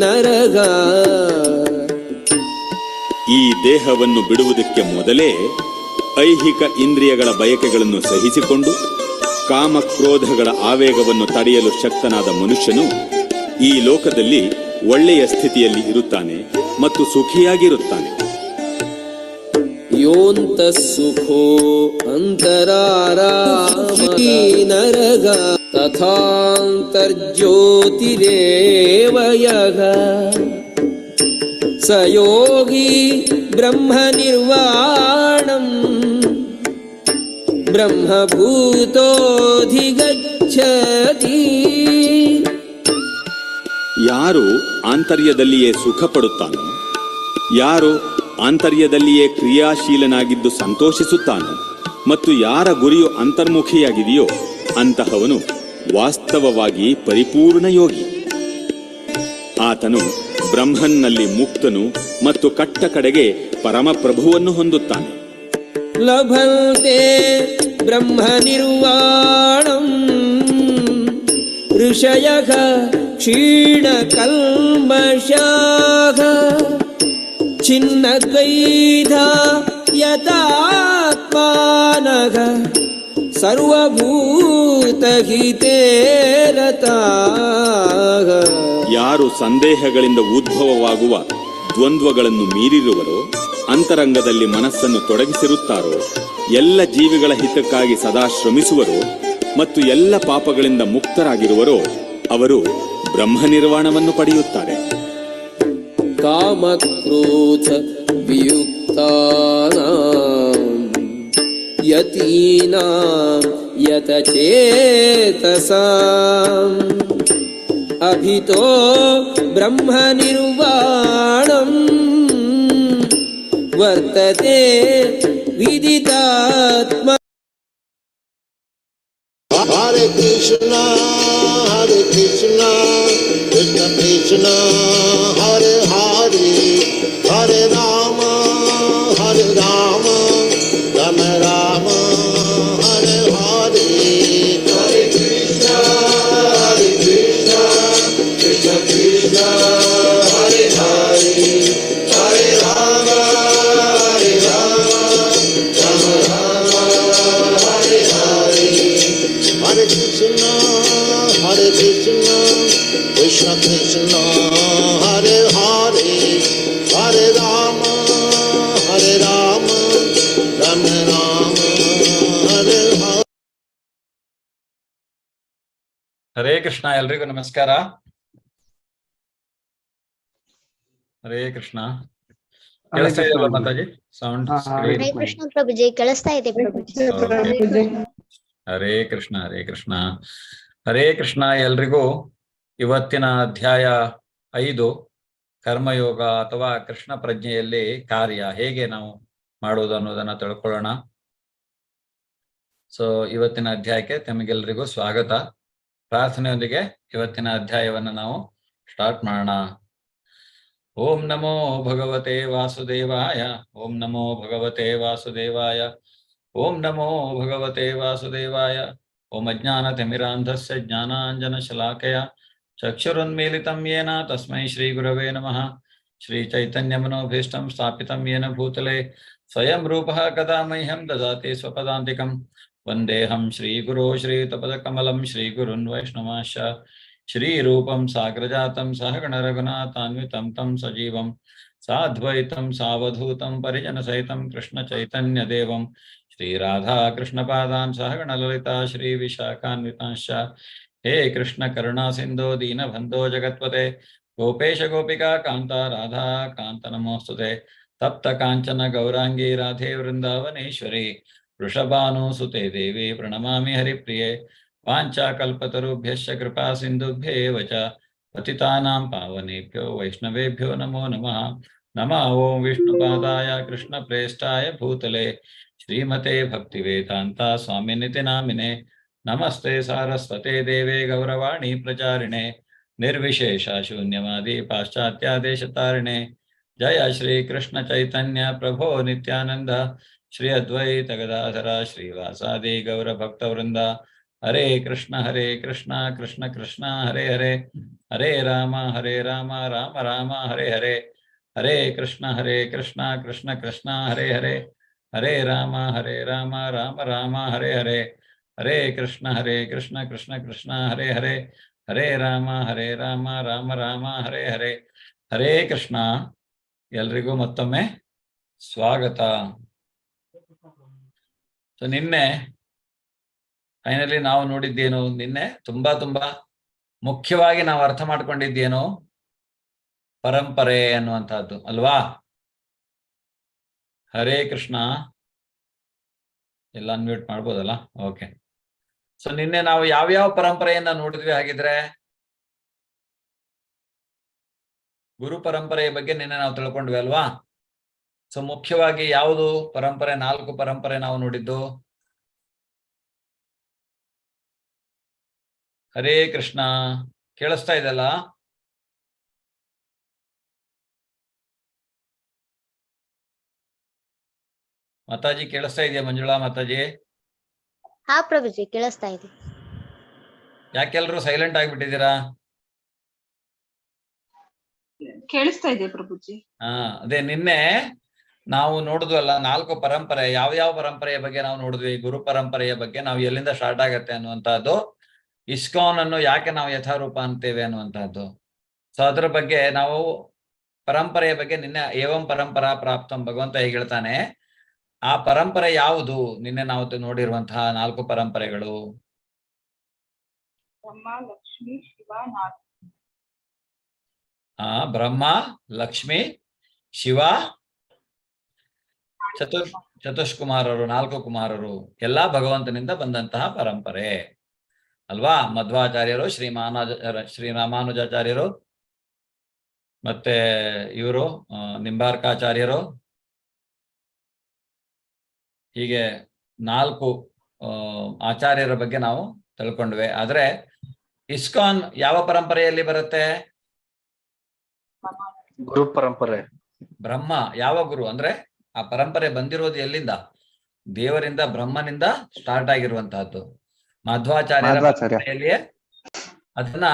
ನರಗ. ಈ ದೇಹವನ್ನು ಬಿಡುವುದಕ್ಕೆ ಮೊದಲೇ ಐಹಿಕ ಇಂದ್ರಿಯಗಳ ಬಯಕೆಗಳನ್ನು ಸಹಿಸಿಕೊಂಡು ಕಾಮಕ್ರೋಧಗಳ ಆವೇಗವನ್ನು ತಡೆಯಲು ಶಕ್ತನಾದ ಮನುಷ್ಯನು ಈ ಲೋಕದಲ್ಲಿ ಒಳ್ಳೆಯ ಸ್ಥಿತಿಯಲ್ಲಿ ಇರುತ್ತಾನೆ ಮತ್ತು ಸುಖಿಯಾಗಿರುತ್ತಾನೆ. ಯೋಂತ ಸುಖೋ ಅಂತರಾರಾಮಿ ನರಗ ತಥಾಂತರ್ಜ್ಯೋತಿರೇವ ಯಃ ಸ ಯೋಗಿ ಬ್ರಹ್ಮ ನಿರ್ವಾಣಂ ಬ್ರಹ್ಮಭೂತೋಧಿಗಚ್ಚತಿ. ಯಾರು ಆಂತರ್ಯದಲ್ಲಿಯೇ ಸುಖ ಪಡುತ್ತಾನೋ, ಯಾರು ಆಂತರ್ಯದಲ್ಲಿಯೇ ಕ್ರಿಯಾಶೀಲನಾಗಿದ್ದು ಸಂತೋಷಿಸುತ್ತಾನೋ ಮತ್ತು ಯಾರ ಗುರಿಯು ಅಂತರ್ಮುಖಿಯಾಗಿದೆಯೋ ಅಂತಹವನು ವಾಸ್ತವವಾಗಿ ಪರಿಪೂರ್ಣ ಯೋಗಿ. ಆತನು ಬ್ರಹ್ಮನ್ನಲ್ಲಿ ಮುಕ್ತನು ಮತ್ತು ಕಟ್ಟ ಕಡೆಗೆ ಪರಮಪ್ರಭುವನ್ನು ಹೊಂದುತ್ತಾನೆ. ಲಭಂತೆ ಬ್ರಹ್ಮ ನಿರ್ವಾಣಂ ಋಷಯಃ ಕ್ಷೀಣ ಕಲ್ಮಷಾಃ ಛಿನ್ನದ್ವೈಧ ಯತಾತ್ಮಾನಃ ಸರ್ವಭೂತಹಿತೇ ರತಾಃ. ಯಾರು ಸಂದೇಹಗಳಿಂದ ಉದ್ಭವವಾಗುವ ದ್ವಂದ್ವಗಳನ್ನು ಮೀರಿರುವರೋ, ಅಂತರಂಗದಲ್ಲಿ ಮನಸ್ಸನ್ನು ತೊಡಗಿಸಿರುತ್ತಾರೋ, ಎಲ್ಲ ಜೀವಿಗಳ ಹಿತಕ್ಕಾಗಿ ಸದಾ ಶ್ರಮಿಸುವರೋ ಮತ್ತು ಎಲ್ಲ ಪಾಪಗಳಿಂದ ಮುಕ್ತರಾಗಿರುವರೋ ಅವರು ಬ್ರಹ್ಮ ನಿರ್ವಾಣವನ್ನು ಪಡೆಯುತ್ತಾರೆ. ಕಾಮಕ್ರೋಧ ವಿಯುಕ್ತಾನಾಂ ಯತೀನಾಂ ಯತಚೇತಸಾಂ ಅಭಿತೋ ಬ್ರಹ್ಮ ನಿರ್ವಾಣಂ ವರ್ತತೆ ವಿದಿತಾತ್ಮ. Hare Krishna, Krishna Krishna, Hare Hare, Hare Rama, Rama Rama, Hare Hare. Hare Krishna, Krishna Krishna, Hare Hare, Hare Rama, Rama Rama, Hare Hare. Hare Krishna, Krishna Krishna, Hare Hare, Hare Rama, Rama Rama, Hare Hare. Hare Krishna. ಎಲ್ರಿಗೂ ನಮಸ್ಕಾರ. ಹರೇ ಕೃಷ್ಣ. ಕೇಳಿಸ್ತಾ ಇದೆಯಲ್ಲ Mataji? Sound? Hare Krishna ಪ್ರಭುಜಿ, ಕೇಳಿಸ್ತಾ ಇದೆ ಪ್ರಭುಜಿ. ಹರೇ ಕೃಷ್ಣ, ಹರೇ ಕೃಷ್ಣ, ಹರೇ ಕೃಷ್ಣ. ಎಲ್ರಿಗೂ ಇವತ್ತಿನ ಅಧ್ಯಾಯ 5 ಕರ್ಮಯೋಗ ಅಥವಾ ಕೃಷ್ಣ ಪ್ರಜ್ಞೆಯಲ್ಲಿ ಕಾರ್ಯ ಹೇಗೆ ನಾವು ಮಾಡುವುದು ಅನ್ನೋದನ್ನ ತಿಳ್ಕೊಳ್ಳೋಣ. ಸೊ ಇವತ್ತಿನ ಅಧ್ಯಾಯಕ್ಕೆ ತಮಗೆಲ್ಲರಿಗೂ ಸ್ವಾಗತ. ಪ್ರಾರ್ಥನೆಯೊಂದಿಗೆ ಇವತ್ತಿನ ಅಧ್ಯಾಯವನ್ನು ನಾವು ಸ್ಟಾರ್ಟ್ ಮಾಡೋಣ. ಓಂ ನಮೋ ಭಗವತೆ ವಾಸುದೇವಾಯ, ಓಂ ನಮೋ ಭಗವತೆ ವಾಸುದೇವಾಯ, ಓಂ ನಮೋ ಭಗವತೆ ವಾಸುದೇವಾಯ. ಓಂ ಅಜ್ಞಾನತಿಮಿರಾಂಧಸ್ಯ ಜ್ಞಾನಾಂಜನಶಲಾಕಯ ಚಕ್ಷುರುನ್ಮೀಲಿತಂ ಯೇನ ತಸ್ಮೈ ಶ್ರೀ ಗುರವೇ ನಮಃ. ಶ್ರೀ ಚೈತನ್ಯಮನೋಭೀಷ್ಟಂ ಸ್ಥಾಪಿತಂ ಯೇನ ಭೂತಲೆ ಸ್ವಯಂ ರೂಪಃ ಕದಾ ಮಹ್ಯಂ ದದಾತಿ ಸ್ವಪದಾಂತಿಕಂ. ವಂದೇಹಂ ಶ್ರೀಗುರೋ ಶ್ರೀತಪದಕಮಲಂ ಶ್ರೀಗುರುನ್ ವೈಷ್ಣವಾಂಶ್ಚ ಶ್ರೀರೂಪಂ ಸಾಗ್ರಜಾತಂ ಸಹಗಣ ರಘುನಾಥಾನ್ವಿತಂ ತಂ ಸಜೀವಂ ಸಾದ್ವೈತಂ ಸಾವಧೂತಂ ಪರಿಜನಸಹಿತಂ ಕೃಷ್ಣ ಚೈತನ್ಯ ದೇವಂ ಶ್ರೀ ರಾಧಾ ಕೃಷ್ಣಪಾದಾನ್ ಸಹಗಣ ಲಲಿತಾ ಶ್ರೀ ವಿಶಾಖಾನ್ವಿತಾಂಶ್ಚ. ಹೇ ಕೃಷ್ಣ ಕರುಣಾ ಸಿಂಧೋ ದೀನಬಂಧೋ ಜಗತ್ಪತೆ ಗೋಪೇಶ ಗೋಪಿಕಾ ಕಾಂತ ರಾಧಾ ಕಾಂತ ನಮೋಸ್ತುತೆ. ತಪ್ತ ಕಾಂಚನ ಗೌರಾಂಗಿ ರಾಧೆ ವೃಂದಾವನೇಶ್ವರಿ ವೃಷಭಾನುಸುತೆ ದೇವಿ ಪ್ರಣಮಾಮಿ ಹರಿಪ್ರಿಯೆ. ವಾಂಛಾಕಲ್ಪತರುಭ್ಯಶ್ಚ ಕೃಪಾ ಸಿಂಧುಭ್ಯೇವ ಚ ಪತಿತಾನಾಂ ಪಾವನೇಭ್ಯೋ ವೈಷ್ಣವೇಭ್ಯೋ ನಮೋ ನಮಃ. ನಮಃ ಓಂ ವಿಷ್ಣುಪಾದಾಯ ಕೃಷ್ಣ ಪ್ರೇಷ್ಠಾಯ ಭೂತಲೆ ಶ್ರೀಮತೆ ಭಕ್ತಿವೇದಾಂತ ಸ್ವಾಮಿನಿತಿ ನಾಮಿನೆ. ನಮಸ್ತೆ ಸಾರಸ್ವತೆ ದೇವೆ ಗೌರವಾಣಿ ಪ್ರಚಾರಿಣೆ ನಿರ್ವಿಶೇಷ ಶೂನ್ಯವಾದಿ ಪಾಶ್ಚಾತ್ಯಾದೇಶತಾರಿಣೆ. ಜಯ ಶ್ರೀ ಕೃಷ್ಣ ಚೈತನ್ಯ ಪ್ರಭೋ ನಿತ್ಯಾನಂದ ಶ್ರೀ ಅದ್ವೈತ ಗದಾಧರ ಶ್ರೀವಾಸಾದಿ ಗೌರ ಭಕ್ತವೃಂದ. ಹರೇ ಕೃಷ್ಣ ಕೃಷ್ಣ ಕೃಷ್ಣ ಹರೇ ಹರೇ, ಹರೇ ರಾಮ ರಾಮ ರಾಮ ಹರೇ ಹರೇ, ಹರೇ ಕೃಷ್ಣ ಕೃಷ್ಣ ಕೃಷ್ಣ ಹರೇ ಹರೇ, ಹರೇ ರಾಮ ರಾಮ ರಾಮ ಹರೇ ಹರೇ, ಹರೇ ಕೃಷ್ಣ ಕೃಷ್ಣ ಕೃಷ್ಣ ಹರೇ ಹರೇ, ಹರೇ ರಾಮ ರಾಮ ರಾಮ ಹರೇ ಹರೇ, ಹರೇ ಕೃಷ್ಣ. ಎಲ್ರಿಗೂ ಮತ್ತೊಮ್ಮೆ ಸ್ವಾಗತ. ಸೊ ನಿನ್ನೆ ಫೈನಲಿ ನಾವು ನೋಡಿದ್ದೇನು, ನಿನ್ನೆ ತುಂಬಾ ಮುಖ್ಯವಾಗಿ ನಾವು ಅರ್ಥ ಮಾಡ್ಕೊಂಡಿದ್ದೇನು, ಪರಂಪರೆ ಅನ್ನುವಂತಹದ್ದು ಅಲ್ವಾ. ಹರೇ ಕೃಷ್ಣ. ಎಲ್ಲ ಅನ್ಮ್ಯೂಟ್ ಮಾಡ್ಬೋದಲ್ಲ? ಓಕೆ. ಸೊ ನಿನ್ನೆ ನಾವು ಯಾವ್ಯಾವ ಪರಂಪರೆಯನ್ನ ನೋಡಿದ್ವಿ ಹಾಗಿದ್ರೆ? ಗುರು ಪರಂಪರೆಯ ಬಗ್ಗೆ ನಿನ್ನೆ ನಾವು ತಿಳ್ಕೊಂಡ್ವಿ ಅಲ್ವಾ. ಸೊ ಮುಖ್ಯವಾಗಿ ಯಾವುದು ಪರಂಪರೆ? 4 ಪರಂಪರೆ ನಾವು ನೋಡಿದ್ದು. ಹರೇ ಕೃಷ್ಣ. ಕೇಳಿಸ್ತಾ ಇದೆಲ್ಲ? ಮಾತಾಜಿ ಕೇಳಿಸ್ತಾ ಇದೆಯಾ? ಮಂಜುಳಾ ಮಾತಾಜಿ? ಹಾ ಪ್ರಭುಜಿ, ಕೇಳಿಸ್ತಾ ಇದೆ. ಯಾಕೆಲ್ರು ಸೈಲೆಂಟ್ ಆಗಿಬಿಟ್ಟಿದ್ದೀರಾ? ಕೇಳಿಸ್ತಾ ಇದೆ ಪ್ರಭುಜಿ. ಅದೇ ನಿನ್ನೆ ನಾವು ನೋಡಿದ್ವಲ್ಲ 4 ಪರಂಪರೆ. ಯಾವ ಪರಂಪರೆಯ ಬಗ್ಗೆ ನಾವು ನೋಡಿದ್ವಿ? ಗುರು ಪರಂಪರೆಯ ಬಗ್ಗೆ. ನಾವು ಎಲ್ಲಿಂದ ಸ್ಟಾರ್ಟ್ ಆಗತ್ತೆ ಅನ್ನುವಂತಹದ್ದು, ಇಸ್ಕಾನ್ ಅನ್ನು ಯಾಕೆ ನಾವು ಯಥಾರೂಪ ಅಂತೇವೆ ಅನ್ನುವಂತಹದ್ದು. ಸೊ ಅದ್ರ ಬಗ್ಗೆ ನಾವು ಪರಂಪರೆಯ ಬಗ್ಗೆ ನಿನ್ನೆ ಏವಂ ಪರಂಪರಾ ಪ್ರಾಪ್ತಂ ಭಗವಂತ ಹೇಗೆ ಹೇಳ್ತಾನೆ, ಆ ಪರಂಪರೆ ಯಾವುದು? ನಿನ್ನೆ ನಾವು ನೋಡಿರುವಂತಹ 4 ಪರಂಪರೆಗಳು. ಬ್ರಹ್ಮ, ಲಕ್ಷ್ಮಿ, ಶಿವ, ನಾರಾಯಣ. ಬ್ರಹ್ಮ, ಲಕ್ಷ್ಮಿ, ಶಿವ, ಚತುಷ್ಕುಮಾರರು, 4 ಕುಮಾರರು, ಎಲ್ಲಾ ಭಗವಂತನಿಂದ ಬಂದಂತಹ ಪರಂಪರೆ ಅಲ್ವಾ. ಮಧ್ವಾಚಾರ್ಯರು, ಶ್ರೀರಾಮಾನುಜಾಚಾರ್ಯರು, ಮತ್ತೆ ಇವರು ನಿಂಬಾರ್ಕಾಚಾರ್ಯರು, ಹೀಗೆ 4 ಆಚಾರ್ಯರ ಬಗ್ಗೆ ನಾವು ತಿಳ್ಕೊಂಡ್ವಿ. ಆದ್ರೆ ಇಸ್ಕಾನ್ ಯಾವ ಪರಂಪರೆಯಲ್ಲಿ ಬರುತ್ತೆ? ಗುರು ಪರಂಪರೆ. ಬ್ರಹ್ಮ. ಯಾವ ಗುರು ಅಂದ್ರೆ ಆ ಪರಂಪರೆ ಬಂದಿರೋದು ಎಲ್ಲಿಂದ? ದೇವರಿಂದ, ಬ್ರಹ್ಮನಿಂದ ಸ್ಟಾರ್ಟ್ ಆಗಿರುವಂತಹದ್ದು. ಮಾಧ್ವಾಚಾರ್ಯರಲ್ಲಿಯೇ ಅದನ್ನ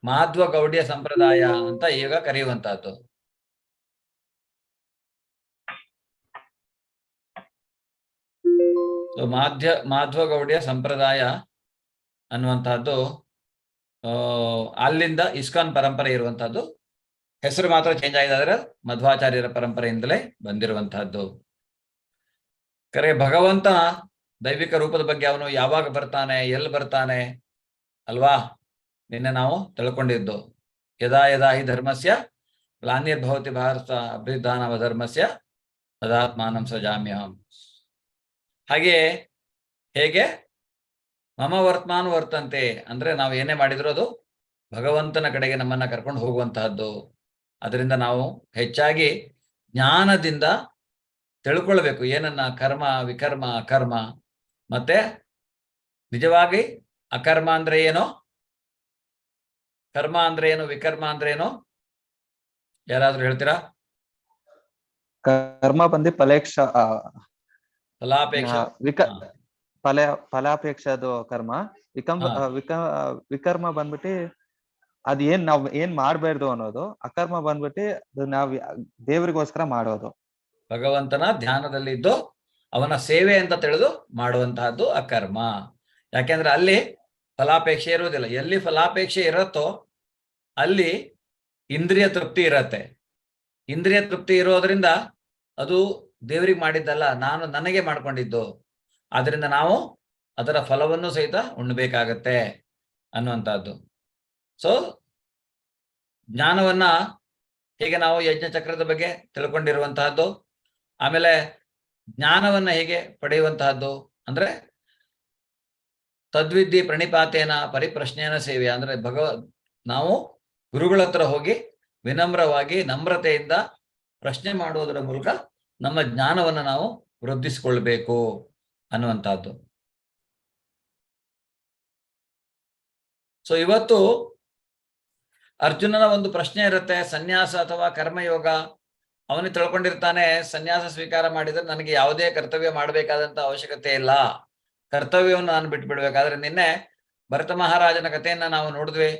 ಮಾಧ್ವ ಗೌಡಿಯ ಸಂಪ್ರದಾಯ ಅಂತ ಈಗ ಕರೆಯುವಂತಹದ್ದು. ಮಾಧ್ವ ಗೌಡಿಯ ಸಂಪ್ರದಾಯ ಅನ್ನುವಂತಹದ್ದು, ಅಲ್ಲಿಂದ ಇಸ್ಕಾನ್ ಪರಂಪರೆ ಇರುವಂತಹದ್ದು. ಹೆಸರು ಮಾತ್ರ ಚೇಂಜ್ ಆಗಿದೆ, ಆದ್ರೆ ಮಧ್ವಾಚಾರ್ಯರ ಪರಂಪರೆಯಿಂದಲೇ ಬಂದಿರುವಂತಹದ್ದು. ಕರೆ ಭಗವಂತ ದೈವಿಕ ರೂಪದ ಬಗ್ಗೆ ಅವನು ಯಾವಾಗ ಬರ್ತಾನೆ, ಎಲ್ಲಿ ಬರ್ತಾನೆ ಅಲ್ವಾ, ನಿನ್ನೆ ನಾವು ತಿಳ್ಕೊಂಡಿದ್ದು. ಯದಾ ಯದಾ ಹಿ ಧರ್ಮಸ್ಯ ಗ್ಲಾನಿರ್ಭವತಿ ಭಾರತ ಅಭ್ಯುತ್ಥಾನವ ಧರ್ಮಸ್ಯ ತದಾತ್ಮಾನಂ ಸೃಜಾಮ್ಯಹಂ. ಹಾಗೆ ಹೇಗೆ ಮಮ ವರ್ತಮಾನ ವರ್ತಂತೆ ಅಂದ್ರೆ ನಾವು ಏನೇ ಮಾಡಿದ್ರು ಅದು ಭಗವಂತನ ಕಡೆಗೆ ನಮ್ಮನ್ನ ಕರ್ಕೊಂಡು ಹೋಗುವಂತಹದ್ದು. ಅದರಿಂದ ನಾವು ಹೆಚ್ಚಾಗಿ ಜ್ಞಾನದಿಂದ ತಿಳ್ಕೊಳ್ಬೇಕು ಏನನ್ನ, ಕರ್ಮ, ವಿಕರ್ಮ, ಅಕರ್ಮ. ಮತ್ತೆ ನಿಜವಾಗಿ ಅಕರ್ಮ ಅಂದ್ರೆ ಏನು, ಕರ್ಮ ಅಂದ್ರೆ ಏನು, ವಿಕರ್ಮ ಅಂದ್ರೆ ಏನು? ಯಾರಾದ್ರೂ ಹೇಳ್ತೀರಾ? ಕರ್ಮ ಬಂದು ಫಲಾಪೇಕ್ಷದು ಕರ್ಮ. ವಿಕರ್ಮ ಬಂದ್ಬಿಟ್ಟು ಅದ್ ನಾವ್ ಏನ್ ಮಾಡ್ಬಾರ್ದು ಅನ್ನೋದು. ಅಕರ್ಮ ಬಂದ್ಬಿಟ್ಟು ನಾವ್ ದೇವರಿಗೋಸ್ಕರ ಮಾಡೋದು. ಭಗವಂತನ ಧ್ಯಾನದಲ್ಲಿದ್ದು ಅವನ ಸೇವೆ ಅಂತ ತಿಳಿದು ಮಾಡುವಂತಹದ್ದು ಅಕರ್ಮ. ಯಾಕೆಂದ್ರೆ ಅಲ್ಲಿ ಫಲಾಪೇಕ್ಷೆ ಇರುವುದಿಲ್ಲ. ಎಲ್ಲಿ ಫಲಾಪೇಕ್ಷೆ ಇರತ್ತೋ ಅಲ್ಲಿ ಇಂದ್ರಿಯ ತೃಪ್ತಿ ಇರತ್ತೆ. ಇಂದ್ರಿಯ ತೃಪ್ತಿ ಇರೋದ್ರಿಂದ ಅದು ದೇವರಿಗೆ ಮಾಡಿದ್ದಲ್ಲ, ನನಗೆ ಮಾಡ್ಕೊಂಡಿದ್ದು. ಆದ್ರಿಂದ ನಾವು ಅದರ ಫಲವನ್ನು ಸಹಿತ ಉಣ್ಬೇಕಾಗತ್ತೆ ಅನ್ನುವಂಥದ್ದು. ಸೊ ಜ್ಞಾನವನ್ನ ಹೇಗೆ ನಾವು ಯಜ್ಞ ಚಕ್ರದ ಬಗ್ಗೆ ತಿಳ್ಕೊಂಡಿರುವಂತಹದ್ದು, ಆಮೇಲೆ ಜ್ಞಾನವನ್ನ ಹೇಗೆ ಪಡೆಯುವಂತಹದ್ದು ಅಂದ್ರೆ ತದ್ವಿದ್ಯೆ ಪ್ರಣಿಪಾತೇನ ಪರಿಪ್ರಶ್ನೆಯನ ಸೇವೆ. ಅಂದ್ರೆ ನಾವು ಗುರುಗಳ ಹತ್ರ ಹೋಗಿ ವಿನಮ್ರವಾಗಿ ನಮ್ರತೆಯಿಂದ ಪ್ರಶ್ನೆ ಮಾಡುವುದರ ಮೂಲಕ ನಮ್ಮ ಜ್ಞಾನವನ್ನು ನಾವು ವೃದ್ಧಿಸಿಕೊಳ್ಬೇಕು ಅನ್ನುವಂಥದ್ದು. ಸೊ ಇವತ್ತು ಅರ್ಜುನನ ಒಂದು ಪ್ರಶ್ನೆ ಇರುತ್ತೆ, ಸನ್ಯಾಸ ಅಥವಾ ಕರ್ಮಯೋಗ. ಅವನು ತಿಳ್ಕೊಂಡಿರ್ತಾನೆ, ಸನ್ಯಾಸ ಸ್ವೀಕಾರ ಮಾಡಿದ್ರೆ ನನಗೆ ಯಾವುದೇ ಕರ್ತವ್ಯ ಮಾಡಬೇಕಾದಂತ ಅವಶ್ಯಕತೆ ಇಲ್ಲ. ಕರ್ತವ್ಯವನ್ನು ನಾನು ಬಿಟ್ಬಿಡ್ಬೇಕಾದ್ರೆ ನಿನ್ನೆ ಭರತ ಮಹಾರಾಜನ ಕಥೆಯನ್ನ ನಾವು ನೋಡಿದ್ವಿ.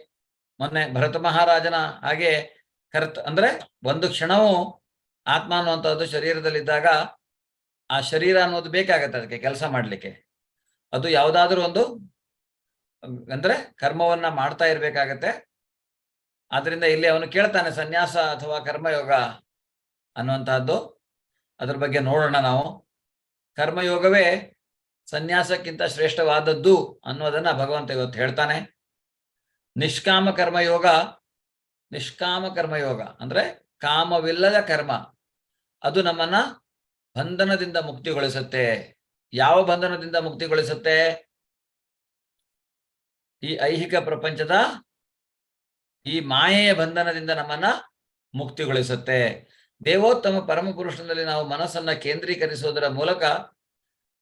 ಮೊನ್ನೆ ಭರತ ಮಹಾರಾಜನ ಹಾಗೆ ಅಂದ್ರೆ ಒಂದು ಕ್ಷಣವೂ ಆತ್ಮ ಅನ್ನುವಂಥದ್ದು ಶರೀರದಲ್ಲಿದ್ದಾಗ ಆ ಶರೀರ ಅನ್ನೋದು ಬೇಕಾಗತ್ತೆ ಅದಕ್ಕೆ ಕೆಲಸ ಮಾಡ್ಲಿಕ್ಕೆ. ಅದು ಯಾವುದಾದ್ರೂ ಒಂದು ಅಂದ್ರೆ ಕರ್ಮವನ್ನ ಮಾಡ್ತಾ ಇರ್ಬೇಕಾಗತ್ತೆ. ಆದ್ರಿಂದ ಇಲ್ಲಿ ಅವನು ಕೇಳ್ತಾನೆ ಸನ್ಯಾಸ ಅಥವಾ ಕರ್ಮಯೋಗ ಅನ್ನುವಂತಹದ್ದು. ಅದ್ರ ಬಗ್ಗೆ ನೋಡೋಣ ನಾವು. ಕರ್ಮಯೋಗವೇ ಸನ್ಯಾಸಕ್ಕಿಂತ ಶ್ರೇಷ್ಠವಾದದ್ದು ಅನ್ನೋದನ್ನ ಭಗವಂತ ಇವತ್ತು ಹೇಳ್ತಾನೆ. ನಿಷ್ಕಾಮ ಕರ್ಮಯೋಗ ಅಂದ್ರೆ ಕಾಮವಿಲ್ಲದ ಕರ್ಮ, ಅದು ನಮ್ಮನ್ನ ಬಂಧನದಿಂದ ಮುಕ್ತಿಗೊಳಿಸುತ್ತೆ. ಯಾವ ಬಂಧನದಿಂದ ಮುಕ್ತಿಗೊಳಿಸುತ್ತೆ? ಈ ಐಹಿಕ ಪ್ರಪಂಚದ ಈ ಮಾಯೆಯ ಬಂಧನದಿಂದ ನಮ್ಮನ್ನ ಮುಕ್ತಿಗೊಳಿಸುತ್ತೆ. ದೇವೋತ್ತಮ ಪರಮಪುರುಷನಲ್ಲಿ ನಾವು ಮನಸ್ಸನ್ನ ಕೇಂದ್ರೀಕರಿಸುವುದರ ಮೂಲಕ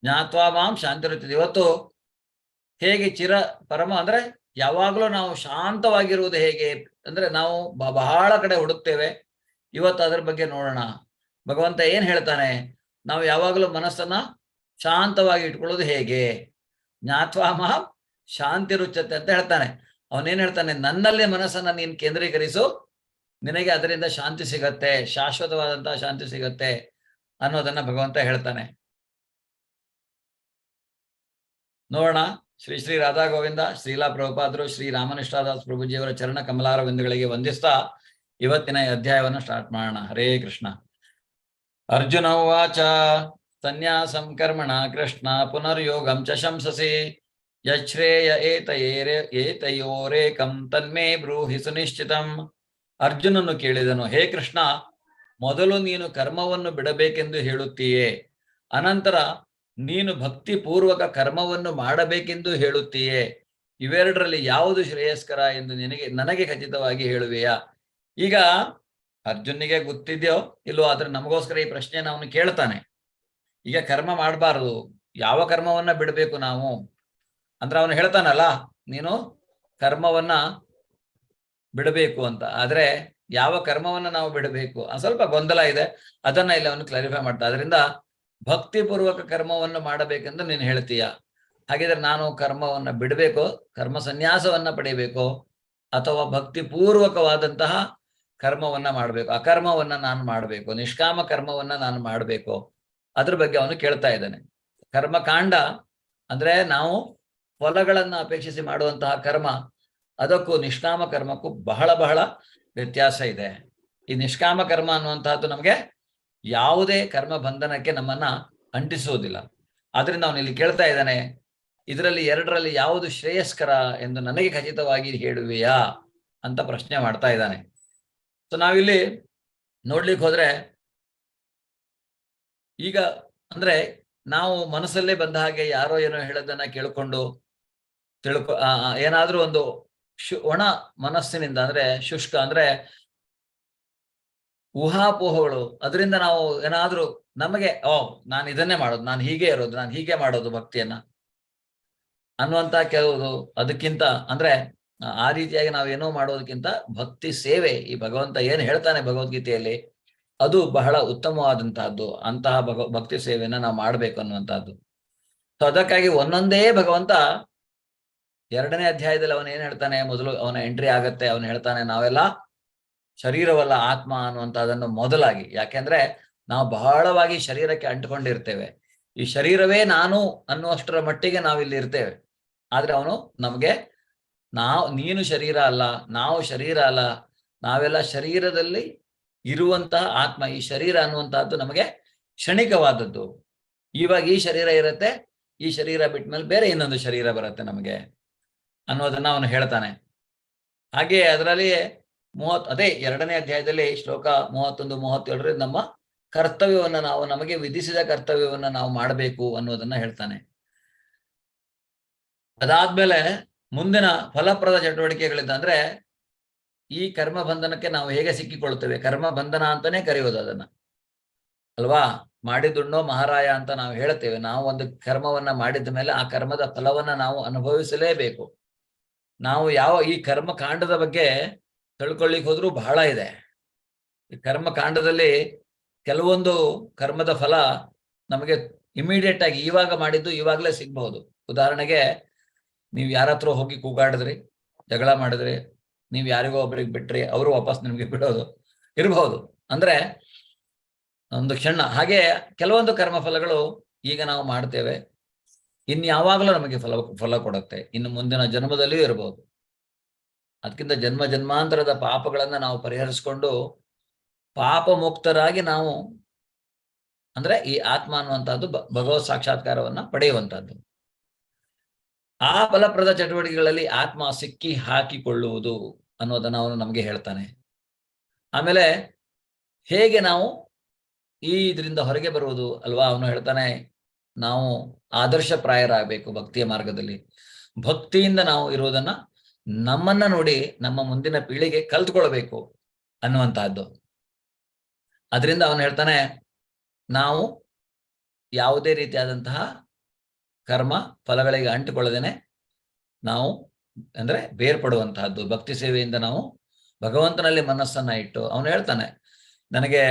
ಜ್ಞಾತ್ವಾ ಮಾಂ ಶಾಂತಿರುತ್ತದೆ. ಇವತ್ತು ಹೇಗೆ ಪರಮ ಅಂದ್ರೆ ಯಾವಾಗಲೂ ನಾವು ಶಾಂತವಾಗಿರುವುದು ಹೇಗೆ ಅಂದ್ರೆ ನಾವು ಬಹಳ ಕಡೆ ಹುಡುಕ್ತೇವೆ. ಇವತ್ತು ಅದರ ಬಗ್ಗೆ ನೋಡೋಣ. ಭಗವಂತ ಏನ್ ಹೇಳ್ತಾನೆ? ನಾವು ಯಾವಾಗಲೂ ಮನಸ್ಸನ್ನ ಶಾಂತವಾಗಿ ಇಟ್ಕೊಳ್ಳೋದು ಹೇಗೆ? ಜ್ಞಾತ್ವಾ ಮಾಂ ಶಾಂತಿ ರುಚ್ಯತೆ ಅಂತ ಹೇಳ್ತಾನೆ. ಅವನೇನ್ ಹೇಳ್ತಾನೆ? ನನ್ನಲ್ಲಿ ಮನಸ್ಸನ್ನ ನೀನ್ ಕೇಂದ್ರೀಕರಿಸು, ನಿನಗೆ ಅದರಿಂದ ಶಾಂತಿ ಸಿಗತ್ತೆ, ಶಾಶ್ವತವಾದಂತಹ ಶಾಂತಿ ಸಿಗತ್ತೆ ಅನ್ನೋದನ್ನ ಭಗವಂತ ಹೇಳ್ತಾನೆ. ನೋಡೋಣ. ಶ್ರೀ ಶ್ರೀ ರಾಧಾ ಗೋವಿಂದ, ಶ್ರೀಲಾ ಪ್ರಭುಪಾದರು, ಶ್ರೀ ರಾಮನಿಷ್ಠಾದಾಸ್ ಪ್ರಭುಜಿಯವರ ಚರಣ ಕಮಲಾರವಿಂದಗಳಿಗೆ ವಂದಿಸ್ತಾ ಇವತ್ತಿನ ಅಧ್ಯಾಯವನ್ನು ಸ್ಟಾರ್ಟ್ ಮಾಡೋಣ. ಹರೇ ಕೃಷ್ಣ. ಅರ್ಜುನ ಉವಾಚ ಸನ್ಯಾಸಂ ಕರ್ಮಣ ಕೃಷ್ಣ ಪುನರ್ಯೋಗಂ ಚ ಶಂಸಸಿ ಯಚ್ಛ್ರೇಯ ಏತಯೋರೇಕಂ ತನ್ಮೇ ಬ್ರೂಹಿ ಸುನಿಶ್ಚಿತಂ. ಅರ್ಜುನನು ಕೇಳಿದನು, ಹೇ ಕೃಷ್ಣ, ಮೊದಲು ನೀನು ಕರ್ಮವನ್ನು ಬಿಡಬೇಕೆಂದು ಹೇಳುತ್ತೀಯೇ, ಅನಂತರ ನೀನು ಭಕ್ತಿಪೂರ್ವಕ ಕರ್ಮವನ್ನು ಮಾಡಬೇಕೆಂದು ಹೇಳುತ್ತೀಯೇ. ಇವೆರಡರಲ್ಲಿ ಯಾವುದು ಶ್ರೇಯಸ್ಕರ ಎಂದು ನನಗೆ ಖಚಿತವಾಗಿ ಹೇಳುವೆಯಾ? ಈಗ ಅರ್ಜುನಿಗೆ ಗೊತ್ತಿದೆಯೋ ಇಲ್ವೋ, ಆದ್ರೆ ನಮಗೋಸ್ಕರ ಈ ಪ್ರಶ್ನೆಯನ್ನು ಅವನು ಕೇಳ್ತಾನೆ. ಈಗ ಕರ್ಮ ಮಾಡಬಾರದು, ಯಾವ ಕರ್ಮವನ್ನ ಬಿಡಬೇಕು ನಾವು ಅಂದ್ರೆ ಅವನು ಹೇಳ್ತಾನಲ್ಲ, ನೀನು ಕರ್ಮವನ್ನ ಬಿಡಬೇಕು ಅಂತ. ಆದ್ರೆ ಯಾವ ಕರ್ಮವನ್ನ ನಾವು ಬಿಡಬೇಕು ಸ್ವಲ್ಪ ಗೊಂದಲ ಇದೆ, ಅದನ್ನ ಇಲ್ಲಿ ಅವನು ಕ್ಲಾರಿಫೈ ಮಾಡ್ತಾ. ಅದರಿಂದ ಭಕ್ತಿಪೂರ್ವಕ ಕರ್ಮವನ್ನು ಮಾಡಬೇಕೆಂದು ನೀನು ಹೇಳ್ತೀಯ. ಹಾಗಿದ್ರೆ ನಾನು ಕರ್ಮವನ್ನ ಬಿಡಬೇಕು, ಕರ್ಮ ಸನ್ಯಾಸವನ್ನ ಪಡೆಯಬೇಕು, ಅಥವಾ ಭಕ್ತಿಪೂರ್ವಕವಾದಂತಹ ಕರ್ಮವನ್ನ ಮಾಡಬೇಕು, ಅಕರ್ಮವನ್ನ ನಾನು ಮಾಡಬೇಕು, ನಿಷ್ಕಾಮ ಕರ್ಮವನ್ನ ನಾನು ಮಾಡಬೇಕು? ಅದ್ರ ಬಗ್ಗೆ ಅವನು ಕೇಳ್ತಾ ಇದ್ದಾನೆ. ಕರ್ಮಕಾಂಡ ಅಂದ್ರೆ ನಾವು ಫಲಗಳನ್ನ ಅಪೇಕ್ಷಿಸಿ ಮಾಡುವಂತಹ ಕರ್ಮ, ಅದಕ್ಕೂ ನಿಷ್ಕಾಮ ಕರ್ಮಕ್ಕೂ ಬಹಳ ಬಹಳ ವ್ಯತ್ಯಾಸ ಇದೆ. ಈ ನಿಷ್ಕಾಮ ಕರ್ಮ ಅನ್ನುವಂತಹದ್ದು ನಮಗೆ ಯಾವುದೇ ಕರ್ಮ ಬಂಧನಕ್ಕೆ ನಮ್ಮನ್ನ ಅಂಟಿಸುವುದಿಲ್ಲ. ಆದ್ರಿಂದ ಅವನು ಇಲ್ಲಿ ಕೇಳ್ತಾ ಇದ್ದಾನೆ, ಇದರಲ್ಲಿ ಎರಡರಲ್ಲಿ ಯಾವುದು ಶ್ರೇಯಸ್ಕರ ಎಂದು ನನಗೆ ಖಚಿತವಾಗಿ ಹೇಳುವೆಯಾ ಅಂತ ಪ್ರಶ್ನೆ ಮಾಡ್ತಾ ಇದ್ದಾನೆ. ಸೊ ನಾವಿಲ್ಲಿ ನೋಡ್ಲಿಕ್ಕೆ ಹೋದ್ರೆ ಈಗ ಅಂದ್ರೆ ನಾವು ಮನಸ್ಸಲ್ಲೇ ಬಂದ ಹಾಗೆ ಯಾರೋ ಏನೋ ಹೇಳೋದನ್ನ ಕೇಳ್ಕೊಂಡು ಏನಾದ್ರೂ ಒಂದು ಒಣ ಮನಸ್ಸಿನಿಂದ ಅಂದ್ರೆ ಶುಷ್ಕ ಅಂದ್ರೆ ಊಹಾಪೋಹಗಳು, ಅದರಿಂದ ನಾವು ಏನಾದ್ರೂ ನಮಗೆ ನಾನು ಇದನ್ನೇ ಮಾಡೋದು, ನಾನು ಹೀಗೆ ಇರೋದು, ನಾನು ಹೀಗೆ ಮಾಡೋದು ಭಕ್ತಿಯನ್ನ ಅನ್ನುವಂತ ಕೆಲವುದು, ಅದಕ್ಕಿಂತ ಅಂದ್ರೆ ಆ ರೀತಿಯಾಗಿ ನಾವೇನೋ ಮಾಡೋದಕ್ಕಿಂತ ಭಕ್ತಿ ಸೇವೆ, ಈ ಭಗವಂತ ಏನ್ ಹೇಳ್ತಾನೆ ಭಗವದ್ಗೀತೆಯಲ್ಲಿ, ಅದು ಬಹಳ ಉತ್ತಮವಾದಂತಹದ್ದು. ಅಂತಹ ಭಕ್ತಿ ಸೇವೆಯನ್ನ ನಾವು ಮಾಡ್ಬೇಕು ಅನ್ನುವಂತಹದ್ದು. ಸೊ ಅದಕ್ಕಾಗಿ ಒಂದೊಂದೇ ಭಗವಂತ 2ನೇ ಅಧ್ಯಾಯದಲ್ಲಿ ಅವನು ಏನ್ ಹೇಳ್ತಾನೆ, ಮೊದಲು ಅವನ ಎಂಟ್ರಿ ಆಗತ್ತೆ. ಅವನು ಹೇಳ್ತಾನೆ, ನಾವೆಲ್ಲ ಶರೀರವಲ್ಲ ಆತ್ಮ ಅನ್ನುವಂಥದ್ದನ್ನು ಮೊದಲಾಗಿ, ಯಾಕೆಂದ್ರೆ ನಾವು ಬಹಳವಾಗಿ ಶರೀರಕ್ಕೆ ಅಂಟಿಕೊಂಡಿರ್ತೇವೆ. ಈ ಶರೀರವೇ ನಾನು ಅನ್ನುವಷ್ಟರ ಮಟ್ಟಿಗೆ ನಾವಿಲ್ಲಿ ಇರ್ತೇವೆ. ಆದ್ರೆ ಅವನು ನಮ್ಗೆ ನೀನು ಶರೀರ ಅಲ್ಲ, ನಾವು ಶರೀರ ಅಲ್ಲ, ನಾವೆಲ್ಲ ಶರೀರದಲ್ಲಿ ಇರುವಂತಹ ಆತ್ಮ. ಈ ಶರೀರ ಅನ್ನುವಂತಹದ್ದು ನಮಗೆ ಕ್ಷಣಿಕವಾದದ್ದು. ಇವಾಗ ಈ ಶರೀರ ಇರುತ್ತೆ, ಈ ಶರೀರ ಬಿಟ್ಮೇಲೆ ಬೇರೆ ಇನ್ನೊಂದು ಶರೀರ ಬರುತ್ತೆ ನಮಗೆ ಅನ್ನೋದನ್ನ ಅವನು ಹೇಳ್ತಾನೆ. ಹಾಗೆ ಅದರಲ್ಲಿ ಅದೇ 2ನೇ ಅಧ್ಯಾಯದಲ್ಲಿ ಶ್ಲೋಕ 31-37 ನಮ್ಮ ಕರ್ತವ್ಯವನ್ನ ನಮಗೆ ವಿಧಿಸಿದ ಕರ್ತವ್ಯವನ್ನ ನಾವು ಮಾಡಬೇಕು ಅನ್ನೋದನ್ನ ಹೇಳ್ತಾನೆ. ಅದಾದ್ಮೇಲೆ ಮುಂದಿನ ಫಲಪ್ರದ ಚಟುವಟಿಕೆಗಳಿಂದ ಅಂದ್ರೆ ಈ ಕರ್ಮ ಬಂಧನಕ್ಕೆ ನಾವು ಹೇಗೆ ಸಿಕ್ಕಿಕೊಳ್ತೇವೆ, ಕರ್ಮ ಬಂಧನ ಅಂತಾನೆ ಕರೆಯೋದು ಅದನ್ನ ಅಲ್ವಾ. ಮಾಡಿದುಣ್ಣೋ ಮಹಾರಾಯ ಅಂತ ನಾವು ಹೇಳ್ತೇವೆ. ನಾವು ಒಂದು ಕರ್ಮವನ್ನ ಮಾಡಿದ ಮೇಲೆ ಆ ಕರ್ಮದ ಫಲವನ್ನ ನಾವು ಅನುಭವಿಸಲೇಬೇಕು. ನಾವು ಈ ಕರ್ಮ ಕಾಂಡದ ಬಗ್ಗೆ ತಿಳ್ಕೊಳ್ಳಿಕ್ ಹೋದ್ರೂ ಬಹಳ ಇದೆ. ಈ ಕರ್ಮ ಕಾಂಡದಲ್ಲಿ ಕೆಲವೊಂದು ಕರ್ಮದ ಫಲ ನಮಗೆ ಇಮಿಡಿಯೇಟ್ ಆಗಿ ಇವಾಗ ಮಾಡಿದ್ದು ಇವಾಗಲೇ ಸಿಗ್ಬಹುದು. ಉದಾಹರಣೆಗೆ ನೀವು ಯಾರ ಹತ್ರ ಹೋಗಿ ಕೂಗಾಡಿದ್ರಿ, ಜಗಳ ಮಾಡಿದ್ರಿ, ನೀವು ಯಾರಿಗೋ ಒಬ್ರಿಗೆ ಬಿಟ್ರಿ, ಅವರು ವಾಪಸ್ ನಿಮ್ಗೆ ಬಿಡೋದು ಇರಬಹುದು. ಅಂದ್ರೆ ಒಂದು ಕ್ಷಣ. ಹಾಗೆ ಕೆಲವೊಂದು ಕರ್ಮಫಲಗಳು ಈಗ ನಾವು ಮಾಡ್ತೇವೆ, ಇನ್ಯಾವಾಗಲೂ ನಮಗೆ ಫಲ ಕೊಡುತ್ತೆ, ಇನ್ನು ಮುಂದಿನ ಜನ್ಮದಲ್ಲಿಯೂ ಇರಬಹುದು. ಅದಕ್ಕಿಂತ ಜನ್ಮ ಜನ್ಮಾಂತರದ ಪಾಪಗಳನ್ನ ನಾವು ಪರಿಹರಿಸಿಕೊಂಡು ಪಾಪ ಮುಕ್ತರಾಗಿ ನಾವು ಅಂದ್ರೆ ಈ ಆತ್ಮ ಅನ್ನುವಂಥದ್ದು ಭಗವತ್ ಸಾಕ್ಷಾತ್ಕಾರವನ್ನ ಪಡೆಯುವಂತಹದ್ದು. ಆ ಫಲಪ್ರದ ಚಟುವಟಿಕೆಗಳಲ್ಲಿ ಆತ್ಮ ಸಿಕ್ಕಿ ಹಾಕಿಕೊಳ್ಳುವುದು ಅನ್ನೋದನ್ನ ಅವನು ನಮಗೆ ಹೇಳ್ತಾನೆ. ಆಮೇಲೆ ಹೇಗೆ ನಾವು ಈ ಇದರಿಂದ ಹೊರಗೆ ಬರುವುದು ಅಲ್ವಾ, ಅವನು ಹೇಳ್ತಾನೆ ನಾವು ಆದರ್ಶಪ್ರಾಯರಾಗಬೇಕು ಭಕ್ತಿಯ ಮಾರ್ಗದಲ್ಲಿ. ಭಕ್ತಿಯಿಂದ ನಾವು ಇರುವುದನ್ನ ನಮ್ಮನ್ನ ನೋಡಿ ನಮ್ಮ ಮುಂದಿನ ಪೀಳಿಗೆ ಕಲ್ತ್ಕೊಳ್ಬೇಕು ಅನ್ನುವಂತಹದ್ದು. ಅದರಿಂದ ಅವನು ಹೇಳ್ತಾನೆ ನಾವು ಯಾವುದೇ ರೀತಿಯಾದಂತಹ ಕರ್ಮ ಫಲಗಳಿಗೆ ಅಂಟಿಕೊಳ್ಳದೇನೆ ನಾವು ಅಂದ್ರೆ ಬೇರ್ಪಡುವಂತಹದ್ದು. ಭಕ್ತಿ ಸೇವೆಯಿಂದ ನಾವು ಭಗವಂತನಲ್ಲಿ ಮನಸ್ಸನ್ನ ಇಟ್ಟು, ಅವನು ಹೇಳ್ತಾನೆ ನನಗೆ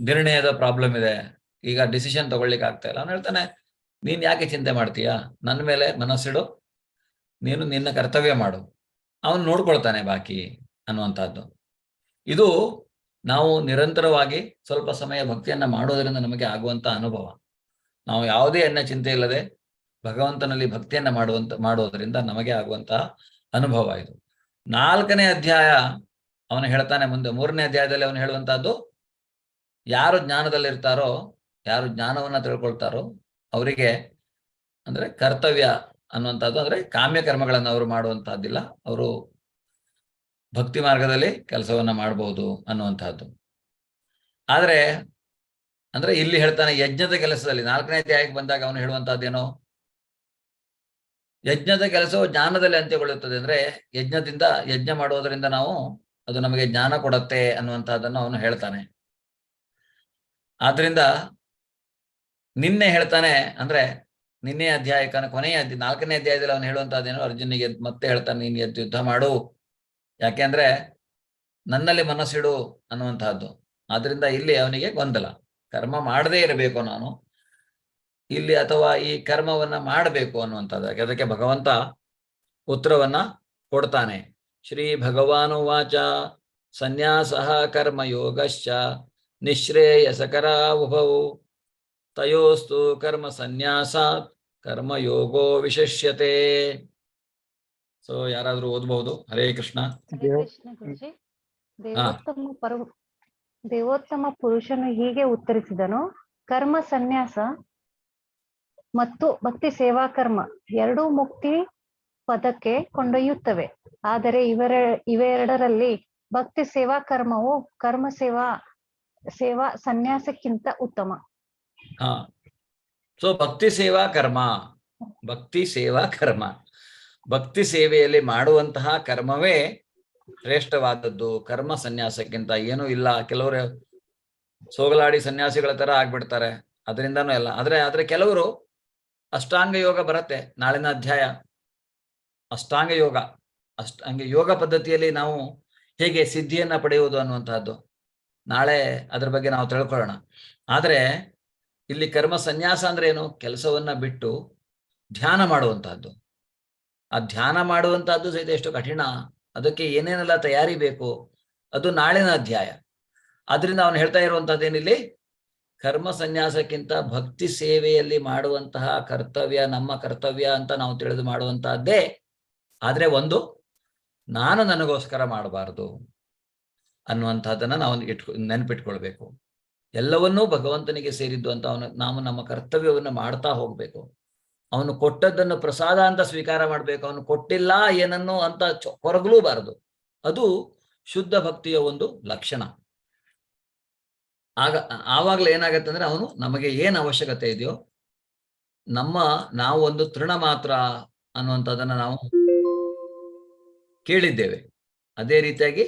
ನಿರ್ಣಯದ ಪ್ರಾಬ್ಲಮ್ ಇದೆ, ಈಗ ಡಿಸಿಷನ್ ತಗೊಳ್ಳಿಕ್ಕೆ ಆಗ್ತಾ ಇಲ್ಲ. ಅವನು ಹೇಳ್ತಾನೆ ನೀನ್ ಯಾಕೆ ಚಿಂತೆ ಮಾಡ್ತೀಯಾ, ನನ್ನ ಮೇಲೆ ಮನಸ್ಸಿಡು, ನೀನು ನಿನ್ನ ಕರ್ತವ್ಯ ಮಾಡು, ಅವನು ನೋಡ್ಕೊಳ್ತಾನೆ ಬಾಕಿ ಅನ್ನುವಂಥದ್ದು. ಇದು ನಾವು ನಿರಂತರವಾಗಿ ಸ್ವಲ್ಪ ಸಮಯ ಭಕ್ತಿಯನ್ನ ಮಾಡೋದರಿಂದ ನಮಗೆ ಆಗುವಂತ ಅನುಭವ. ನಾವು ಯಾವುದೇ ಚಿಂತೆ ಇಲ್ಲದೆ ಭಗವಂತನಲ್ಲಿ ಭಕ್ತಿಯನ್ನ ಮಾಡೋದರಿಂದ ನಮಗೆ ಆಗುವಂತಹ ಅನುಭವ ಇದು. 4ನೇ ಅಧ್ಯಾಯ ಅವನು ಹೇಳ್ತಾನೆ ಮುಂದೆ. 3ನೇ ಅಧ್ಯಾಯದಲ್ಲಿ ಅವನು ಹೇಳುವಂತಹದ್ದು, ಯಾರು ಜ್ಞಾನದಲ್ಲಿರ್ತಾರೋ, ಯಾರು ಜ್ಞಾನವನ್ನ ತಿಳ್ಕೊಳ್ತಾರೋ ಅವರಿಗೆ ಅಂದ್ರೆ ಕರ್ತವ್ಯ ಅನ್ನುವಂಥದ್ದು ಅಂದ್ರೆ ಕಾಮ್ಯ ಕರ್ಮಗಳನ್ನು ಅವರು ಮಾಡುವಂತಹದ್ದಿಲ್ಲ, ಅವರು ಭಕ್ತಿ ಮಾರ್ಗದಲ್ಲಿ ಕೆಲಸವನ್ನ ಮಾಡಬಹುದು ಅನ್ನುವಂತಹದ್ದು. ಆದ್ರೆ ಅಂದ್ರೆ ಇಲ್ಲಿ ಹೇಳ್ತಾನೆ ಯಜ್ಞದ ಕೆಲಸದಲ್ಲಿ 4ನೇ ಅಧ್ಯಾಯಕ್ಕೆ ಬಂದಾಗ ಅವನು ಹೇಳುವಂತಹದ್ದೇನೋ, ಯಜ್ಞದ ಕೆಲಸವು ಜ್ಞಾನದಲ್ಲಿ ಅಂತ್ಯಗೊಳ್ಳುತ್ತದೆ. ಅಂದ್ರೆ ಯಜ್ಞ ಮಾಡೋದರಿಂದ ನಾವು ಅದು ನಮಗೆ ಜ್ಞಾನ ಕೊಡುತ್ತೆ ಅನ್ನುವಂತಹದ್ದನ್ನು ಅವನು ಹೇಳ್ತಾನೆ. ಆದ್ರಿಂದ ನಿನ್ನೆ ಹೇಳ್ತಾನೆ ಅಂದ್ರೆ ನಿನ್ನೆ ಅಧ್ಯಾಯಕ್ಕೆ ಕೊನೆಯ 4ನೇ ಅಧ್ಯಾಯದಲ್ಲಿ ಅವನು ಹೇಳುವಂತಹದ್ದೇನೋ, ಅರ್ಜುನಿಗೆ ಮತ್ತೆ ಹೇಳ್ತಾನೆ ನೀನು ಎದ್ದು ಯುದ್ಧ ಮಾಡು, ಯಾಕೆಂದ್ರೆ ನನ್ನಲ್ಲಿ ಮನಸ್ಸಿಡು ಅನ್ನುವಂತಹದ್ದು. ಆದ್ರಿಂದ ಇಲ್ಲಿ ಅವನಿಗೆ ಗೊಂದಲ, ಕರ್ಮ ಮಾಡದೇ ಇರಬೇಕು ನಾನು ಇಲ್ಲಿ ಅಥವಾ ಈ ಕರ್ಮವನ್ನ ಮಾಡಬೇಕು ಅನ್ನುವಂಥದ್ದು. ಅದಕ್ಕೆ ಭಗವಂತ ಉತ್ತರವನ್ನ ಕೊಡ್ತಾನೆ. ಶ್ರೀ ಭಗವಾನು ವಾಚ ಸನ್ಯಾಸಃ ಕರ್ಮಯೋಗಶ್ಚ ನಿಶ್ರೇಯಸಕರಾ ಉಭೌ ತಯೋಸ್ತು ಕರ್ಮ ಸನ್ಯಾಸಾತ್ ಕರ್ಮಯೋಗೋ ವಿಶಿಷ್ಯತೆ. ಸೊ ಯಾರಾದ್ರೂ ಓದಬಹುದು. ಹರೇ ಕೃಷ್ಣ. ದೇವೋತ್ತಮ ಪುರುಷನು ಹೀಗೆ ಉತ್ತರಿಸಿದನು, ಕರ್ಮ ಸನ್ಯಾಸ ಮತ್ತು ಭಕ್ತಿ ಸೇವಾ ಕರ್ಮ ಎರಡೂ ಮುಕ್ತಿ ಪದಕ್ಕೆ ಕೊಂಡೊಯ್ಯುತ್ತವೆ. ಆದರೆ ಇವೆರಡರಲ್ಲಿ ಭಕ್ತಿ ಸೇವಾ ಕರ್ಮವು ಕರ್ಮ ಸೇವಾ ಸನ್ಯಾಸಕ್ಕಿಂತ ಉತ್ತಮ. ಸೊ ಭಕ್ತಿ ಸೇವಾ ಕರ್ಮ ಭಕ್ತಿ ಸೇವೆಯಲ್ಲಿ ಮಾಡುವಂತಹ ಕರ್ಮವೇ ಶ್ರೇಷ್ಠವಾದದ್ದು. ಕರ್ಮ ಸನ್ಯಾಸಕ್ಕಿಂತ ಏನೂ ಇಲ್ಲ. ಕೆಲವರು ಸೋಗಲಾಡಿ ಸನ್ಯಾಸಿಗಳ ತರ ಆಗ್ಬಿಡ್ತಾರೆ, ಅದರಿಂದನೂ ಎಲ್ಲ. ಆದ್ರೆ ಕೆಲವರು ಅಷ್ಟಾಂಗ ಯೋಗ ಬರುತ್ತೆ ನಾಳಿನ ಅಧ್ಯಾಯ. ಅಷ್ಟಾಂಗ ಯೋಗ ಪದ್ಧತಿಯಲ್ಲಿ ನಾವು ಹೇಗೆ ಸಿದ್ಧಿಯನ್ನ ಪಡೆಯುವುದು ಅನ್ನುವಂತಹದ್ದು ನಾಳೆ ಅದ್ರ ಬಗ್ಗೆ ನಾವು ತಿಳ್ಕೊಳ್ಳೋಣ. ಆದ್ರೆ ಇಲ್ಲಿ ಕರ್ಮ ಸನ್ಯಾಸ ಅಂದ್ರೆ ಏನು? ಕೆಲಸವನ್ನ ಬಿಟ್ಟು ಧ್ಯಾನ ಮಾಡುವಂತಹದ್ದು. ಆ ಧ್ಯಾನ ಮಾಡುವಂತಹದ್ದು ಸಹಿತ ಎಷ್ಟು ಕಠಿಣ, ಅದಕ್ಕೆ ಏನೇನೆಲ್ಲ ತಯಾರಿ ಬೇಕು, ಅದು ನಾಳಿನ ಅಧ್ಯಾಯ. ಆದ್ರಿಂದ ಅವನು ಹೇಳ್ತಾ ಇರುವಂತಹದ್ದೇನಿಲ್ಲಿ, ಕರ್ಮ ಸನ್ಯಾಸಕ್ಕಿಂತ ಭಕ್ತಿ ಸೇವೆಯಲ್ಲಿ ಮಾಡುವಂತಹ ಕರ್ತವ್ಯ ನಮ್ಮ ಕರ್ತವ್ಯ ಅಂತ ನಾವು ತಿಳಿದು ಮಾಡುವಂತಹದ್ದೇ. ಆದ್ರೆ ಒಂದು, ನಾನು ನನಗೋಸ್ಕರ ಮಾಡಬಾರದು ಅನ್ನುವಂಥದ್ದನ್ನ ನಾವು ನೆನಪಿಟ್ಕೊಳ್ಬೇಕು. ಎಲ್ಲವನ್ನೂ ಭಗವಂತನಿಗೆ ಸೇರಿದ್ದು ಅಂತ ನಾವು ನಮ್ಮ ಕರ್ತವ್ಯವನ್ನು ಮಾಡ್ತಾ ಹೋಗ್ಬೇಕು. ಅವನು ಕೊಟ್ಟದ್ದನ್ನು ಪ್ರಸಾದ ಅಂತ ಸ್ವೀಕಾರ ಮಾಡ್ಬೇಕು. ಅವನು ಕೊಟ್ಟಿಲ್ಲ ಏನನ್ನೋ ಅಂತ ಹೊರಗಲೂಬಾರದು. ಅದು ಶುದ್ಧ ಭಕ್ತಿಯ ಒಂದು ಲಕ್ಷಣ. ಆವಾಗಲೇ ಏನಾಗತ್ತೆ ಅಂದ್ರೆ ಅವನು ನಮಗೆ ಏನ್ ಅವಶ್ಯಕತೆ ಇದೆಯೋ ನಾವು ಒಂದು ತೃಣ ಮಾತ್ರ ಅನ್ನುವಂಥದ್ದನ್ನ ನಾವು ಕೇಳಿದ್ದೇವೆ. ಅದೇ ರೀತಿಯಾಗಿ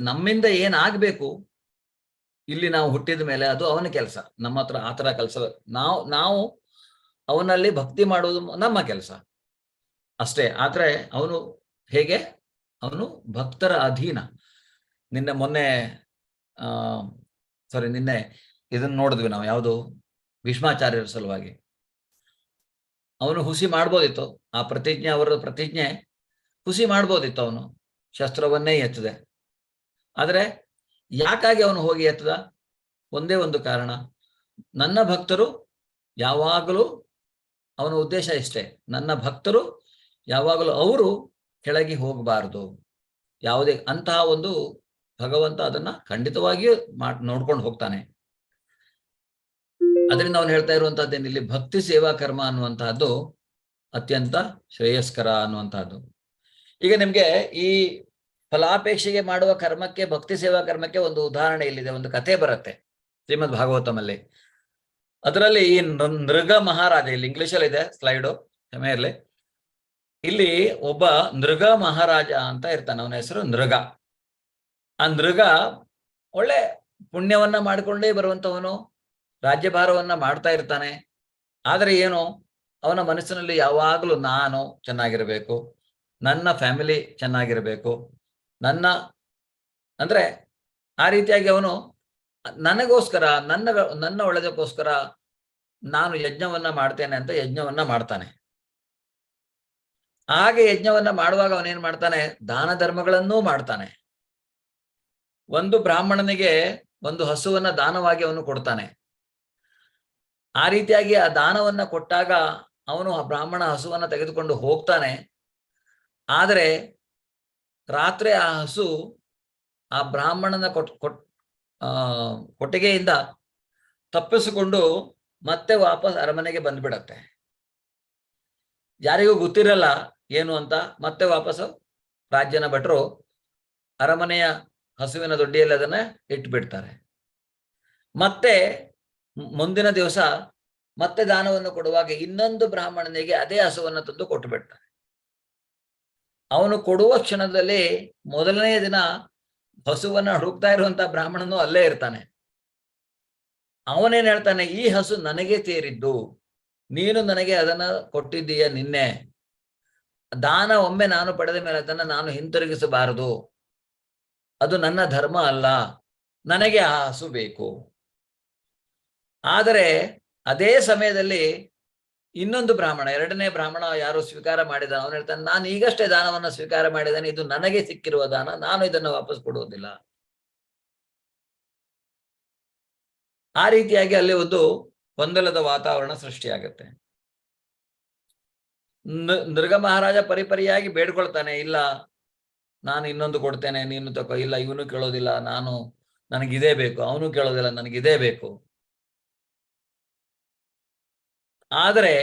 ನಮ್ಮಿಂದ ಏನಾಗಬೇಕು ಇಲ್ಲಿ ನಾವು ಹುಟ್ಟಿದ ಮೇಲೆ ಅದು ಅವನ ಕೆಲಸ. ನಮ್ಮ ಹತ್ರ ಆತರ ಕೆಲಸ ನಾವು ಅವನಲ್ಲಿ ಭಕ್ತಿ ಮಾಡುವುದು ನಮ್ಮ ಕೆಲಸ ಅಷ್ಟೇ. ಆದ್ರೆ ಅವನು ಭಕ್ತರ ಅಧೀನ. ನಿನ್ನೆ ಇದನ್ನ ನೋಡಿದ್ವಿ ನಾವು. ಯಾವುದು? ಭೀಷ್ಮಾಚಾರ್ಯರ ಸಲುವಾಗಿ. ಅವನು ಹುಸಿ ಮಾಡ್ಬೋದಿತ್ತು, ಆ ಪ್ರತಿಜ್ಞೆ, ಅವರ ಪ್ರತಿಜ್ಞೆ ಹುಸಿ ಮಾಡ್ಬೋದಿತ್ತು, ಅವನು ಶಸ್ತ್ರವನ್ನೇ ಎತ್ತದೆ. ಆದರೆ ಯಾಕಾಗಿ ಅವನು ಹೋಗಿ ಎತ್ತದ? ಒಂದೇ ಒಂದು ಕಾರಣ, ನನ್ನ ಭಕ್ತರು ಯಾವಾಗಲೂ, ಅವನ ಉದ್ದೇಶ ಇಷ್ಟೇ, ನನ್ನ ಭಕ್ತರು ಯಾವಾಗಲೂ ಅವರು ಕೆಳಗೆ ಹೋಗಬಾರದು. ಯಾವುದೇ ಅಂತಹ ಒಂದು ಭಗವಂತ ಅದನ್ನ ಖಂಡಿತವಾಗಿಯೂ ನೋಡ್ಕೊಂಡು ಹೋಗ್ತಾನೆ. ಅದರಿಂದ ಅವನು ಹೇಳ್ತಾ ಇರುವಂತಹದ್ದೇನು, ಇಲ್ಲಿ ಭಕ್ತಿ ಸೇವಾ ಕರ್ಮ ಅನ್ನುವಂತಹದ್ದು ಅತ್ಯಂತ ಶ್ರೇಯಸ್ಕರ ಅನ್ನುವಂತಹದ್ದು. ಈಗ ನಿಮ್ಗೆ ಈ ಫಲಾಪೇಕ್ಷೆಗೆ ಮಾಡುವ ಕರ್ಮಕ್ಕೆ, ಭಕ್ತಿ ಸೇವಾ ಕರ್ಮಕ್ಕೆ ಒಂದು ಉದಾಹರಣೆ ಇಲ್ಲಿದೆ, ಒಂದು ಕಥೆ ಬರುತ್ತೆ ಶ್ರೀಮದ್ ಭಾಗವತಮಲ್ಲಿ. ಅದರಲ್ಲಿ ಈ ನೃಗ ಮಹಾರಾಜ, ಇಲ್ಲಿ ಇಂಗ್ಲಿಷಲ್ಲಿ ಇದೆ ಸ್ಲೈಡು, ಕ್ಷಮೆ ಇರಲಿ. ಇಲ್ಲಿ ಒಬ್ಬ ನೃಗ ಮಹಾರಾಜ ಅಂತ ಇರ್ತಾನೆ, ಅವನ ಹೆಸರು ನೃಗ. ಆ ನೃಗ ಒಳ್ಳೆ ಪುಣ್ಯವನ್ನ ಮಾಡಿಕೊಂಡೇ ಬರುವಂತವನು, ರಾಜ್ಯಭಾರವನ್ನ ಮಾಡ್ತಾ ಇರ್ತಾನೆ. ಆದರೆ ಏನು, ಅವನ ಮನಸ್ಸಿನಲ್ಲಿ ಯಾವಾಗಲೂ ನಾನು ಚೆನ್ನಾಗಿರ್ಬೇಕು, ನನ್ನ ಫ್ಯಾಮಿಲಿ ಚೆನ್ನಾಗಿರ್ಬೇಕು, ಅಂದ್ರೆ ಆ ರೀತಿಯಾಗಿ ಅವನು ನನಗೋಸ್ಕರ, ನನ್ನ ಒಳ್ಳೆದಕ್ಕೋಸ್ಕರ ನಾನು ಯಜ್ಞವನ್ನ ಮಾಡ್ತೇನೆ ಅಂತ ಯಜ್ಞವನ್ನ ಮಾಡ್ತಾನೆ. ಹಾಗೆ ಯಜ್ಞವನ್ನ ಮಾಡುವಾಗ ಅವನೇನ್ ಮಾಡ್ತಾನೆ, ದಾನ ಧರ್ಮಗಳನ್ನೂ ಮಾಡ್ತಾನೆ. ಒಂದು ಬ್ರಾಹ್ಮಣನಿಗೆ ಒಂದು ಹಸುವನ್ನ ದಾನವಾಗಿ ಅವನು ಕೊಡ್ತಾನೆ. ಆ ರೀತಿಯಾಗಿ ಆ ದಾನವನ್ನ ಕೊಟ್ಟಾಗ ಅವನು ಆ ಬ್ರಾಹ್ಮಣ ಹಸುವನ್ನ ತೆಗೆದುಕೊಂಡು ಹೋಗ್ತಾನೆ. ಆದರೆ ರಾತ್ರಿ ಆ ಹಸು ಆ ಬ್ರಾಹ್ಮಣನ ಕೊಟ್ಟಿಗೆಯಿಂದ ತಪ್ಪಿಸಿಕೊಂಡು ಮತ್ತೆ ವಾಪಸ್ ಅರಮನೆಗೆ ಬಂದ್ಬಿಡತ್ತೆ. ಯಾರಿಗೂ ಗೊತ್ತಿರಲ್ಲ ಏನು ಅಂತ. ಮತ್ತೆ ವಾಪಸ್ಸು ರಾಜ್ಯನ ಭಟ್ರು ಅರಮನೆಯ ಹಸುವಿನ ದೊಡ್ಡಿಯಲ್ಲಿ ಅದನ್ನ ಇಟ್ಬಿಡ್ತಾರೆ. ಮತ್ತೆ ಮುಂದಿನ ದಿವಸ ಮತ್ತೆ ದಾನವನ್ನು ಕೊಡುವಾಗ ಇನ್ನೊಂದು ಬ್ರಾಹ್ಮಣನಿಗೆ ಅದೇ ಹಸುವನ್ನು ತಂದು ಕೊಟ್ಟು ಬಿಡ್ತಾರೆ. ಅವನು ಕೊಡುವ ಕ್ಷಣದಲ್ಲಿ ಮೊದಲನೇ ದಿನ ಹಸುವನ್ನ ಹುಡುಕ್ತಾ ಇರುವಂತ ಬ್ರಾಹ್ಮಣನು ಅಲ್ಲೇ ಇರ್ತಾನೆ. ಅವನೇನ್ ಹೇಳ್ತಾನೆ, ಈ ಹಸು ನನಗೆ ಸೇರಿದ್ದು, ನೀನು ನನಗೆ ಅದನ್ನ ಕೊಟ್ಟಿದ್ದೀಯ ನಿನ್ನೆ. ದಾನ ಒಮ್ಮೆ ನಾನು ಪಡೆದ ಮೇಲೆ ಅದನ್ನ ನಾನು ಹಿಂತಿರುಗಿಸಬಾರದು, ಅದು ನನ್ನ ಧರ್ಮ ಅಲ್ಲ, ನನಗೆ ಆ ಹಸು ಬೇಕು. ಆದರೆ ಅದೇ ಸಮಯದಲ್ಲಿ ಇನ್ನೊಂದು ಬ್ರಾಹ್ಮಣ, ಎರಡನೇ ಬ್ರಾಹ್ಮಣ ಯಾರು ಸ್ವೀಕಾರ ಮಾಡಿದ, ಅವನು ಹೇಳ್ತಾನೆ, ನಾನು ಈಗಷ್ಟೇ ದಾನವನ್ನು ಸ್ವೀಕಾರ ಮಾಡಿದ್ದೇನೆ, ಇದು ನನಗೆ ಸಿಕ್ಕಿರುವ ದಾನ, ನಾನು ಇದನ್ನು ವಾಪಸ್ ಕೊಡುವುದಿಲ್ಲ. ಆ ರೀತಿಯಾಗಿ ಅಲ್ಲಿ ಒಂದು ಗೊಂದಲದ ವಾತಾವರಣ ಸೃಷ್ಟಿಯಾಗುತ್ತೆ. ನೃಗ ಮಹಾರಾಜ ಪರಿಪರಿಯಾಗಿ ಬೇಡ್ಕೊಳ್ತಾನೆ, ಇಲ್ಲ ನಾನು ಇನ್ನೊಂದು ಕೊಡ್ತೇನೆ, ನೀನು ತಗೋ. ಇಲ್ಲ, ಇವನು ಕೇಳೋದಿಲ್ಲ, ನನಗಿದೇ ಬೇಕು. ಅವನು ಕೇಳೋದಿಲ್ಲ, ನನಗಿದೇ ಬೇಕು. ಆದರೆ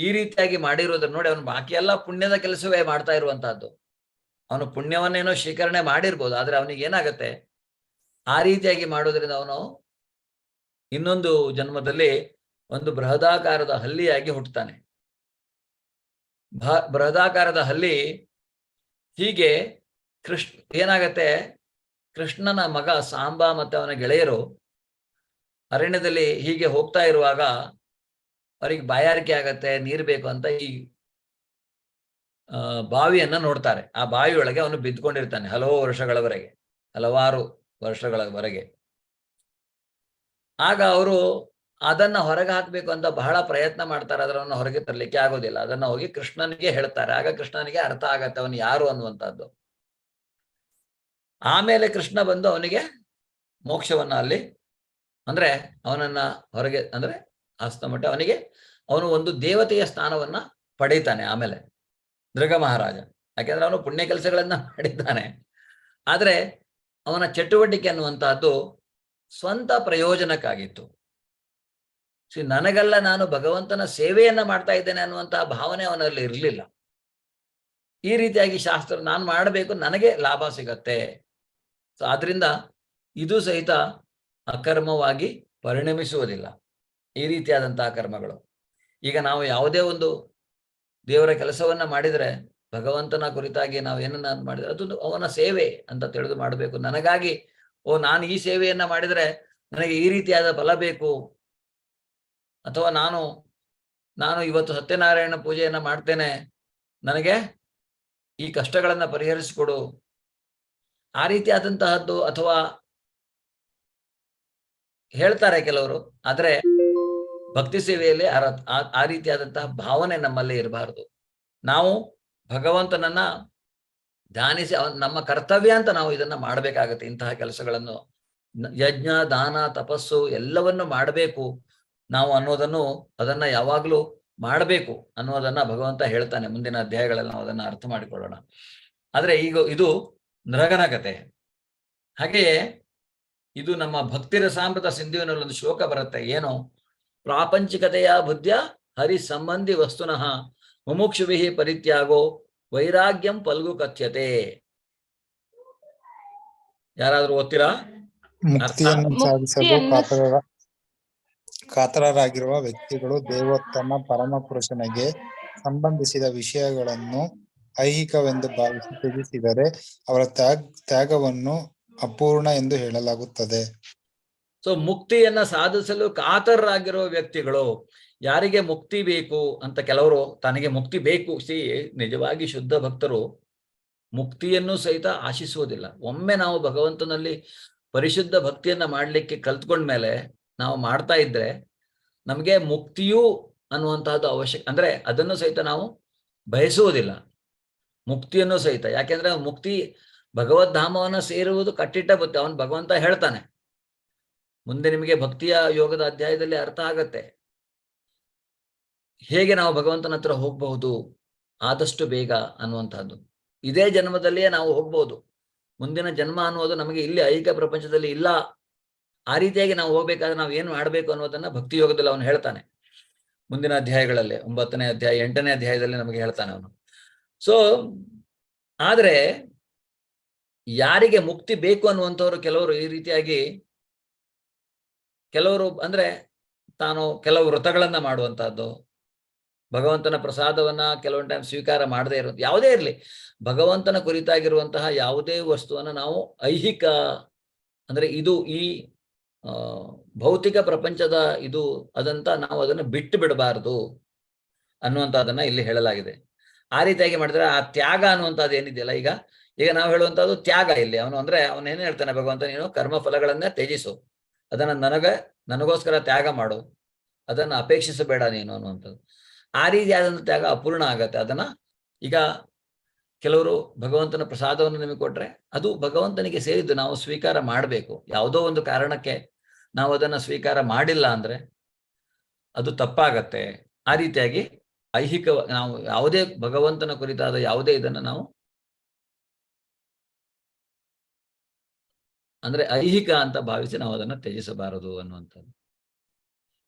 ಈ ರೀತಿಯಾಗಿ ಮಾಡಿರುವುದನ್ನು ನೋಡಿ, ಅವನು ಬಾಕಿ ಎಲ್ಲ ಪುಣ್ಯದ ಕೆಲಸವೇ ಮಾಡ್ತಾ ಇರುವಂತಹದ್ದು. ಅವನು ಪುಣ್ಯವನ್ನೇನೋ ಸ್ವೀಕರಣೆ ಮಾಡಿರ್ಬೋದು, ಆದ್ರೆ ಅವನಿಗೆ ಏನಾಗತ್ತೆ, ಆ ರೀತಿಯಾಗಿ ಮಾಡೋದ್ರಿಂದ ಅವನು ಇನ್ನೊಂದು ಜನ್ಮದಲ್ಲಿ ಒಂದು ಬೃಹದಾಕಾರದ ಹಲ್ಲಿಯಾಗಿ ಹುಟ್ಟುತ್ತಾನೆ. ಬೃಹದಾಕಾರದ ಹಲ್ಲಿ ಹೀಗೆ ಏನಾಗತ್ತೆ, ಕೃಷ್ಣನ ಮಗ ಸಾಂಬ ಮತ್ತೆ ಅವನ ಗೆಳೆಯರು ಅರಣ್ಯದಲ್ಲಿ ಹೀಗೆ ಹೋಗ್ತಾ ಇರುವಾಗ ಅವರಿಗೆ ಬಾಯಾರಿಕೆ ಆಗತ್ತೆ, ನೀರು ಬೇಕು ಅಂತ ಈ ಬಾವಿಯನ್ನ ನೋಡ್ತಾರೆ. ಆ ಬಾವಿಯೊಳಗೆ ಅವನು ಬಿದ್ದುಕೊಂಡಿರ್ತಾನೆ ಹಲವಾರು ವರ್ಷಗಳವರೆಗೆ. ಆಗ ಅವರು ಅದನ್ನ ಹೊರಗೆ ಹಾಕ್ಬೇಕು ಅಂತ ಬಹಳ ಪ್ರಯತ್ನ ಮಾಡ್ತಾರೆ, ಅದನ್ನು ಹೊರಗೆ ತರಲಿಕ್ಕೆ ಆಗೋದಿಲ್ಲ. ಅದನ್ನ ಹೋಗಿ ಕೃಷ್ಣನಿಗೆ ಹೇಳ್ತಾರೆ. ಆಗ ಕೃಷ್ಣನಿಗೆ ಅರ್ಥ ಆಗತ್ತೆ ಅವನು ಯಾರು ಅನ್ನುವಂಥದ್ದು. ಆಮೇಲೆ ಕೃಷ್ಣ ಬಂದು ಅವನಿಗೆ ಮೋಕ್ಷವನ್ನ ಅಲ್ಲಿ, ಅಂದ್ರೆ ಅವನನ್ನ ಹೊರಗೆ, ಅಂದ್ರೆ ಹಸ್ತಮಟ್ಟ ಅವನು ಒಂದು ದೇವತೆಯ ಸ್ಥಾನವನ್ನ ಪಡೀತಾನೆ ಆಮೇಲೆ ನೃಗ ಮಹಾರಾಜ. ಯಾಕೆಂದ್ರೆ ಅವನು ಪುಣ್ಯ ಕೆಲಸಗಳನ್ನ ಮಾಡಿದ್ದಾನೆ. ಆದ್ರೆ ಅವನ ಚಟುವಟಿಕೆ ಅನ್ನುವಂತಹದ್ದು ಸ್ವಂತ ಪ್ರಯೋಜನಕ್ಕಾಗಿತ್ತು. ನನಗಲ್ಲ, ನಾನು ಭಗವಂತನ ಸೇವೆಯನ್ನ ಮಾಡ್ತಾ ಇದ್ದೇನೆ ಅನ್ನುವಂತಹ ಭಾವನೆ ಅವನಲ್ಲಿ ಇರಲಿಲ್ಲ. ಈ ರೀತಿಯಾಗಿ ಶಾಸ್ತ್ರ ನಾನು ಮಾಡಬೇಕು, ನನಗೆ ಲಾಭ ಸಿಗತ್ತೆ. ಸೊ ಆದ್ರಿಂದ ಇದು ಸಹಿತ ಅಕರ್ಮವಾಗಿ ಪರಿಣಮಿಸುವುದಿಲ್ಲ, ಈ ರೀತಿಯಾದಂತಹ ಕರ್ಮಗಳು. ಈಗ ನಾವು ಯಾವುದೇ ಒಂದು ದೇವರ ಕೆಲಸವನ್ನ ಮಾಡಿದರೆ, ಭಗವಂತನ ಕುರಿತಾಗಿ ನಾವು ಏನನ್ನ ಮಾಡಿದ್ರೆ ಅದು ಅವನ ಸೇವೆ ಅಂತ ತಿಳಿದು ಮಾಡಬೇಕು. ನನಗಾಗಿ ನಾನು ಈ ಸೇವೆಯನ್ನ ಮಾಡಿದರೆ ನನಗೆ ಈ ರೀತಿಯಾದ ಫಲ ಬೇಕು, ಅಥವಾ ನಾನು ಇವತ್ತು ಸತ್ಯನಾರಾಯಣ ಪೂಜೆಯನ್ನ ಮಾಡ್ತೇನೆ, ನನಗೆ ಈ ಕಷ್ಟಗಳನ್ನ ಪರಿಹರಿಸಿಕೊಡು, ಆ ರೀತಿಯಾದಂತಹದ್ದು ಅಥವಾ ಹೇಳ್ತಾರೆ ಕೆಲವರು. ಆದ್ರೆ ಭಕ್ತಿ ಸೇವೆಯಲ್ಲಿ ಆ ರೀತಿಯಾದಂತಹ ಭಾವನೆ ನಮ್ಮಲ್ಲಿ ಇರಬಾರದು. ನಾವು ಭಗವಂತನನ್ನ ಧ್ಯಾನಿಸಿ ನಮ್ಮ ಕರ್ತವ್ಯ ಅಂತ ನಾವು ಇದನ್ನ ಮಾಡಬೇಕಾಗತ್ತೆ. ಇಂತಹ ಕೆಲಸಗಳನ್ನು ಯಜ್ಞ, ದಾನ, ತಪಸ್ಸು ಎಲ್ಲವನ್ನು ಮಾಡಬೇಕು ನಾವು ಅನ್ನೋದನ್ನು, ಅದನ್ನ ಯಾವಾಗ್ಲೂ ಮಾಡಬೇಕು ಅನ್ನೋದನ್ನ ಭಗವಂತ ಹೇಳ್ತಾನೆ. ಮುಂದಿನ ಅಧ್ಯಾಯಗಳಲ್ಲಿ ನಾವು ಅದನ್ನ ಅರ್ಥ ಮಾಡಿಕೊಳ್ಳೋಣ. ಆದ್ರೆ ಈಗ ಇದು ನೃಗನ ಕತೆ. ಹಾಗೆಯೇ ಇದು ನಮ್ಮ ಭಕ್ತಿ ರಸಾಮೃತ ಸಿಂಧುವಿನಲ್ಲಿ ಒಂದು ಶ್ಲೋಕ ಬರುತ್ತೆ. ಏನು? ಪ್ರಾಪಂಚಿಕತೆಯ ಬುದ್ಧಿಯ ಹರಿ ಸಂಬಂಧಿ ವಸ್ತುನಃ ಮುಮುಕ್ಷುಭಿ ಪರಿತ್ಯಾಗೋ ವೈರಾಗ್ಯಂ ಪಲ್ಗು ಕಥ್ಯತೆ. ಯಾರಾದ್ರೂ ಓದ್ತೀರಾ? ಮುಕ್ತಿಯನ್ನು ಸಾಧಿಸಲು ಕಾತರರಾಗಿರುವ ವ್ಯಕ್ತಿಗಳು ದೇವೋತ್ತಮ ಪರಮ ಪುರುಷನಿಗೆ ಸಂಬಂಧಿಸಿದ ವಿಷಯಗಳನ್ನು ಐಹಿಕವೆಂದು ಭಾವಿಸಿ ತ್ಯಜಿಸಿದರೆ ಅವರ ತ್ಯಾಗವನ್ನು ಅಪೂರ್ಣ ಎಂದು ಹೇಳಲಾಗುತ್ತದೆ. ಸೊ ಮುಕ್ತಿಯನ್ನ ಸಾಧಿಸಲು ಕಾತರರಾಗಿರುವ ವ್ಯಕ್ತಿಗಳು, ಯಾರಿಗೆ ಮುಕ್ತಿ ಬೇಕು ಅಂತ, ಕೆಲವರು ತನಗೆ ಮುಕ್ತಿ ಬೇಕು. ನಿಜವಾಗಿ ಶುದ್ಧ ಭಕ್ತರು ಮುಕ್ತಿಯನ್ನು ಸಹಿತ ಆಶಿಸುವುದಿಲ್ಲ. ಒಮ್ಮೆ ನಾವು ಭಗವಂತನಲ್ಲಿ ಪರಿಶುದ್ಧ ಭಕ್ತಿಯನ್ನ ಮಾಡ್ಲಿಕ್ಕೆ ಕಲ್ತ್ಕೊಂಡ್ಮೇಲೆ ನಾವು ಮಾಡ್ತಾ ಇದ್ರೆ ನಮಗೆ ಮುಕ್ತಿಯೂ ಅನ್ನುವಂತಹದ್ದು ಅವಶ್ಯಕ. ಅಂದ್ರೆ ಅದನ್ನು ಸಹಿತ ನಾವು ಬಯಸುವುದಿಲ್ಲ, ಮುಕ್ತಿಯನ್ನು ಸಹಿತ. ಯಾಕೆಂದ್ರೆ ಮುಕ್ತಿ ಭಗವದ್ಧಾಮವನ್ನ ಸೇರುವುದು ಕಟ್ಟಿಟ್ಟ ಬುತ್ತಿ. ಅವನು ಭಗವಂತ ಹೇಳ್ತಾನೆ, ಮುಂದೆ ನಿಮಗೆ ಭಕ್ತಿಯ ಯೋಗದ ಅಧ್ಯಾಯದಲ್ಲಿ ಅರ್ಥ ಆಗತ್ತೆ ಹೇಗೆ ನಾವು ಭಗವಂತನ ಹತ್ರ ಹೋಗ್ಬಹುದು ಆದಷ್ಟು ಬೇಗ ಅನ್ನುವಂಥದ್ದು. ಇದೇ ಜನ್ಮದಲ್ಲಿಯೇ ನಾವು ಹೋಗ್ಬಹುದು. ಮುಂದಿನ ಜನ್ಮ ಅನ್ನೋದು ನಮಗೆ ಇಲ್ಲಿ ಐಹಿಕ ಪ್ರಪಂಚದಲ್ಲಿ ಇಲ್ಲ. ಆ ರೀತಿಯಾಗಿ ನಾವು ಹೋಗ್ಬೇಕಾದ್ರೆ ನಾವು ಏನು ಮಾಡಬೇಕು ಅನ್ನೋದನ್ನ ಭಕ್ತಿ ಯೋಗದಲ್ಲಿ ಅವನು ಹೇಳ್ತಾನೆ. ಮುಂದಿನ ಅಧ್ಯಾಯಗಳಲ್ಲಿ 9ನೇ ಅಧ್ಯಾಯ 8ನೇ ಅಧ್ಯಾಯದಲ್ಲಿ ನಮಗೆ ಹೇಳ್ತಾನೆ ಅವನು. ಸೊ ಆದ್ರೆ ಯಾರಿಗೆ ಮುಕ್ತಿ ಬೇಕು ಅನ್ನುವಂಥವ್ರು ಕೆಲವರು ಈ ರೀತಿಯಾಗಿ, ಕೆಲವರು ಅಂದ್ರೆ ತಾನು ಕೆಲವು ವ್ರತಗಳನ್ನ ಮಾಡುವಂತಹದ್ದು, ಭಗವಂತನ ಪ್ರಸಾದವನ್ನ ಕೆಲವೊಂದು ಟೈಮ್ ಸ್ವೀಕಾರ ಮಾಡದೇ ಇರೋದು, ಯಾವುದೇ ಇರಲಿ ಭಗವಂತನ ಕುರಿತಾಗಿರುವಂತಹ ಯಾವುದೇ ವಸ್ತುವನ್ನ ನಾವು ಐಹಿಕ ಅಂದ್ರೆ ಇದು ಈ ಭೌತಿಕ ಪ್ರಪಂಚದ ಇದು ಅದಂತ ನಾವು ಅದನ್ನು ಬಿಟ್ಟು ಬಿಡಬಾರದು ಅನ್ನುವಂಥದ್ದನ್ನ ಇಲ್ಲಿ ಹೇಳಲಾಗಿದೆ. ಆ ರೀತಿಯಾಗಿ ಮಾಡಿದ್ರೆ ಆ ತ್ಯಾಗ ಅನ್ನುವಂಥದ್ದು ಏನಿದೆಯಲ್ಲ, ಈಗ ನಾವು ಹೇಳುವಂಥದ್ದು ತ್ಯಾಗ. ಇಲ್ಲಿ ಅವನು ಅಂದ್ರೆ ಅವನು ಏನ್ ಹೇಳ್ತಾನೆ ಭಗವಂತ, ನೀನು ಕರ್ಮ ಫಲಗಳನ್ನೇ ತ್ಯಜಿಸು, ಅದನ್ನ ನನಗೋಸ್ಕರ ತ್ಯಾಗ ಮಾಡು, ಅದನ್ನ ಅಪೇಕ್ಷಿಸಬೇಡ ನೀನು ಅನ್ನುವಂಥದ್ದು. ಆ ರೀತಿಯಾದಂಥ ತ್ಯಾಗ ಅಪೂರ್ಣ ಆಗತ್ತೆ. ಅದನ್ನ ಈಗ ಕೆಲವರು ಭಗವಂತನ ಪ್ರಸಾದವನ್ನು ನಿಮಗೆ ಕೊಟ್ರೆ ಅದು ಭಗವಂತನಿಗೆ ಸೇರಿದ್ದು, ನಾವು ಸ್ವೀಕಾರ ಮಾಡಬೇಕು. ಯಾವುದೋ ಒಂದು ಕಾರಣಕ್ಕೆ ನಾವು ಅದನ್ನ ಸ್ವೀಕಾರ ಮಾಡಿಲ್ಲ ಅಂದ್ರೆ ಅದು ತಪ್ಪಾಗತ್ತೆ. ಆ ರೀತಿಯಾಗಿ ಐಹಿಕ ನಾವು ಯಾವುದೇ ಭಗವಂತನ ಕುರಿತಾದ ಯಾವುದೇ ಇದನ್ನ ನಾವು ಅಂದ್ರೆ ಐಹಿಕ ಅಂತ ಭಾವಿಸಿ ನಾವು ಅದನ್ನ ತ್ಯಜಿಸಬಾರದು ಅನ್ನುವಂಥದ್ದು.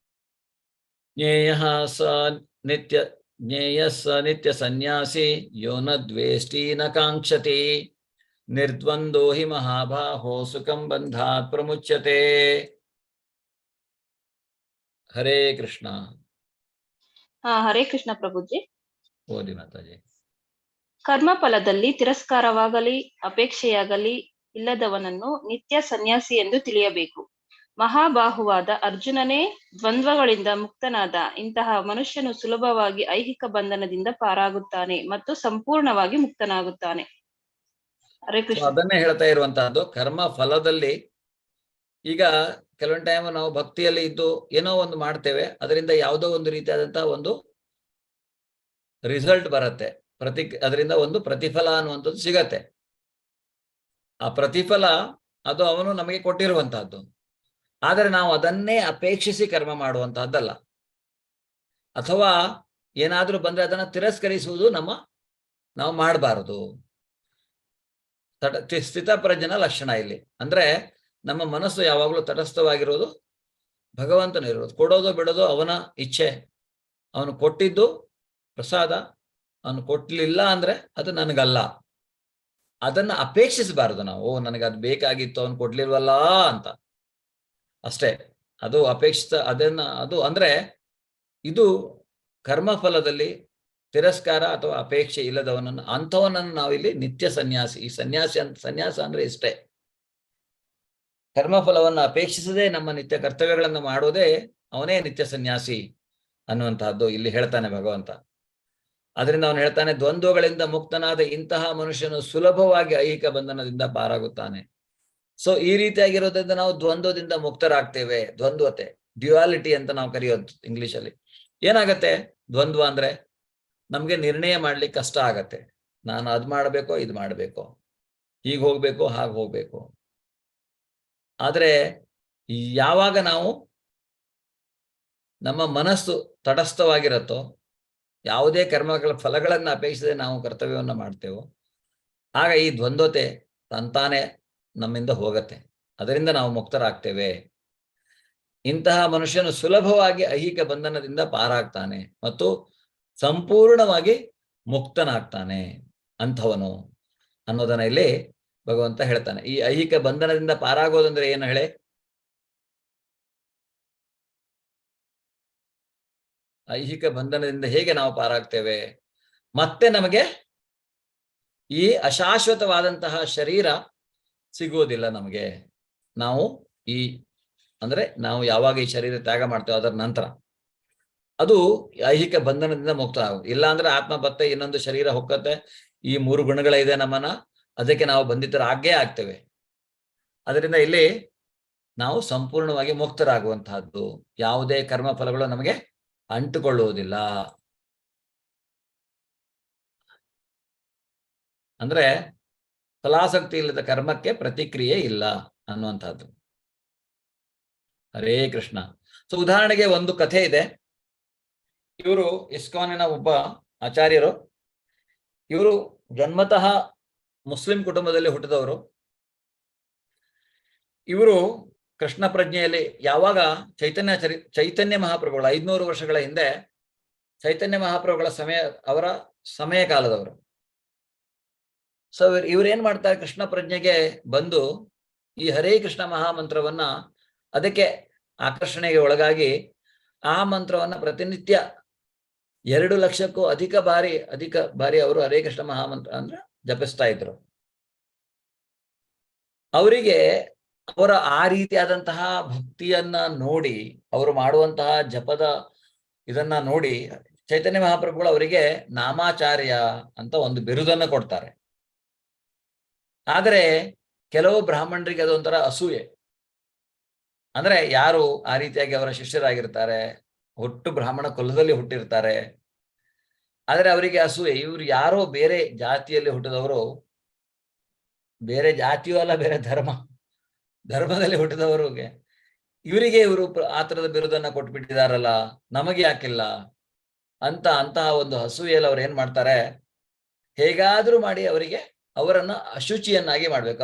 ಜ್ಞೇಯ ಸ ನಿತ್ಯ ಸನ್ಯಾಸಿ ಯೋ ನ ದ್ವೇಷ್ಟಿ ನ ಕಾಂಕ್ಷತಿ ನಿರ್ದ್ವಂದೋ ಹಿ ಮಹಾಬಾಹೋ ಸುಖಂ ಬಂಧಾತ್ ಪ್ರಮುಚ್ಯತೆ. ಹರೇ ಕೃಷ್ಣ. ಹರೇ ಕೃಷ್ಣ ಪ್ರಭುಜಿ. ಓದಿ ಮಾತಾಜಿ. ಕರ್ಮ ಫಲದಲ್ಲಿ ತಿರಸ್ಕಾರವಾಗಲಿ ಅಪೇಕ್ಷೆಯಾಗಲಿ ಇಲ್ಲದವನನ್ನು ನಿತ್ಯ ಸನ್ಯಾಸಿ ಎಂದು ತಿಳಿಯಬೇಕು. ಮಹಾಬಾಹುವಾದ ಅರ್ಜುನನೇ ದ್ವಂದ್ವಗಳಿಂದ ಮುಕ್ತನಾದ ಇಂತಹ ಮನುಷ್ಯನು ಸುಲಭವಾಗಿ ಐಹಿಕ ಬಂಧನದಿಂದ ಪಾರಾಗುತ್ತಾನೆ ಮತ್ತು ಸಂಪೂರ್ಣವಾಗಿ ಮುಕ್ತನಾಗುತ್ತಾನೆ. ಹರೇ ಕೃಷ್ಣ. ಅದನ್ನೇ ಹೇಳ್ತಾ ಇರುವಂತಹದ್ದು. ಕರ್ಮ ಫಲದಲ್ಲಿ ಈಗ ಕೆಲವೊಂದು ಟೈಮ್ ನಾವು ಭಕ್ತಿಯಲ್ಲಿ ಇದ್ದು ಏನೋ ಒಂದು ಮಾಡ್ತೇವೆ, ಅದರಿಂದ ಯಾವುದೋ ಒಂದು ರೀತಿಯಾದಂತಹ ಒಂದು ರಿಸಲ್ಟ್ ಬರುತ್ತೆ, ಅದರಿಂದ ಒಂದು ಪ್ರತಿಫಲ ಅನ್ನುವಂಥದ್ದು ಸಿಗತ್ತೆ. ಆ ಪ್ರತಿಫಲ ಅದು ಅವನು ನಮಗೆ ಕೊಟ್ಟಿರುವಂತಹದ್ದು. ಆದರೆ ನಾವು ಅದನ್ನೇ ಅಪೇಕ್ಷಿಸಿ ಕರ್ಮ ಮಾಡುವಂತಹದ್ದಲ್ಲ. ಅಥವಾ ಏನಾದ್ರೂ ಬಂದ್ರೆ ಅದನ್ನ ತಿರಸ್ಕರಿಸುವುದು ನಾವು ಮಾಡಬಾರದು. ಸ್ಥಿತಪ್ರಜ್ಞನ ಲಕ್ಷಣ ಇಲ್ಲಿ. ಅಂದ್ರೆ ನಮ್ಮ ಮನಸ್ಸು ಯಾವಾಗಲೂ ತಟಸ್ಥವಾಗಿರೋದು ಭಗವಂತನ ಇರೋದು. ಕೊಡೋದು ಬಿಡೋದು ಅವನ ಇಚ್ಛೆ. ಅವನು ಕೊಟ್ಟಿದ್ದು ಪ್ರಸಾದ, ಅವನು ಕೊಡ್ಲಿಲ್ಲ ಅಂದ್ರೆ ಅದು ನನಗಲ್ಲ. ಅದನ್ನ ಅಪೇಕ್ಷಿಸಬಾರದು ನಾವು. ನನಗೆ ಅದು ಬೇಕಾಗಿತ್ತು, ಅವನು ಕೊಡ್ಲಿಲ್ವಲ್ಲ ಅಂತ ಅಷ್ಟೇ. ಅದು ಅದು ಅಂದ್ರೆ ಇದು ಕರ್ಮಫಲದಲ್ಲಿ ತಿರಸ್ಕಾರ ಅಥವಾ ಅಪೇಕ್ಷೆ ಇಲ್ಲದವನನ್ನು, ಅಂಥವನನ್ನು ನಾವಿಲ್ಲಿ ನಿತ್ಯ ಸನ್ಯಾಸಿ. ಈ ಸನ್ಯಾಸ ಅಂದ್ರೆ ಇಷ್ಟೇ. ಕರ್ಮಫಲವನ್ನು ಅಪೇಕ್ಷಿಸದೆ ನಮ್ಮ ನಿತ್ಯ ಕರ್ತವ್ಯಗಳನ್ನು ಮಾಡೋದೇ ಅವನೇ ನಿತ್ಯ ಸನ್ಯಾಸಿ ಅನ್ನುವಂತಹದ್ದು ಇಲ್ಲಿ ಹೇಳ್ತಾನೆ ಭಗವಂತ. ಅದರಿಂದ ಅವನು ಹೇಳ್ತಾನೆ, ದ್ವಂದ್ವಗಳಿಂದ ಮುಕ್ತನಾದ ಇಂತಹ ಮನುಷ್ಯನು ಸುಲಭವಾಗಿ ಐಹಿಕ ಬಂಧನದಿಂದ ಪಾರಾಗುತ್ತಾನೆ. ಸೊ ಈ ರೀತಿಯಾಗಿರೋದ್ರಿಂದ ನಾವು ದ್ವಂದ್ವದಿಂದ ಮುಕ್ತರಾಗ್ತೇವೆ. ಡ್ಯುಯಾಲಿಟಿ ಅಂತ ನಾವು ಕರೆಯೋದು ಇಂಗ್ಲಿಷಲ್ಲಿ. ಏನಾಗತ್ತೆ ದ್ವಂದ್ವ ಅಂದ್ರೆ? ನಮ್ಗೆ ನಿರ್ಣಯ ಮಾಡ್ಲಿಕ್ಕೆ ಕಷ್ಟ ಆಗತ್ತೆ. ನಾನು ಅದ್ ಮಾಡ್ಬೇಕೋ ಇದು ಮಾಡ್ಬೇಕೋ, ಹೀಗೆ ಹೋಗ್ಬೇಕು ಹಾಗೆ ಹೋಗ್ಬೇಕು. ಆದ್ರೆ ಯಾವಾಗ ನಾವು ನಮ್ಮ ಮನಸ್ಸು ತಟಸ್ಥವಾಗಿರತ್ತೋ, ಯಾವುದೇ ಕರ್ಮಗಳ ಫಲಗಳನ್ನು ಅಪೇಕ್ಷಿಸದೆ ನಾವು ಕರ್ತವ್ಯವನ್ನು ಮಾಡ್ತೇವೋ, ಆಗ ಈ ದ್ವಂದ್ವತೆ ತಂತಾನೆ ನಮ್ಮಿಂದ ಹೋಗತ್ತೆ. ಅದರಿಂದ ನಾವು ಮುಕ್ತರಾಗ್ತೇವೆ. ಇಂತಹ ಮನುಷ್ಯನು ಸುಲಭವಾಗಿ ಐಹಿಕ ಬಂಧನದಿಂದ ಪಾರಾಗ್ತಾನೆ ಮತ್ತು ಸಂಪೂರ್ಣವಾಗಿ ಮುಕ್ತನಾಗ್ತಾನೆ ಅಂಥವನು ಅನ್ನೋದನ್ನ ಇಲ್ಲಿ ಭಗವಂತ ಹೇಳ್ತಾನೆ. ಈ ಐಹಿಕ ಬಂಧನದಿಂದ ಪಾರಾಗೋದಂದ್ರೆ ಏನು ಹೇಳಿ? ಐಹಿಕ ಬಂಧನದಿಂದ ಹೇಗೆ ನಾವು ಪಾರಾಗ್ತೇವೆ? ಮತ್ತೆ ನಮಗೆ ಈ ಅಶಾಶ್ವತವಾದಂತಹ ಶರೀರ ಸಿಗೋದಿಲ್ಲ ನಮಗೆ. ನಾವು ನಾವು ಯಾವಾಗ ಈ ಶರೀರ ತ್ಯಾಗ ಮಾಡ್ತೇವೆ ಅದರ ನಂತರ ಅದು ಐಹಿಕ ಬಂಧನದಿಂದ ಮುಕ್ತ ಆಗುತ್ತೆ. ಇಲ್ಲ ಅಂದ್ರೆ ಆತ್ಮ ಬತ್ತೆ, ಇನ್ನೊಂದು ಶರೀರ ಹೊಕ್ಕತ್ತೆ, ಈ 3 ಗುಣಗಳಿದೆ ನಮ್ಮನ್ನ, ಅದಕ್ಕೆ ನಾವು ಬಂಧಿತರಾಗೇ ಆಗ್ತೇವೆ. ಅದರಿಂದ ಇಲ್ಲಿ ನಾವು ಸಂಪೂರ್ಣವಾಗಿ ಮುಕ್ತರಾಗುವಂತಹದ್ದು, ಯಾವುದೇ ಕರ್ಮ ಫಲಗಳು ನಮಗೆ ಅಂಟುಕೊಳ್ಳುವುದಿಲ್ಲ. ಅಂದ್ರೆ ಫಲಾಸಕ್ತಿ ಇಲ್ಲದ ಕರ್ಮಕ್ಕೆ ಪ್ರತಿಕ್ರಿಯೆ ಇಲ್ಲ ಅನ್ನುವಂಥದ್ದು. ಹರೇ ಕೃಷ್ಣ. ಸೊ ಉದಾಹರಣೆಗೆ ಒಂದು ಕಥೆ ಇದೆ. ಇವರು ಇಸ್ಕಾನಿನ ಒಬ್ಬ ಆಚಾರ್ಯರು. ಇವರು ಜನ್ಮತಃ ಮುಸ್ಲಿಂ ಕುಟುಂಬದಲ್ಲಿ ಹುಟ್ಟಿದವರು. ಇವರು ಕೃಷ್ಣ ಪ್ರಜ್ಞೆಯಲ್ಲಿ ಯಾವಾಗ ಚೈತನ್ಯ ಮಹಾಪ್ರಭುಗಳು 500 ವರ್ಷಗಳ ಹಿಂದೆ ಚೈತನ್ಯ ಮಹಾಪ್ರಭುಗಳ ಅವರ ಸಮಯ ಕಾಲದವರು. ಸೊ ಇವ್ರೇನ್ ಮಾಡ್ತಾರೆ, ಕೃಷ್ಣ ಪ್ರಜ್ಞೆಗೆ ಬಂದು ಈ ಹರೇ ಕೃಷ್ಣ ಮಹಾಮಂತ್ರವನ್ನ, ಅದಕ್ಕೆ ಆಕರ್ಷಣೆಗೆ ಒಳಗಾಗಿ ಆ ಮಂತ್ರವನ್ನ ಪ್ರತಿನಿತ್ಯ 2 ಲಕ್ಷಕ್ಕೂ ಅಧಿಕ ಬಾರಿ ಅವರು ಹರೇ ಕೃಷ್ಣ ಮಹಾಮಂತ್ರ ಅಂದ್ರೆ ಜಪಿಸ್ತಾ ಇದ್ರು. ಅವರಿಗೆ ಅವರ ಆ ರೀತಿಯಾದಂತಹ ಭಕ್ತಿಯನ್ನ ನೋಡಿ, ಅವರು ಮಾಡುವಂತಹ ಜಪದ ಇದನ್ನ ನೋಡಿ ಚೈತನ್ಯ ಮಹಾಪ್ರಭುಗಳು ಅವರಿಗೆ ನಾಮಾಚಾರ್ಯ ಅಂತ ಒಂದು ಬಿರುದನ್ನ ಕೊಡ್ತಾರೆ. ಆದರೆ ಕೆಲವು ಬ್ರಾಹ್ಮಣರಿಗೆ ಅದೊಂಥರ ಅಸೂಯೆ. ಅಂದ್ರೆ ಯಾರು ಆ ರೀತಿಯಾಗಿ ಅವರ ಶಿಷ್ಯರಾಗಿರ್ತಾರೆ, ಹುಟ್ಟು ಬ್ರಾಹ್ಮಣ ಕುಲದಲ್ಲಿ ಹುಟ್ಟಿರ್ತಾರೆ, ಆದ್ರೆ ಅವರಿಗೆ ಅಸೂಯೆ. ಇವ್ರು ಯಾರೋ ಬೇರೆ ಜಾತಿಯಲ್ಲಿ ಹುಟ್ಟಿದವರು, ಬೇರೆ ಜಾತಿಯೂ ಅಲ್ಲ, ಬೇರೆ ಧರ್ಮದಲ್ಲಿ ಹುಟ್ಟಿದವರಿಗೆ ಇವರಿಗೆ ಇವರು ಆ ತರದ ಬಿರುದನ್ನ ಕೊಟ್ಬಿಟ್ಟಿದಾರಲ್ಲ, ನಮಗೆ ಯಾಕಿಲ್ಲ ಅಂತಹ ಒಂದು ಅಸೂಯೆಯಲ್ಲಿ ಅವ್ರು ಏನ್ ಮಾಡ್ತಾರೆ, ಹೇಗಾದ್ರೂ ಮಾಡಿ ಅವರನ್ನ ಅಶುಚಿಯನ್ನಾಗಿ ಮಾಡ್ಬೇಕು,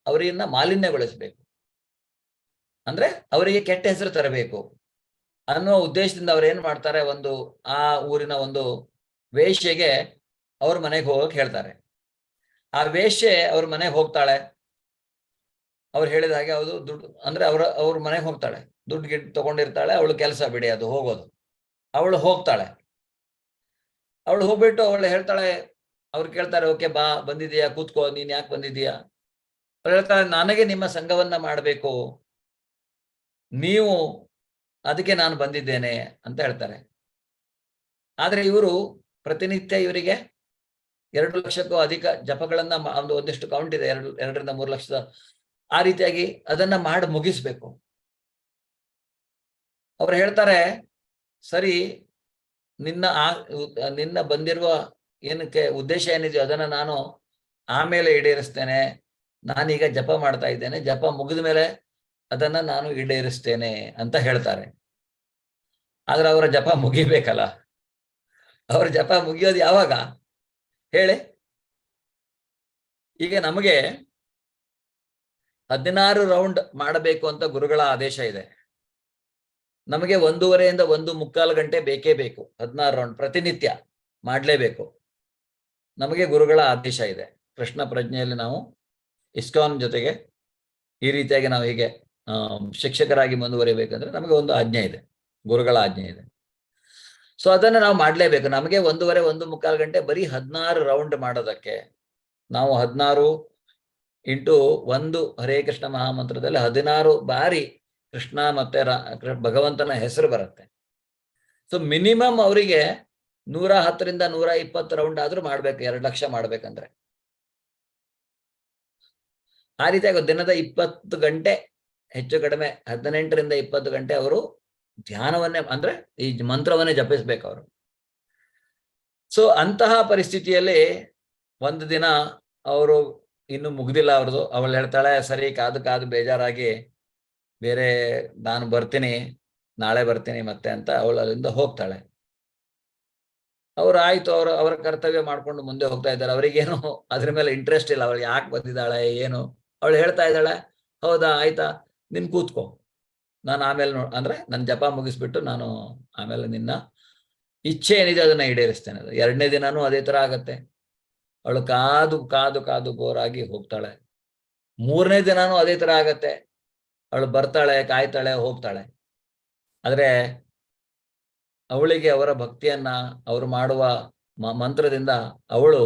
ಅವರನ್ನ ಮಾಲಿನ್ಯಗೊಳಿಸ್ಬೇಕು, ಅಂದ್ರೆ ಅವರಿಗೆ ಕೆಟ್ಟ ಹೆಸರು ತರಬೇಕು ಅನ್ನುವ ಉದ್ದೇಶದಿಂದ ಅವ್ರು ಏನ್ ಮಾಡ್ತಾರೆ, ಆ ಊರಿನ ಒಂದು ವೇಶ್ಯೆಗೆ ಅವ್ರ ಮನೆಗೆ ಹೋಗಕ್ ಹೇಳ್ತಾರೆ. ಆ ವೇಶ್ಯೆ ಅವ್ರ ಮನೆಗೆ ಹೋಗ್ತಾಳೆ. ಅವ್ರು ಹೇಳಿದ ಹಾಗೆ ಅದು ದುಡ್ಡು ಅಂದ್ರೆ ಅವ್ರ ಮನೆಗೆ ಹೋಗ್ತಾಳೆ, ದುಡ್ಡು ಗಿಡ್ಡು ತಗೊಂಡಿರ್ತಾಳೆ, ಅವಳು ಕೆಲಸ ಬಿಡಿ ಅದು ಹೋಗೋದು. ಅವಳು ಹೋಗ್ತಾಳೆ. ಅವಳು ಹೋಗ್ಬಿಟ್ಟು ಅವಳು ಹೇಳ್ತಾಳೆ, ಅವ್ರು ಕೇಳ್ತಾರೆ, ಓಕೆ ಬಾ, ಬಂದಿದೀಯಾ, ಕೂತ್ಕೋ, ನೀನ್ ಯಾಕೆ ಬಂದಿದೀಯಾ? ಅವ್ರು ಹೇಳ್ತಾಳೆ, ನನಗೆ ನಿಮ್ಮ ಸಂಘವನ್ನ ಮಾಡಬೇಕು, ನೀವು ಅದಕ್ಕೆ ನಾನು ಬಂದಿದ್ದೇನೆ ಅಂತ ಹೇಳ್ತಾರೆ. ಆದ್ರೆ ಇವರು ಪ್ರತಿನಿತ್ಯ ಇವರಿಗೆ 2 ಲಕ್ಷಕ್ಕೂ ಅಧಿಕ ಜಪಗಳನ್ನ ಒಂದಿಷ್ಟು ಕೌಂಟ್ ಇದೆ, 2 ರಿಂದ 3 ಲಕ್ಷದ, ಆ ರೀತಿಯಾಗಿ ಅದನ್ನ ಮಾಡಿ ಮುಗಿಸ್ಬೇಕು. ಅವ್ರು ಹೇಳ್ತಾರೆ, ಸರಿ, ನಿನ್ನ ಬಂದಿರುವ ಏನಕ್ಕೆ ಉದ್ದೇಶ ಏನಿದೆಯೋ ಅದನ್ನ ನಾನು ಆಮೇಲೆ ಈಡೇರಿಸ್ತೇನೆ, ನಾನೀಗ ಜಪ ಮಾಡ್ತಾ ಇದ್ದೇನೆ, ಜಪ ಮುಗಿದ ಮೇಲೆ ಅದನ್ನ ನಾನು ಈಡೇರಿಸ್ತೇನೆ ಅಂತ ಹೇಳ್ತಾರೆ. ಆದ್ರೆ ಅವರ ಜಪ ಮುಗಿಬೇಕಲ್ಲ. ಅವ್ರ ಜಪ ಮುಗಿಯೋದು ಯಾವಾಗ ಹೇಳಿ? ಈಗ ನಮಗೆ 16 ರೌಂಡ್ ಮಾಡಬೇಕು ಅಂತ ಗುರುಗಳ ಆದೇಶ ಇದೆ. ನಮಗೆ 1:30 ರಿಂದ 1:45 ಗಂಟೆ ಬೇಕೇ ಬೇಕು. 16 ರೌಂಡ್ ಪ್ರತಿನಿತ್ಯ ಮಾಡಲೇಬೇಕು. ನಮಗೆ ಗುರುಗಳ ಆದೇಶ ಇದೆ. ಕೃಷ್ಣ ಪ್ರಜ್ಞೆಯಲ್ಲಿ ನಾವು ಇಸ್ಕಾನ್ ಜೊತೆಗೆ ಈ ರೀತಿಯಾಗಿ ನಾವು ಹೀಗೆ ಶಿಕ್ಷಕರಾಗಿ ಮುಂದುವರಿಬೇಕಂದ್ರೆ ನಮಗೆ ಒಂದು ಆಜ್ಞೆ ಇದೆ, ಗುರುಗಳ ಆಜ್ಞೆ ಇದೆ. ಸೊ ಅದನ್ನು ನಾವು ಮಾಡಲೇಬೇಕು. ನಮಗೆ 1:30 1:45 ಗಂಟೆ ಬರೀ 16 ರೌಂಡ್ ಮಾಡೋದಕ್ಕೆ. ನಾವು 16 × 1 ಹರೇ ಕೃಷ್ಣ ಮಹಾಮಂತ್ರದಲ್ಲಿ 16 ಬಾರಿ ಕೃಷ್ಣ ಮತ್ತೆ ಭಗವಂತನ ಹೆಸರು ಬರುತ್ತೆ. ಸೊ ಮಿನಿಮಮ್ ಅವರಿಗೆ 110 ರಿಂದ 120 ರೌಂಡ್ ಆದ್ರೂ ಮಾಡ್ಬೇಕು, 2 ಲಕ್ಷ ಮಾಡ್ಬೇಕಂದ್ರೆ. ಆ ರೀತಿಯಾಗಿ ದಿನದ 20 ಗಂಟೆ ಹೆಚ್ಚು ಕಡಿಮೆ 18 ರಿಂದ 20 ಗಂಟೆ ಅವರು ಧ್ಯಾನವನ್ನೇ ಅಂದ್ರೆ ಈ ಮಂತ್ರವನ್ನೇ ಜಪಿಸ್ಬೇಕು ಅವರು. ಸೊ ಅಂತಹ ಪರಿಸ್ಥಿತಿಯಲ್ಲಿ ಒಂದು ದಿನ ಅವರು ಇನ್ನು ಮುಗ್ದಿಲ್ಲ ಅವ್ರದ್ದು. ಅವಳು ಹೇಳ್ತಾಳೆ, ಸರಿ ಕಾದು ಕಾದು ಬೇಜಾರಾಗಿ ಬೇರೆ ನಾನು ಬರ್ತೀನಿ, ನಾಳೆ ಬರ್ತೀನಿ ಮತ್ತೆ ಅಂತ ಅವಳು ಅಲ್ಲಿಂದ ಹೋಗ್ತಾಳೆ. ಅವ್ರು ಆಯ್ತು, ಅವರ ಕರ್ತವ್ಯ ಮಾಡ್ಕೊಂಡು ಮುಂದೆ ಹೋಗ್ತಾ ಇದ್ದಾರೆ. ಅವರಿಗೇನು ಅದ್ರ ಮೇಲೆ ಇಂಟ್ರೆಸ್ಟ್ ಇಲ್ಲ. ಅವಳು ಯಾಕೆ ಬಂದಿದ್ದಾಳೆ ಏನು. ಅವಳು ಹೇಳ್ತಾ ಇದ್ದಾಳೆ, ಹೌದಾ ಆಯ್ತಾ ನಿನ್ ಕೂತ್ಕೋ, ನಾನು ಆಮೇಲೆ ಅಂದ್ರೆ ನನ್ನ ಜಪ ಮುಗಿಸ್ಬಿಟ್ಟು ನಾನು ಆಮೇಲೆ ನಿನ್ನ ಇಚ್ಛೆ ಏನಿದೆ ಅದನ್ನ ಈಡೇರಿಸ್ತೇನೆ. ಅದು 2ನೇ ದಿನಾನೂ ಅದೇ ತರ ಆಗತ್ತೆ. ಅವಳು ಕಾದು ಕಾದು ಕಾದು ಬೋರಾಗಿ ಹೋಗ್ತಾಳೆ. 3ನೇ ದಿನಾನೂ ಅದೇ ತರ ಆಗತ್ತೆ. ಅವಳು ಬರ್ತಾಳೆ, ಕಾಯ್ತಾಳೆ, ಹೋಗ್ತಾಳೆ. ಆದ್ರೆ ಅವಳಿಗೆ ಅವರ ಭಕ್ತಿಯನ್ನ ಅವರು ಮಾಡುವ ಮಂತ್ರದಿಂದ ಅವಳು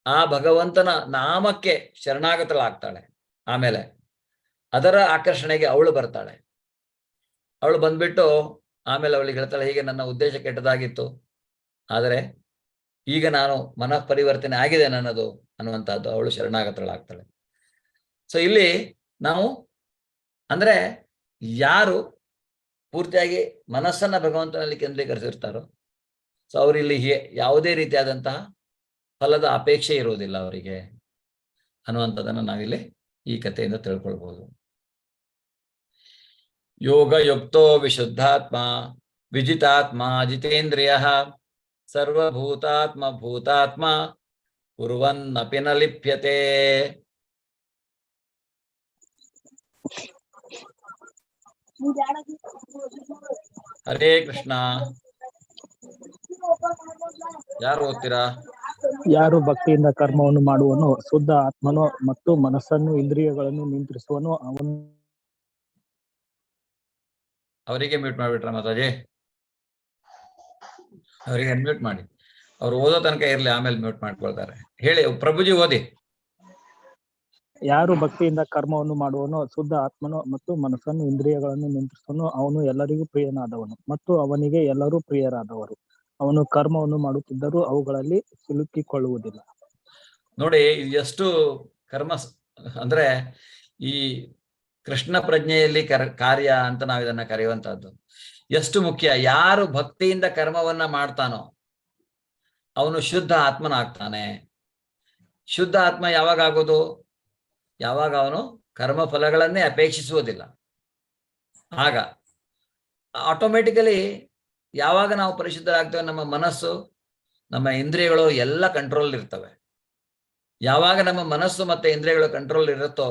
ಆ ಭಗವಂತನ ನಾಮಕ್ಕೆ ಶರಣಾಗತಳಾಗ್ತಾಳೆ. ಆಮೇಲೆ ಅದರ ಆಕರ್ಷಣೆಗೆ ಅವಳು ಬರ್ತಾಳೆ. ಅವಳು ಬಂದ್ಬಿಟ್ಟು ಆಮೇಲೆ ಅವಳಿಗೆ ಹೇಳ್ತಾಳೆ, ಹೀಗೆ ನನ್ನ ಉದ್ದೇಶ ಕೆಟ್ಟದಾಗಿತ್ತು, ಆದರೆ ಈಗ ನಾನು ಮನಃ ಪರಿವರ್ತನೆ ಆಗಿದೆ ನನ್ನದು ಅನ್ನುವಂಥದ್ದು ಅವಳು ಶರಣಾಗತಳಾಗ್ತಾಳೆ. ಸೊ ಇಲ್ಲಿ ನಾವು ಅಂದ್ರೆ ಯಾರು ಪೂರ್ತಿಯಾಗಿ ಮನಸ್ಸನ್ನ ಭಗವಂತನಲ್ಲಿ ಕೇಂದ್ರೀಕರಿಸಿರ್ತಾರೋ ಸೊ ಅವರಿಲ್ಲಿ ಯಾವುದೇ ರೀತಿಯಾದಂತಹ ಫಲದ ಅಪೇಕ್ಷೆ ಇರುವುದಿಲ್ಲ ಅವರಿಗೆ ಅನ್ನುವಂಥದ್ದನ್ನು ನಾವಿಲ್ಲಿ ಈ ಕಥೆಯಿಂದ ತಿಳ್ಕೊಳ್ಬಹುದು. ಯೋಗಯುಕ್ತೋ ವಿಶುದ್ಧಾತ್ಮ ವಿಜಿತಾತ್ಮ ಜಿತೇಂದ್ರಿಯ ಸರ್ವಭೂತಾತ್ಮ ಭೂತಾತ್ಮ ಕುರ್ವನ್ನಪಿ ನ ಲಿಪ್ಯತೆ. ಹರೇ ಕೃಷ್ಣ. ಯಾರು ಓದ್ತೀರಾ? ಯಾರು ಭಕ್ತಿಯಿಂದ ಕರ್ಮವನ್ನು ಮಾಡುವನು ಶುದ್ಧ ಆತ್ಮನು ಮತ್ತು ಮನಸ್ಸನ್ನು ಇಂದ್ರಿಯಗಳನ್ನು ನಿಯಂತ್ರಿಸುವನು ಅವನು. ಅವರಿಗೆ ಮ್ಯೂಟ್ ಮಾಡಿಬಿಟ್ರ ಮಾತಾಜಿ, ಅವರಿಗೆ ಅನ್ಮ್ಯೂಟ್ ಮಾಡಿ. ಅವ್ರು ಓದೋ ತನಕ ಇರ್ಲಿ, ಆಮೇಲೆ ಮ್ಯೂಟ್ ಮಾಡ್ಕೊಳ್ತಾರೆ. ಹೇಳಿ ಪ್ರಭುಜಿ, ಓದಿ. ಯಾರು ಭಕ್ತಿಯಿಂದ ಕರ್ಮವನ್ನು ಮಾಡುವನು ಶುದ್ಧ ಆತ್ಮನು ಮತ್ತು ಮನಸ್ಸನ್ನು ಇಂದ್ರಿಯಗಳನ್ನು ನಿಯಂತ್ರಿಸುವನು ಅವನು ಎಲ್ಲರಿಗೂ ಪ್ರಿಯನಾದವನು ಮತ್ತು ಅವನಿಗೆ ಎಲ್ಲರೂ ಪ್ರಿಯರಾದವರು. ಅವನು ಕರ್ಮವನ್ನು ಮಾಡುತ್ತಿದ್ದರೂ ಅವುಗಳಲ್ಲಿ ಸಿಲುಕಿಕೊಳ್ಳುವುದಿಲ್ಲ. ನೋಡಿ ಎಷ್ಟು ಕರ್ಮ ಅಂದ್ರೆ ಈ ಕೃಷ್ಣ ಪ್ರಜ್ಞೆಯಲ್ಲಿ ಕಾರ್ಯ ಅಂತ ನಾವು ಇದನ್ನ ಕರೆಯುವಂತಹದ್ದು ಎಷ್ಟು ಮುಖ್ಯ. ಯಾರು ಭಕ್ತಿಯಿಂದ ಕರ್ಮವನ್ನ ಮಾಡ್ತಾನೋ ಅವನು ಶುದ್ಧ ಆತ್ಮನಾಗ್ತಾನೆ. ಶುದ್ಧ ಆತ್ಮ ಯಾವಾಗ ಆಗೋದು? ಯಾವಾಗ ಅವನು ಕರ್ಮ ಫಲಗಳನ್ನೇ ಅಪೇಕ್ಷಿಸುವುದಿಲ್ಲ. ಆಗ ಆಟೋಮೆಟಿಕಲಿ ಯಾವಾಗ ನಾವು ಪರಿಶುದ್ಧರಾಗ್ತೇವೆ, ನಮ್ಮ ಮನಸ್ಸು ನಮ್ಮ ಇಂದ್ರಿಯಗಳು ಎಲ್ಲ ಕಂಟ್ರೋಲ್ ಇರ್ತವೆ. ಯಾವಾಗ ನಮ್ಮ ಮನಸ್ಸು ಮತ್ತೆ ಇಂದ್ರಿಯಗಳು ಕಂಟ್ರೋಲ್ ಇರುತ್ತೋ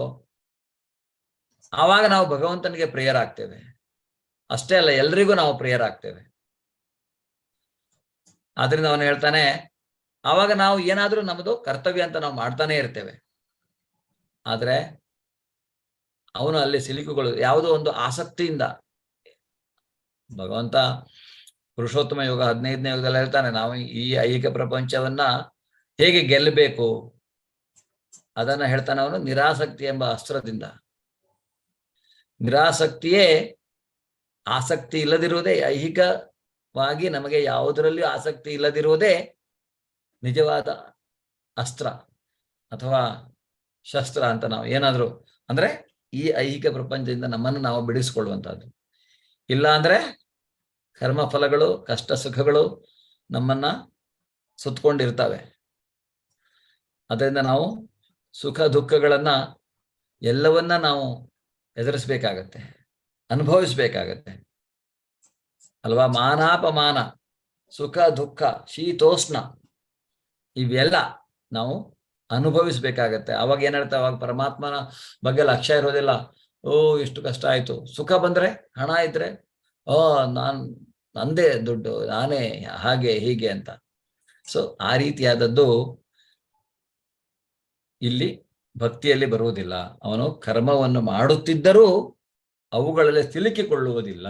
ಆವಾಗ ನಾವು ಭಗವಂತನಿಗೆ ಪ್ರಿಯರಾಗ್ತೇವೆ. ಅಷ್ಟೇ ಅಲ್ಲ, ಎಲ್ರಿಗೂ ನಾವು ಪ್ರಿಯರಾಗ್ತೇವೆ. ಆದ್ರಿಂದ ಅವನು ಹೇಳ್ತಾನೆ, ಆವಾಗ ನಾವು ಏನಾದ್ರೂ ನಮ್ಮದು ಕರ್ತವ್ಯ ಅಂತ ನಾವು ಮಾಡ್ತಾನೆ ಇರ್ತೇವೆ. ಆದ್ರೆ ಅವನು ಅಲ್ಲಿ ಸಿಲುಕಿಕೊಳ್ಳುವುದು ಯಾವುದೋ ಒಂದು ಆಸಕ್ತಿಯಿಂದ. ಭಗವಂತ ಪುರುಷೋತ್ತಮ ಯೋಗ 15ನೇ ಯೋಗದಲ್ಲಿ ಹೇಳ್ತಾನೆ, ನಾವು ಈ ಐಹಿಕ ಪ್ರಪಂಚವನ್ನ ಹೇಗೆ ಗೆಲ್ಲಬೇಕು ಅದನ್ನ ಹೇಳ್ತಾನೆ ಅವನು ನಿರಾಸಕ್ತಿ ಎಂಬ ಅಸ್ತ್ರದಿಂದ. ನಿರಾಸಕ್ತಿಯೇ, ಆಸಕ್ತಿ ಇಲ್ಲದಿರುವುದೇ, ಐಹಿಕವಾಗಿ ನಮಗೆ ಯಾವುದರಲ್ಲಿಯೂ ಆಸಕ್ತಿ ಇಲ್ಲದಿರುವುದೇ ನಿಜವಾದ ಅಸ್ತ್ರ ಅಥವಾ ಶಸ್ತ್ರ ಅಂತ ನಾವು ಏನಾದ್ರು ಅಂದ್ರೆ ಈ ಐಹಿಕ ಪ್ರಪಂಚದಿಂದ ನಮ್ಮನ್ನು ನಾವು ಬಿಡಿಸಿಕೊಳ್ಳುವಂತಹದ್ದು. ಇಲ್ಲ ಅಂದ್ರೆ ಕರ್ಮ ಫಲಗಳು, ಕಷ್ಟ ಸುಖಗಳು ನಮ್ಮನ್ನ ಸುತ್ತಕೊಂಡಿರ್ತವೆ. ಅದರಿಂದ ನಾವು ಸುಖ ದುಃಖಗಳನ್ನ ಎಲ್ಲವನ್ನ ನಾವು ಎದುರಿಸ್ಬೇಕಾಗತ್ತೆ, ಅನುಭವಿಸ್ಬೇಕಾಗತ್ತೆ ಅಲ್ವಾ. ಮಾನಾಪಮಾನ, ಸುಖ ದುಃಖ, ಶೀತೋಷ್ಣ ಇವೆಲ್ಲ ನಾವು ಅನುಭವಿಸ್ಬೇಕಾಗತ್ತೆ. ಅವಾಗ ಏನ್ ಹೇಳ್ತಾ, ಅವಾಗ ಪರಮಾತ್ಮನ ಬಗ್ಗೆ ಲಕ್ಷ್ಯ ಇರೋದಿಲ್ಲ. ಓ ಇಷ್ಟು ಕಷ್ಟ ಆಯ್ತು. ಸುಖ ಬಂದ್ರೆ, ಹಣ ಇದ್ರೆ, ನಂದೇ ದುಡ್ಡು, ನಾನೇ ಹಾಗೆ ಹೀಗೆ ಅಂತ. ಸೊ ಆ ರೀತಿಯಾದದ್ದು ಇಲ್ಲಿ ಭಕ್ತಿಯಲ್ಲಿ ಬರುವುದಿಲ್ಲ. ಅವನು ಕರ್ಮವನ್ನು ಮಾಡುತ್ತಿದ್ದರೂ ಅವುಗಳಲ್ಲಿ ಸಿಲುಕಿಕೊಳ್ಳುವುದಿಲ್ಲ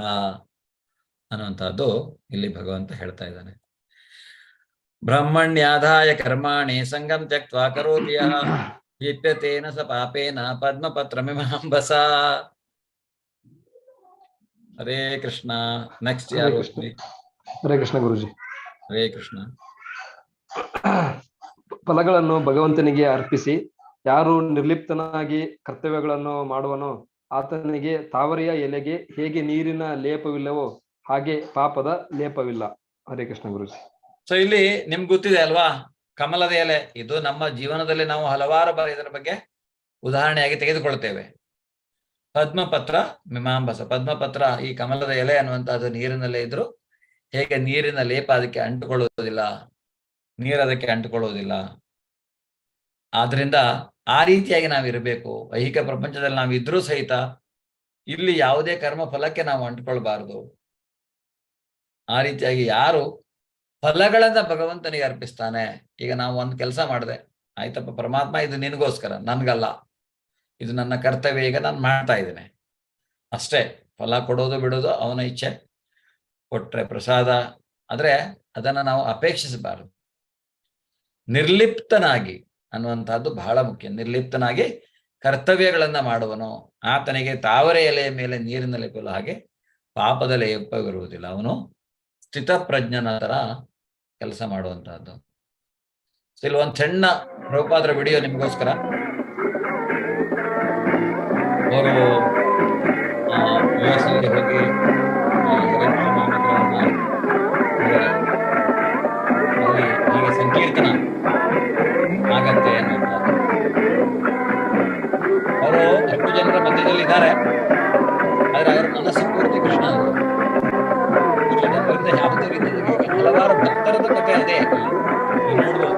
ಅನ್ನುವಂಥದ್ದು ಇಲ್ಲಿ ಭಗವಂತ ಹೇಳ್ತಾ ಇದ್ದಾನೆ. ಬ್ರಹ್ಮಣ್ಯಾಧಾಯ ಕರ್ಮಾಣಿ ಸಂಗಂ ತ್ಯಕ್ತ್ವಾ ಕರೋತಿ ಯಃ ಲಿಪ್ಯತೇನ ಸ ಪಾಪೇನ ಪದ್ಮಪತ್ರಮಿಮಾಂಬಸ. ಹರೇ ಕೃಷ್ಣ. ನೆಕ್ಸ್ಟ್ ಯಾರು? ಹರೇ ಕೃಷ್ಣ ಗುರುಜಿ. ಹರೇ ಕೃಷ್ಣ. ಫಲಗಳನ್ನು ಭಗವಂತನಿಗೆ ಅರ್ಪಿಸಿ ಯಾರು ನಿರ್ಲಿಪ್ತನಾಗಿ ಕರ್ತವ್ಯಗಳನ್ನು ಮಾಡುವನೋ ಆತನಿಗೆ ತಾವರೆಯ ಎಲೆಗೆ ಹೇಗೆ ನೀರಿನ ಲೇಪವಿಲ್ಲವೋ ಹಾಗೆ ಪಾಪದ ಲೇಪವಿಲ್ಲ. ಹರೇ ಕೃಷ್ಣ ಗುರುಜಿ. ಸೊ ಇಲ್ಲಿ ನಿಮ್ಗೆ ಗೊತ್ತಿದೆ ಅಲ್ವಾ, ಕಮಲದ ಎಲೆ. ಇದು ನಮ್ಮ ಜೀವನದಲ್ಲಿ ನಾವು ಹಲವಾರು ಬಾರಿ ಇದರ ಬಗ್ಗೆ ಉದಾಹರಣೆಯಾಗಿ ತೆಗೆದುಕೊಳ್ತೇವೆ. ಪದ್ಮಪತ್ರ ಮೀಮಾಂಬಸ, ಪದ್ಮಪತ್ರ ಈ ಕಮಲದ ಎಲೆ ಅನ್ನುವಂಥದ್ದು ನೀರಿನಲ್ಲೇ ಇದ್ರು ಹೇಗೆ ನೀರಿನ ಲೇಪ ಅದಕ್ಕೆ ಅಂಟುಕೊಳ್ಳುವುದಿಲ್ಲ, ನೀರು ಅದಕ್ಕೆ ಅಂಟುಕೊಳ್ಳುವುದಿಲ್ಲ. ಆದ್ರಿಂದ ಆ ರೀತಿಯಾಗಿ ನಾವಿರಬೇಕು. ಐಹಿಕ ಪ್ರಪಂಚದಲ್ಲಿ ನಾವಿದ್ರೂ ಸಹಿತ ಇಲ್ಲಿ ಯಾವುದೇ ಕರ್ಮ ಫಲಕ್ಕೆ ನಾವು ಅಂಟುಕೊಳ್ಬಾರದು. ಆ ರೀತಿಯಾಗಿ ಯಾರು ಫಲಗಳನ್ನ ಭಗವಂತನಿಗೆ ಅರ್ಪಿಸ್ತಾನೆ. ಈಗ ನಾವು ಒಂದು ಕೆಲಸ ಮಾಡಿದೆ, ಆಯ್ತಪ್ಪ ಪರಮಾತ್ಮ ಇದು ನಿನಗೋಸ್ಕರ, ನನ್ಗಲ್ಲ, ಇದು ನನ್ನ ಕರ್ತವ್ಯ, ಈಗ ನಾನು ಮಾಡ್ತಾ ಇದ್ದೇನೆ ಅಷ್ಟೇ. ಫಲ ಕೊಡೋದು ಬಿಡೋದು ಅವನ ಇಚ್ಛೆ. ಕೊಟ್ರೆ ಪ್ರಸಾದ, ಆದ್ರೆ ಅದನ್ನ ನಾವು ಅಪೇಕ್ಷಿಸಬಾರದು. ನಿರ್ಲಿಪ್ತನಾಗಿ ಅನ್ನುವಂಥದ್ದು ಬಹಳ ಮುಖ್ಯ. ನಿರ್ಲಿಪ್ತನಾಗಿ ಕರ್ತವ್ಯಗಳನ್ನ ಮಾಡುವನು. ಆತನಿಗೆ ತಾವರೆ ಎಲೆಯ ಮೇಲೆ ನೀರಿನ ಲೇಪವಿಲ್ಲ, ಹಾಗೆ ಪಾಪದ ಲೇಪವಿರುವುದಿಲ್ಲ. ಅವನು ಸ್ಥಿತಪ್ರಜ್ಞನ ತರ ಕೆಲಸ ಮಾಡುವಂತಹದ್ದು. ಇಲ್ಲಿ ಒಂದು ಸಣ್ಣ ಪ್ರಭುಪಾದರ ವಿಡಿಯೋ ನಿಮಗೋಸ್ಕರ. ಅವರು US ಗೆ ಹೋಗಿ ಅಲ್ಲಿ ಹೀಗೆ ಸಂಕೀರ್ತನ ಆಗತ್ತೆ ಅನ್ನುವಂಥದ್ದು. ಅವರು 10 ಜನರ ಮಧ್ಯದಲ್ಲಿ ಇದ್ದಾರೆ, ಆದ್ರೆ ಅವರ ಮನಸ್ಸು ಪೂರ್ತಿ ಕೃಷ್ಣ. ಕೃಷ್ಣನಿಂದ ಯಾವುದೇ ರೀತಿಯ ಹಲವಾರು ಭಕ್ತರದ ಕಥೆ ಅದೇ ನೀವು ನೋಡ್ಬೋದು.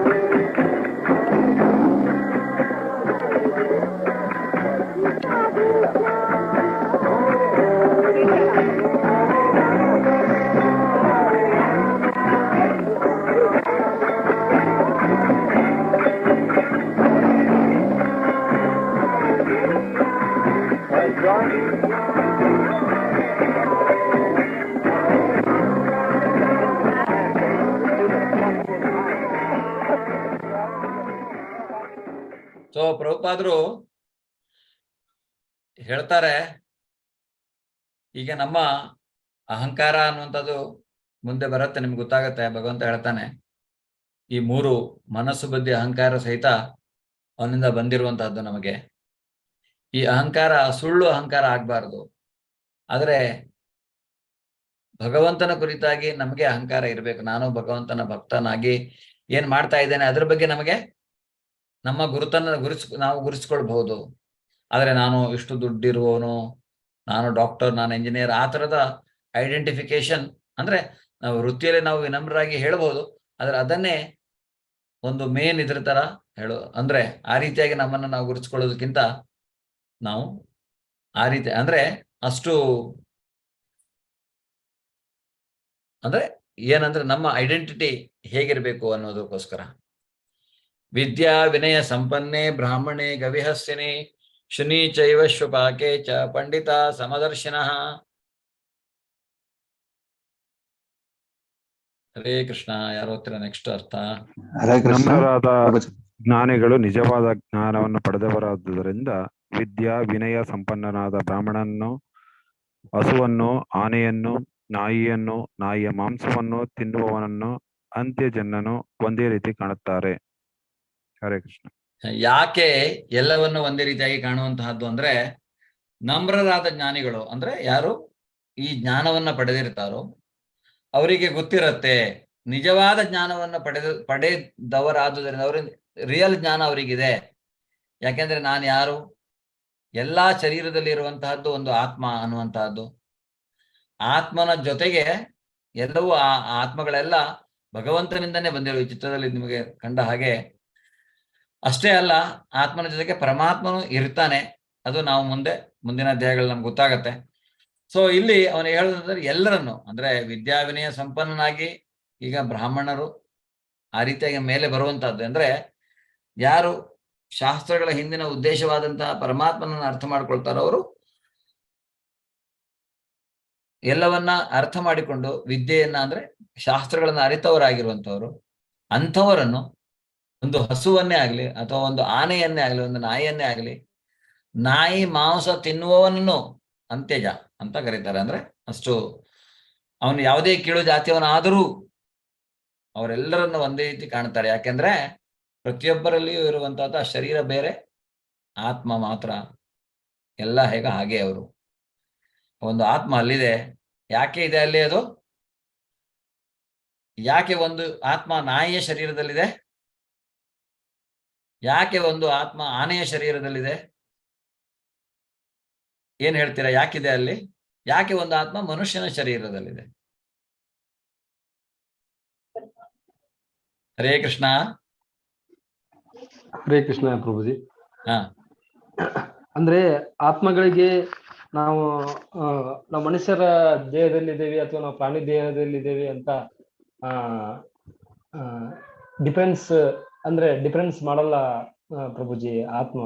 ಸೊ ಪ್ರಭುಪಾದರು ಹೇಳ್ತಾರೆ, ಈಗ ನಮ್ಮ ಅಹಂಕಾರ ಅನ್ನುವಂಥದ್ದು ಮುಂದೆ ಬರುತ್ತೆ, ನಿಮ್ಗೆ ಗೊತ್ತಾಗತ್ತೆ. ಭಗವಂತ ಹೇಳ್ತಾನೆ, ಈ 3 ಮನಸ್ಸು, ಬುದ್ಧಿ, ಅಹಂಕಾರ ಸಹಿತ ಅವನಿಂದ ಬಂದಿರುವಂತಹದ್ದು. ನಮಗೆ ಈ ಅಹಂಕಾರ ಸುಳ್ಳು ಅಹಂಕಾರ ಆಗ್ಬಾರ್ದು. ಆದ್ರೆ ಭಗವಂತನ ಕುರಿತಾಗಿ ನಮಗೆ ಅಹಂಕಾರ ಇರಬೇಕು. ನಾನು ಭಗವಂತನ ಭಕ್ತನಾಗಿ ಏನ್ ಮಾಡ್ತಾ ಇದ್ದೇನೆ ಅದ್ರ ಬಗ್ಗೆ ನಮಗೆ ನಮ್ಮ ಗುರುತನ್ನ ನಾವು ಗುರುತಿಸ್ಕೊಳ್ಬಹುದು. ಆದ್ರೆ ನಾನು ಇಷ್ಟು ದುಡ್ಡಿರುವವನು, ನಾನು ಡಾಕ್ಟರ್, ನಾನು ಇಂಜಿನಿಯರ್, ಆ ತರದ ಐಡೆಂಟಿಫಿಕೇಶನ್ ಅಂದ್ರೆ ನಾವು ವೃತ್ತಿಯಲ್ಲಿ ನಾವು ವಿನಮ್ರರಾಗಿ ಹೇಳ್ಬೋದು. ಆದ್ರೆ ಅದನ್ನೇ ಒಂದು ಮೇನ್ ಇದ್ರ ತರ ಹೇಳು ಅಂದ್ರೆ ಆ ರೀತಿಯಾಗಿ ನಮ್ಮನ್ನ ನಾವು ಗುರುತಿಸ್ಕೊಳ್ಳೋದಕ್ಕಿಂತ ನಾವು ಆ ರೀತಿ ಅಂದ್ರೆ ಅಷ್ಟು ಅಂದ್ರೆ ಏನಂದ್ರೆ ನಮ್ಮ ಐಡೆಂಟಿಟಿ ಹೇಗಿರ್ಬೇಕು ಅನ್ನೋದಕ್ಕೋಸ್ಕರ. ವಿದ್ಯಾ ವಿನಯ ಸಂಪನ್ನೆ ಬ್ರಾಹ್ಮಣೆ ಗವಿಹಸ್ತಿನಿ ಶುನಿ ಚೈವ ಶ್ವಪಾಕೆ ಚ ಪಂಡಿತ ಸಮದರ್ಶಿನಃ. ಹರೇ ಕೃಷ್ಣ. ಯಾರು ಓದ್ತೀರಾ ನೆಕ್ಸ್ಟ್ ಅರ್ಥ? ನಮ್ರರಾದ ಜ್ಞಾನಿಗಳು ನಿಜವಾದ ಜ್ಞಾನವನ್ನು ಪಡೆದವರಾದುದರಿಂದ ವಿದ್ಯಾ ವಿನಯ ಸಂಪನ್ನನಾದ ಬ್ರಾಹ್ಮಣನನ್ನು, ಹಸುವನ್ನು, ಆನೆಯನ್ನು, ನಾಯಿಯನ್ನು, ನಾಯಿಯ ಮಾಂಸವನ್ನು ತಿನ್ನುವವನನ್ನು, ಅಂತ್ಯಜನನು ಒಂದೇ ರೀತಿ ಕಾಣುತ್ತಾರೆ. ಹರೇ ಕೃಷ್ಣ. ಯಾಕೆ ಎಲ್ಲವನ್ನು ಒಂದೇ ರೀತಿಯಾಗಿ ಕಾಣುವಂತಹದ್ದು ಅಂದ್ರೆ, ನಮ್ರರಾದ ಜ್ಞಾನಿಗಳು ಅಂದ್ರೆ ಯಾರು ಈ ಜ್ಞಾನವನ್ನ ಪಡೆದಿರ್ತಾರೋ ಅವರಿಗೆ ಗೊತ್ತಿರತ್ತೆ. ನಿಜವಾದ ಜ್ಞಾನವನ್ನ ಪಡೆದವರಾದುದರಿಂದ ಅವ್ರ ರಿಯಲ್ ಜ್ಞಾನ ಅವರಿಗಿದೆ. ಯಾಕೆಂದ್ರೆ ನಾನು ಯಾರು, ಎಲ್ಲಾ ಶರೀರದಲ್ಲಿ ಇರುವಂತಹದ್ದು ಒಂದು ಆತ್ಮ ಅನ್ನುವಂತಹದ್ದು. ಆತ್ಮನ ಜೊತೆಗೆ ಎಲ್ಲವೂ ಆ ಆತ್ಮಗಳೆಲ್ಲ ಭಗವಂತನಿಂದನೇ ಬಂದಿರೋ. ಈ ಚಿತ್ರದಲ್ಲಿ ನಿಮಗೆ ಕಂಡ ಹಾಗೆ ಅಷ್ಟೇ ಅಲ್ಲ, ಆತ್ಮನ ಜೊತೆಗೆ ಪರಮಾತ್ಮನು ಇರ್ತಾನೆ. ಅದು ನಾವು ಮುಂದಿನ ಅಧ್ಯಾಯಗಳು ನಮ್ಗೆ ಗೊತ್ತಾಗತ್ತೆ. ಸೊ ಇಲ್ಲಿ ಅವನು ಹೇಳೋದಂದ್ರೆ ಎಲ್ಲರನ್ನು ಅಂದ್ರೆ ವಿದ್ಯಾ ವಿನಯ ಸಂಪನ್ನನಾಗಿ ಈಗ ಬ್ರಾಹ್ಮಣರು ಆ ರೀತಿಯಾಗಿ ಮೇಲೆ ಬರುವಂತಹದ್ದು ಅಂದ್ರೆ ಯಾರು ಶಾಸ್ತ್ರಗಳ ಹಿಂದಿನ ಉದ್ದೇಶವಾದಂತಹ ಪರಮಾತ್ಮನನ್ನು ಅರ್ಥ ಮಾಡ್ಕೊಳ್ತಾರೋ ಅವರು ಎಲ್ಲವನ್ನ ಅರ್ಥ ಮಾಡಿಕೊಂಡು ವಿದ್ಯೆಯನ್ನ ಅಂದ್ರೆ ಶಾಸ್ತ್ರಗಳನ್ನ ಅರಿತವರಾಗಿರುವಂತವರು, ಅಂಥವರನ್ನು ಒಂದು ಹಸುವನ್ನೇ ಆಗ್ಲಿ ಅಥವಾ ಒಂದು ಆನೆಯನ್ನೇ ಆಗ್ಲಿ ಒಂದು ನಾಯಿಯನ್ನೇ ಆಗ್ಲಿ, ನಾಯಿ ಮಾಂಸ ತಿನ್ನುವವನನ್ನು ಅಂತ್ಯಜ ಅಂತ ಕರೀತಾರೆ. ಅಂದ್ರೆ ಅಷ್ಟು ಅವನು ಯಾವುದೇ ಕೀಳು ಜಾತಿಯವನಾದರೂ ಅವರೆಲ್ಲರನ್ನು ಒಂದೇ ರೀತಿ ಕಾಣ್ತಾರೆ. ಯಾಕೆಂದ್ರೆ ಪ್ರತಿಯೊಬ್ಬರಲ್ಲಿಯೂ ಇರುವಂತಹದ್ದು ಆ ಶರೀರ ಬೇರೆ, ಆತ್ಮ ಮಾತ್ರ ಎಲ್ಲ ಹೇಗ ಹಾಗೆ ಅವರು. ಒಂದು ಆತ್ಮ ಅಲ್ಲಿದೆ. ಯಾಕೆ ಇದೆ ಅಲ್ಲಿ ಅದು? ಯಾಕೆ ಒಂದು ಆತ್ಮ ನಾಯಿಯ ಶರೀರದಲ್ಲಿದೆ? ಯಾಕೆ ಒಂದು ಆತ್ಮ ಆನೆಯ ಶರೀರದಲ್ಲಿದೆ? ಏನ್ ಹೇಳ್ತೀರಾ? ಯಾಕಿದೆ ಅಲ್ಲಿ? ಯಾಕೆ ಒಂದು ಆತ್ಮ ಮನುಷ್ಯನ ಶರೀರದಲ್ಲಿದೆ? ಹರೇ ಕೃಷ್ಣ. ಹರೇ ಕೃಷ್ಣ ಪ್ರಭುಜಿ. ಹಾ, ಅಂದ್ರೆ ಆತ್ಮಗಳಿಗೆ ನಾವು ನಾವು ಮನುಷ್ಯರ ದೇಹದಲ್ಲಿದ್ದೇವೆ ಅಥವಾ ನಾವು ಪ್ರಾಣಿ ದೇಹದಲ್ಲಿದ್ದೇವೆ ಅಂತ ಡಿಫರೆನ್ಸ್ ಮಾಡಲ್ಲ ಪ್ರಭುಜಿ ಆತ್ಮ.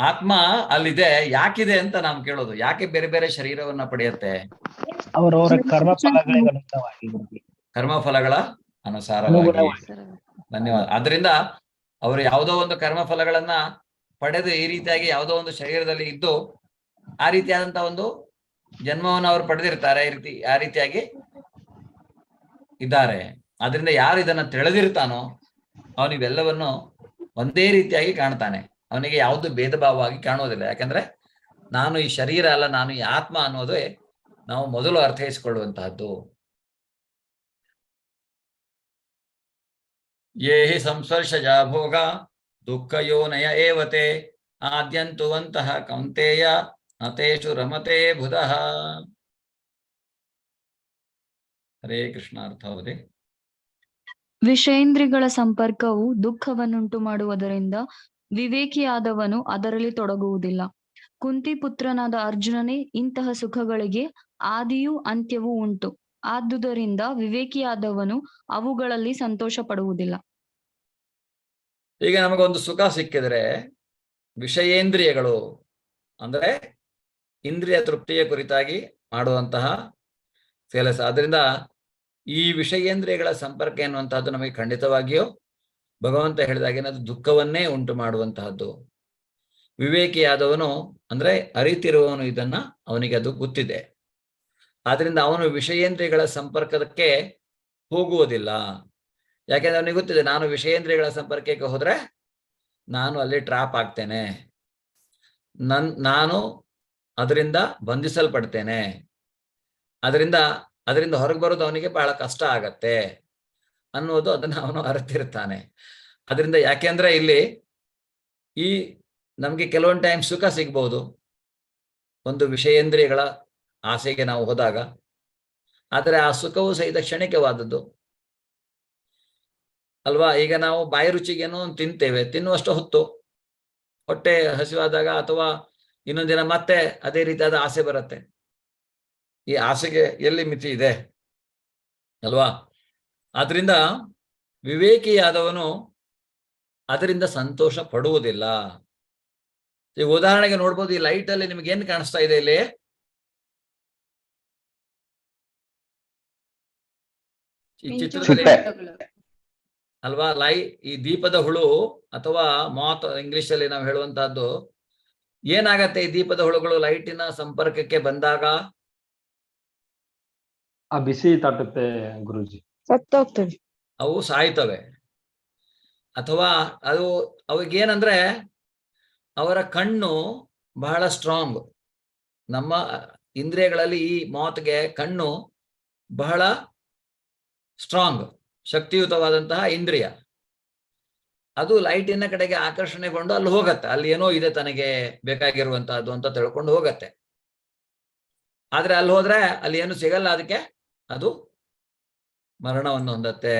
ಆತ್ಮ ಅಲ್ಲಿದೆ. ಯಾಕಿದೆ ಅಂತ ನಾವು ಕೇಳೋದು. ಯಾಕೆ ಬೇರೆ ಬೇರೆ ಶರೀರವನ್ನ ಪಡೆಯುತ್ತೆ? ಅವರವರ ಕರ್ಮ ಫಲಗಳಿಗೆ ಅನುಸಾರವಾಗಿ ಗುರುಜಿ. ಕರ್ಮಫಲಗಳ ಅನುಸಾರವಾಗಿ. ಧನ್ಯವಾದ. ಆದ್ರಿಂದ ಅವರು ಯಾವುದೋ ಒಂದು ಕರ್ಮ ಫಲಗಳನ್ನ ಪಡೆದು ಈ ರೀತಿಯಾಗಿ ಯಾವುದೋ ಒಂದು ಶರೀರದಲ್ಲಿ ಇದ್ದು ಆ ರೀತಿಯಾದಂತ ಒಂದು ಜನ್ಮವನ್ನು ಅವರು ಪಡೆದಿರ್ತಾರೆ. ಆ ರೀತಿಯಾಗಿ ಇದ್ದಾರೆ. ಆದ್ರಿಂದ ಯಾರು ಇದನ್ನ ತಿಳಿದಿರ್ತಾನೋ ಅವನಿವೆಲ್ಲವನ್ನು ಒಂದೇ ರೀತಿಯಾಗಿ ಕಾಣ್ತಾನೆ. ಅವನಿಗೆ ಯಾವುದು ಭೇದ ಭಾವವಾಗಿ ಕಾಣುವುದಿಲ್ಲ. ಯಾಕಂದ್ರೆ ನಾನು ಈ ಶರೀರ ಅಲ್ಲ, ನಾನು ಈ ಆತ್ಮ ಅನ್ನೋದೇ ನಾವು ಮೊದಲು ಅರ್ಥೈಸಿಕೊಳ್ಳುವಂತಹದ್ದು. ಯೇ ಹಿ ಸಂಸ್ಪರ್ಶಜ ಭೋಗ ದುಃಖಯೋನಯ ಏವತೆ ಆದ್ಯಂತುವಂತಹ ಕೌಂತೆಯ ನತೇಷು ರಮತೆ ಬುಧಃ. ಹರೇ ಕೃಷ್ಣ. ಅರ್ಥಾವಧಿ. ವಿಷಯೇಂದ್ರಿಯಗಳ ಸಂಪರ್ಕವು ದುಃಖವನ್ನುಂಟು ಮಾಡುವುದರಿಂದ ವಿವೇಕಿಯಾದವನು ಅದರಲ್ಲಿ ತೊಡಗುವುದಿಲ್ಲ. ಕುಂತಿ ಪುತ್ರನಾದ ಅರ್ಜುನನೇ, ಇಂತಹ ಸುಖಗಳಿಗೆ ಆದಿಯೂ ಅಂತ್ಯವೂ ಉಂಟು. ಆದುದರಿಂದ ವಿವೇಕಿಯಾದವನು ಅವುಗಳಲ್ಲಿ ಸಂತೋಷ ಪಡುವುದಿಲ್ಲ. ಈಗ ನಮಗೊಂದು ಸುಖ ಸಿಕ್ಕಿದ್ರೆ ವಿಷಯೇಂದ್ರಿಯಗಳು ಅಂದ್ರೆ ಇಂದ್ರಿಯ ತೃಪ್ತಿಯ ಕುರಿತಾಗಿ ಮಾಡುವಂತಹ ಕೆಲಸ. ಆದ್ರಿಂದ ಈ ವಿಷಯೇಂದ್ರಿಯಗಳ ಸಂಪರ್ಕ ಎನ್ನುವಂತಹದ್ದು ನಮಗೆ ಖಂಡಿತವಾಗಿಯೂ ಭಗವಂತ ಹೇಳಿದಾಗೇನೆ ಅದು ದುಃಖವನ್ನೇ ಉಂಟು ಮಾಡುವಂತಹದ್ದು. ವಿವೇಕಿಯಾದವನು ಅಂದ್ರೆ ಅರಿತಿರುವವನು ಇದನ್ನ ಅವನಿಗೆ ಅದು ಗೊತ್ತಿದೆ. ಆದ್ರಿಂದ ಅವನು ವಿಷಯೇಂದ್ರಿಯಗಳ ಸಂಪರ್ಕಕ್ಕೆ ಹೋಗುವುದಿಲ್ಲ. ಯಾಕೆಂದ್ರೆ ಅವನಿಗೆ ಗೊತ್ತಿದೆ, ನಾನು ವಿಷಯೇಂದ್ರಿಯಗಳ ಸಂಪರ್ಕಕ್ಕೆ ಹೋದ್ರೆ ನಾನು ಅಲ್ಲಿ ಟ್ರಾಪ್ ಆಗ್ತೇನೆ, ನಾನು ಅದರಿಂದ ಬಂಧಿಸಲ್ಪಡ್ತೇನೆ, ಅದರಿಂದ ಹೊರಗೆ ಬರೋದು ಅವನಿಗೆ ಬಹಳ ಕಷ್ಟ ಆಗತ್ತೆ ಅನ್ನೋದು ಅದನ್ನ ಅವನು ಅರಿತಿರ್ತಾನೆ. ಅದರಿಂದ ಯಾಕೆಂದ್ರೆ ಇಲ್ಲಿ ಈ ನಮ್ಗೆ ಕೆಲವೊಂದು ಟೈಮ್ ಸುಖ ಸಿಗ್ಬಹುದು ಒಂದು ವಿಷಯೇಂದ್ರಿಯಗಳ ಆಸೆಗೆ ನಾವು ಹೋದಾಗ. ಆದರೆ ಆ ಸುಖವು ಸಹಿತ ಕ್ಷಣಿಕವಾದದ್ದು ಅಲ್ವಾ? ಈಗ ನಾವು ಬಾಯಿ ರುಚಿಗೇನೋ ತಿಂತೇವೆ, ತಿನ್ನುವಷ್ಟು ಹೊತ್ತು ಹೊಟ್ಟೆ ಹಸಿವಾದಾಗ ಅಥವಾ ಇನ್ನೊಂದು ದಿನ ಮತ್ತೆ ಅದೇ ರೀತಿಯಾದ ಆಸೆ ಬರುತ್ತೆ. ಈ ಆಸೆಗೆ ಎಲ್ಲಿ ಮಿತಿ ಇದೆ ಅಲ್ವಾ? ಆದ್ರಿಂದ ವಿವೇಕಿಯಾದವನು ಅದರಿಂದ ಸಂತೋಷ ಪಡುವುದಿಲ್ಲ. ಈಗ ಉದಾಹರಣೆಗೆ ನೋಡ್ಬೋದು, ಈ ಲೈಟ್ ಅಲ್ಲಿ ನಿಮ್ಗೆ ಏನ್ ಕಾಣಿಸ್ತಾ ಇದೆ ಇಲ್ಲಿ? ಈ ಚಿತ್ರದಲ್ಲಿ ಅಲ್ವಾ? ಈ ದೀಪದ ಹುಳು ಅಥವಾ ಮಾತ್ ಇಂಗ್ಲಿಷ್ ಅಲ್ಲಿ ನಾವು ಹೇಳುವಂತಹದ್ದು ಏನಾಗತ್ತೆ? ಈ ದೀಪದ ಹುಳುಗಳು ಲೈಟಿನ ಸಂಪರ್ಕಕ್ಕೆ ಬಂದಾಗ ಆ ಬಿಸಿ ತಟ್ಟುತ್ತೆ ಗುರುಜಿ, ಸತ್ತೋಗ್ತವೆ, ಅವು ಸಾಯ್ತವೆ. ಅಥವಾ ಅವಿಗೇನಂದ್ರೆ ಅವರ ಕಣ್ಣು ಬಹಳ ಸ್ಟ್ರಾಂಗ್. ನಮ್ಮ ಇಂದ್ರಿಯಗಳಲ್ಲಿ ಈ ಮಾತ್ಗೆ ಕಣ್ಣು ಬಹಳ ಸ್ಟ್ರಾಂಗ್, ಶಕ್ತಿಯುತವಾದಂತಹ ಇಂದ್ರಿಯ. ಅದು ಲೈಟಿನ ಕಡೆಗೆ ಆಕರ್ಷಣೆಗೊಂಡು ಅಲ್ಲಿ ಹೋಗತ್ತೆ, ಅಲ್ಲಿ ಏನೋ ಇದೆ ತನಗೆ ಬೇಕಾಗಿರುವಂತಹದ್ದು ಅಂತ ತಿಳ್ಕೊಂಡು ಹೋಗತ್ತೆ. ಆದ್ರೆ ಅಲ್ಲಿ ಹೋದ್ರೆ ಅಲ್ಲಿ ಏನು ಸಿಗಲ್ಲ, ಅದಕ್ಕೆ ಅದು ಮರಣವನ್ನು ಹೊಂದತ್ತೆ.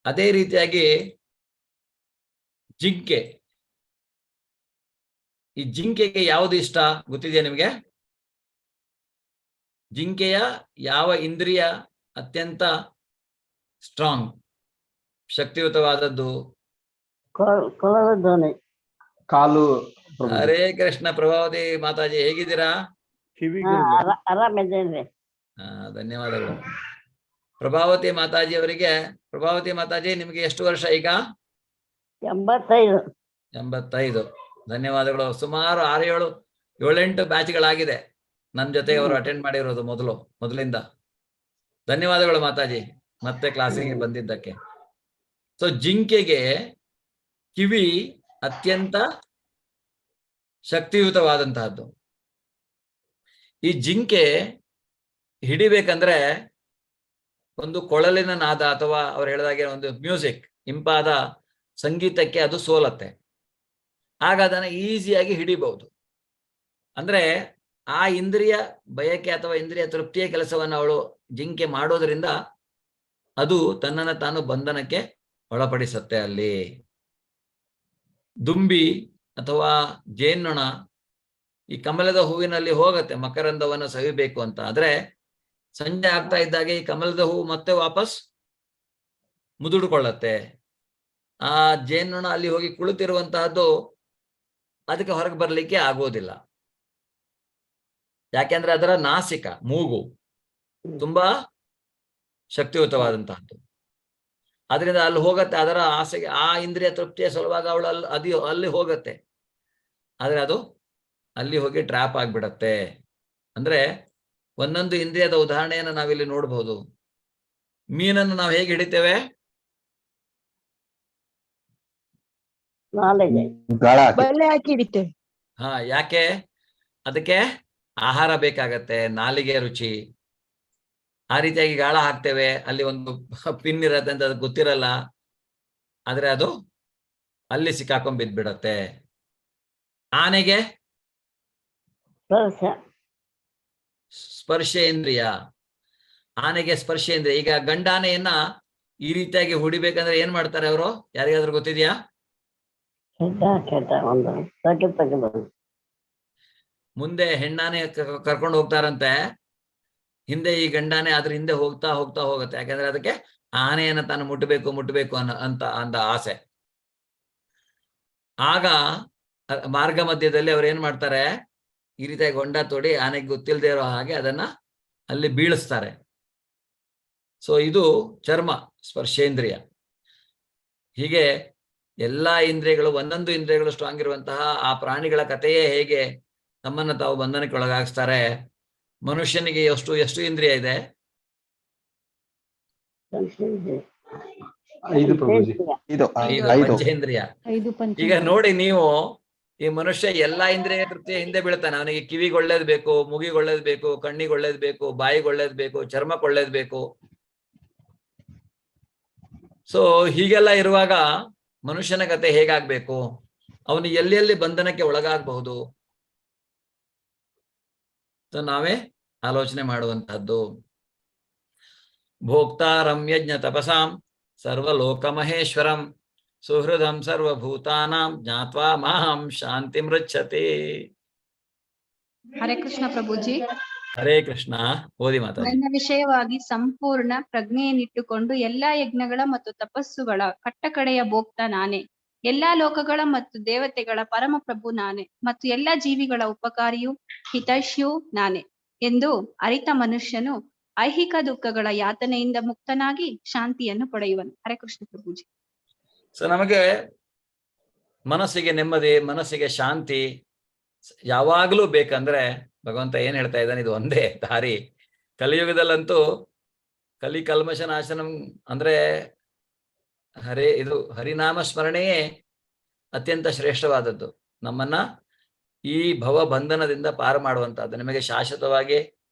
ಅದೇ ರೀತಿಯಾಗಿ ಜಿಂಕೆ, ಈ ಜಿಂಕೆಗೆ ಯಾವುದು ಇಷ್ಟ ಗೊತ್ತಿದೆಯಾ ನಿಮ್ಗೆ? ಜಿಂಕೆಯ ಯಾವ ಇಂದ್ರಿಯ ಅತ್ಯಂತ ಸ್ಟ್ರಾಂಗ್, ಶಕ್ತಿಯುತವಾದದ್ದು? ಕಾಲು. ಹರೇ ಕೃಷ್ಣ. ಪ್ರಭಾವತಿ ಮಾತಾಜಿ ಹೇಗಿದ್ದೀರಾ? ಧನ್ಯವಾದಗಳು ಪ್ರಭಾವತಿ ಮಾತಾಜಿ ಅವರಿಗೆ. ಪ್ರಭಾವತಿ ಮಾತಾಜಿ ನಿಮ್ಗೆ ಎಷ್ಟು ವರ್ಷ ಈಗ? 85. ಧನ್ಯವಾದಗಳು. ಸುಮಾರು 6-7-8 ಬ್ಯಾಚ್ಗಳಾಗಿದೆ ನನ್ನ ಜೊತೆ ಅವರು ಅಟೆಂಡ್ ಮಾಡಿರೋದು ಮೊದಲಿಂದ. ಧನ್ಯವಾದಗಳು ಮಾತಾಜಿ ಮತ್ತೆ ಕ್ಲಾಸಿಗೆ ಬಂದಿದ್ದಕ್ಕೆ. ಸೊ ಜಿಂಕೆಗೆ ಕಿವಿ ಅತ್ಯಂತ ಶಕ್ತಿಯುತವಾದಂತಹದ್ದು. ಈ ಜಿಂಕೆ ಹಿಡಿಬೇಕಂದ್ರೆ ಒಂದು ಕೊಳಲಿನ ನಾದ ಅಥವಾ ಅವ್ರು ಹೇಳಿದಾಗೆ ಒಂದು ಮ್ಯೂಸಿಕ್, ಇಂಪಾದ ಸಂಗೀತಕ್ಕೆ ಅದು ಸೋಲತ್ತೆ. ಆಗ ಅದನ್ನ ಈಸಿಯಾಗಿ ಹಿಡಿಬಹುದು. ಅಂದ್ರೆ ಆ ಇಂದ್ರಿಯ ಬಯಕೆ ಅಥವಾ ಇಂದ್ರಿಯ ತೃಪ್ತಿಯ ಕೆಲಸವನ್ನು ಅವಳು ಜಿಂಕೆ ಮಾಡೋದ್ರಿಂದ ಅದು ತನ್ನನ್ನು ತಾನು ಬಂಧನಕ್ಕೆ ಒಳಪಡಿಸುತ್ತೆ. ಅಲ್ಲಿ ದುಂಬಿ ಅಥವಾ ಜೇನ್ನೊಣ ಈ ಕಮಲದ ಹೂವಿನಲ್ಲಿ ಹೋಗತ್ತೆ ಮಕರಂದವನ್ನು ಸವಿಬೇಕು ಅಂತ. ಆದ್ರೆ ಸಂಜೆ ಆಗ್ತಾ ಇದ್ದಾಗೆ ಈ ಕಮಲದ ಹೂವು ಮತ್ತೆ ವಾಪಸ್ ಮುದುಡ್ಕೊಳ್ಳತ್ತೆ. ಆ ಜೇನ್ನೊಣ ಅಲ್ಲಿ ಹೋಗಿ ಕುಳಿತಿರುವಂತಹದ್ದು ಅದಕ್ಕೆ ಹೊರಗೆ ಬರ್ಲಿಕ್ಕೆ ಆಗೋದಿಲ್ಲ. ಯಾಕೆಂದ್ರೆ ಅದರ ನಾಸಿಕ, ಮೂಗು ತುಂಬಾ ಶಕ್ತಿಯುತವಾದಂತಹದ್ದು. ಅದರಿಂದ ಅಲ್ಲಿ ಹೋಗತ್ತೆ, ಅದರ ಆಸೆಗೆ, ಆ ಇಂದ್ರಿಯ ತೃಪ್ತಿಯ ಸಲುವಾಗಿ ಅವಳು ಅಲ್ಲಿ ಹೋಗತ್ತೆ. ಆದ್ರೆ ಅದು ಅಲ್ಲಿ ಹೋಗಿ ಟ್ರ್ಯಾಪ್ ಆಗ್ಬಿಡತ್ತೆ. ಅಂದ್ರೆ ಒಂದೊಂದು ಇಂದ್ರಿಯದ ಉದಾಹರಣೆಯನ್ನು ನಾವಿಲ್ಲಿ ನೋಡಬಹುದು. ಮೀನನ್ನು ನಾವು ಹೇಗೆ ಹಿಡಿತೇವೆ? ಬಲೆ ಹಾಕಿ ಹಿಡಿತೇವೆ. ಹಾ, ಯಾಕೆ? ಅದಕ್ಕೆ ಆಹಾರ ಬೇಕಾಗತ್ತೆ, ನಾಲಿಗೆ ರುಚಿ. ಆ ರೀತಿಯಾಗಿ ಗಾಳ ಹಾಕ್ತೇವೆ, ಅಲ್ಲಿ ಒಂದು ಪಿನ್ ಇರತ್ತೆ ಅಂತ ಅದಕ್ಕೆ ಗೊತ್ತಿರಲ್ಲ, ಆದ್ರೆ ಅದು ಅಲ್ಲಿ ಸಿಕ್ಕಾಕೊಂಡ್ ಬಿದ್ಬಿಡತ್ತೆ. ಆನೆಗೆ ಸ್ಪರ್ಶೇಂದ್ರಿಯ, ಆನೆಗೆ ಸ್ಪರ್ಶೇಂದ್ರಿಯ. ಈಗ ಗಂಡಾನೆಯನ್ನ ಈ ರೀತಿಯಾಗಿ ಹೊಡಿಬೇಕಂದ್ರೆ ಏನ್ ಮಾಡ್ತಾರೆ ಅವರು? ಯಾರಿಗಾದ್ರೂ ಗೊತ್ತಿದ್ಯಾ? ಮುಂದೆ ಹೆಣ್ಣಾನೆ ಕರ್ಕೊಂಡು ಹೋಗ್ತಾರಂತೆ, ಹಿಂದೆ ಈ ಗಂಡಾನೆ ಅದ್ರ ಹಿಂದೆ ಹೋಗ್ತಾ ಹೋಗ್ತಾ ಹೋಗುತ್ತೆ. ಯಾಕಂದ್ರೆ ಅದಕ್ಕೆ ಆನೆಯನ್ನ ತಾನು ಮುಟ್ಟಬೇಕು ಅಂತ ಆಸೆ. ಆಗ ಮಾರ್ಗ ಮಧ್ಯದಲ್ಲಿ ಅವ್ರು ಏನ್ ಮಾಡ್ತಾರೆ, ಈ ರೀತಿಯಾಗಿ ಹೊಂಡ ತೋಡಿ ಆನೆಗೆ ಗೊತ್ತಿಲ್ಲದೆ ಇರೋ ಹಾಗೆ ಅದನ್ನ ಅಲ್ಲಿ ಬೀಳಿಸ್ತಾರೆ. ಸೊ ಇದು ಚರ್ಮ ಸ್ಪರ್ಶೇಂದ್ರಿಯ. ಹೀಗೆ ಎಲ್ಲಾ ಇಂದ್ರಿಯಗಳು, ಒಂದೊಂದು ಇಂದ್ರಿಯಗಳು ಸ್ಟ್ರಾಂಗ್ ಇರುವಂತಹ ಆ ಪ್ರಾಣಿಗಳ ಕಥೆಯೇ ಹೇಗೆ ತಮ್ಮನ್ನು ತಾವು ಬಂಧನಕ್ಕೆ ಒಳಗಾಗಿಸ್ತಾರೆ. ಮನುಷ್ಯನಿಗೆ ಎಷ್ಟು ಇಂದ್ರಿಯ ಇದೆ? 5 ಪ್ರಭುಜಿ. 5 ಪಂಚೇಂದ್ರಿಯ. ಈಗ ನೋಡಿ ನೀವು, ಈ ಮನುಷ್ಯ ಎಲ್ಲಾ ಇಂದ್ರಿಯ ತೃಪ್ತಿಯ ಹಿಂದೆ ಬೀಳ್ತಾನೆ. ಅವನಿಗೆ ಕಿವಿಗೆ ಒಳ್ಳೇದ್ ಬೇಕು, ಮುಗಿಗೆ ಒಳ್ಳೇದ್ ಬೇಕು, ಕಣ್ಣಿಗೆ ಒಳ್ಳೇದ್ ಬೇಕು, ಬಾಯಿಗೆ ಒಳ್ಳೇದ್ ಬೇಕು, ಚರ್ಮಕ್ಕೆ ಒಳ್ಳೇದ್ ಬೇಕು. ಸೊ ಹೀಗೆಲ್ಲ ಇರುವಾಗ ಮನುಷ್ಯನ ಕತೆ ಹೇಗಾಗ್ಬೇಕು? ಅವನು ಎಲ್ಲಿ ಬಂಧನಕ್ಕೆ ಒಳಗಾಗಬಹುದು? ನಾವೇ ಆಲೋಚನೆ ಮಾಡುವಂತಹದ್ದು. ಭೋಕ್ತಾರಂ ಯಜ್ಞ ತಪಸಾಂ ಸರ್ವಲೋಕ ಮಹೇಶ್ವರಂ ಸುಹೃದಂ ಸರ್ವಭೂತಾನಾಂ ಜ್ಞಾತ್ವಾ ಮಾಂ ಶಾಂತಿ ಮೃಚ್ಛತೆ. ಹರೇ ಕೃಷ್ಣ ಪ್ರಭುಜಿ. ಹರೇ ಕೃಷ್ಣ. ಓದಿ ಮಾತಾಡಿ. ನನ್ನ ವಿಷಯವಾಗಿ ಸಂಪೂರ್ಣ ಪ್ರಜ್ಞೆಯನ್ನಿಟ್ಟುಕೊಂಡು ಎಲ್ಲಾ ಯಜ್ಞಗಳ ಮತ್ತು ತಪಸ್ಸುಗಳ ಕಟ್ಟಕಡೆಯ ಭೋಕ್ತ ನಾನೇ, ಎಲ್ಲಾ ಲೋಕಗಳ ಮತ್ತು ದೇವತೆಗಳ ಪರಮ ಪ್ರಭು ನಾನೇ, ಮತ್ತು ಎಲ್ಲಾ ಜೀವಿಗಳ ಉಪಕಾರಿಯೂ ಹಿತೈಷಿಯೂ ನಾನೇ ಎಂದು ಅರಿತ ಮನುಷ್ಯನು ಐಹಿಕ ದುಃಖಗಳ ಯಾತನೆಯಿಂದ ಮುಕ್ತನಾಗಿ ಶಾಂತಿಯನ್ನು ಪಡೆಯುವನು. ಹರೇ ಕೃಷ್ಣ ಪ್ರಭುಜಿ. ಸೊ ನಮಗೆ ಮನಸ್ಸಿಗೆ ನೆಮ್ಮದಿ, ಮನಸ್ಸಿಗೆ ಶಾಂತಿ ಯಾವಾಗಲೂ ಬೇಕಂದ್ರೆ ಭಗವಂತ ಏನ್ ಹೇಳ್ತಾ ಇದ್ದಾನೆ? ಇದು ಒಂದೇ ದಾರಿ. ಕಲಿಯುಗದಲ್ಲಂತೂ ಕಲಿ ಕಲ್ಮಶ ನಾಶನಂ ಅಂದ್ರೆ ಹರಿನಾಮ ಸ್ಮರಣೆಯೇ ಅತ್ಯಂತ ಶ್ರೇಷ್ಠವಾದದ್ದು. ನಮ್ಮನ್ನ ಈ ಭವ ಬಂಧನದಿಂದ ಪಾರು ಮಾಡುವಂತಹದ್ದು. ನಿಮಗೆ ಶಾಶ್ವತವಾಗಿ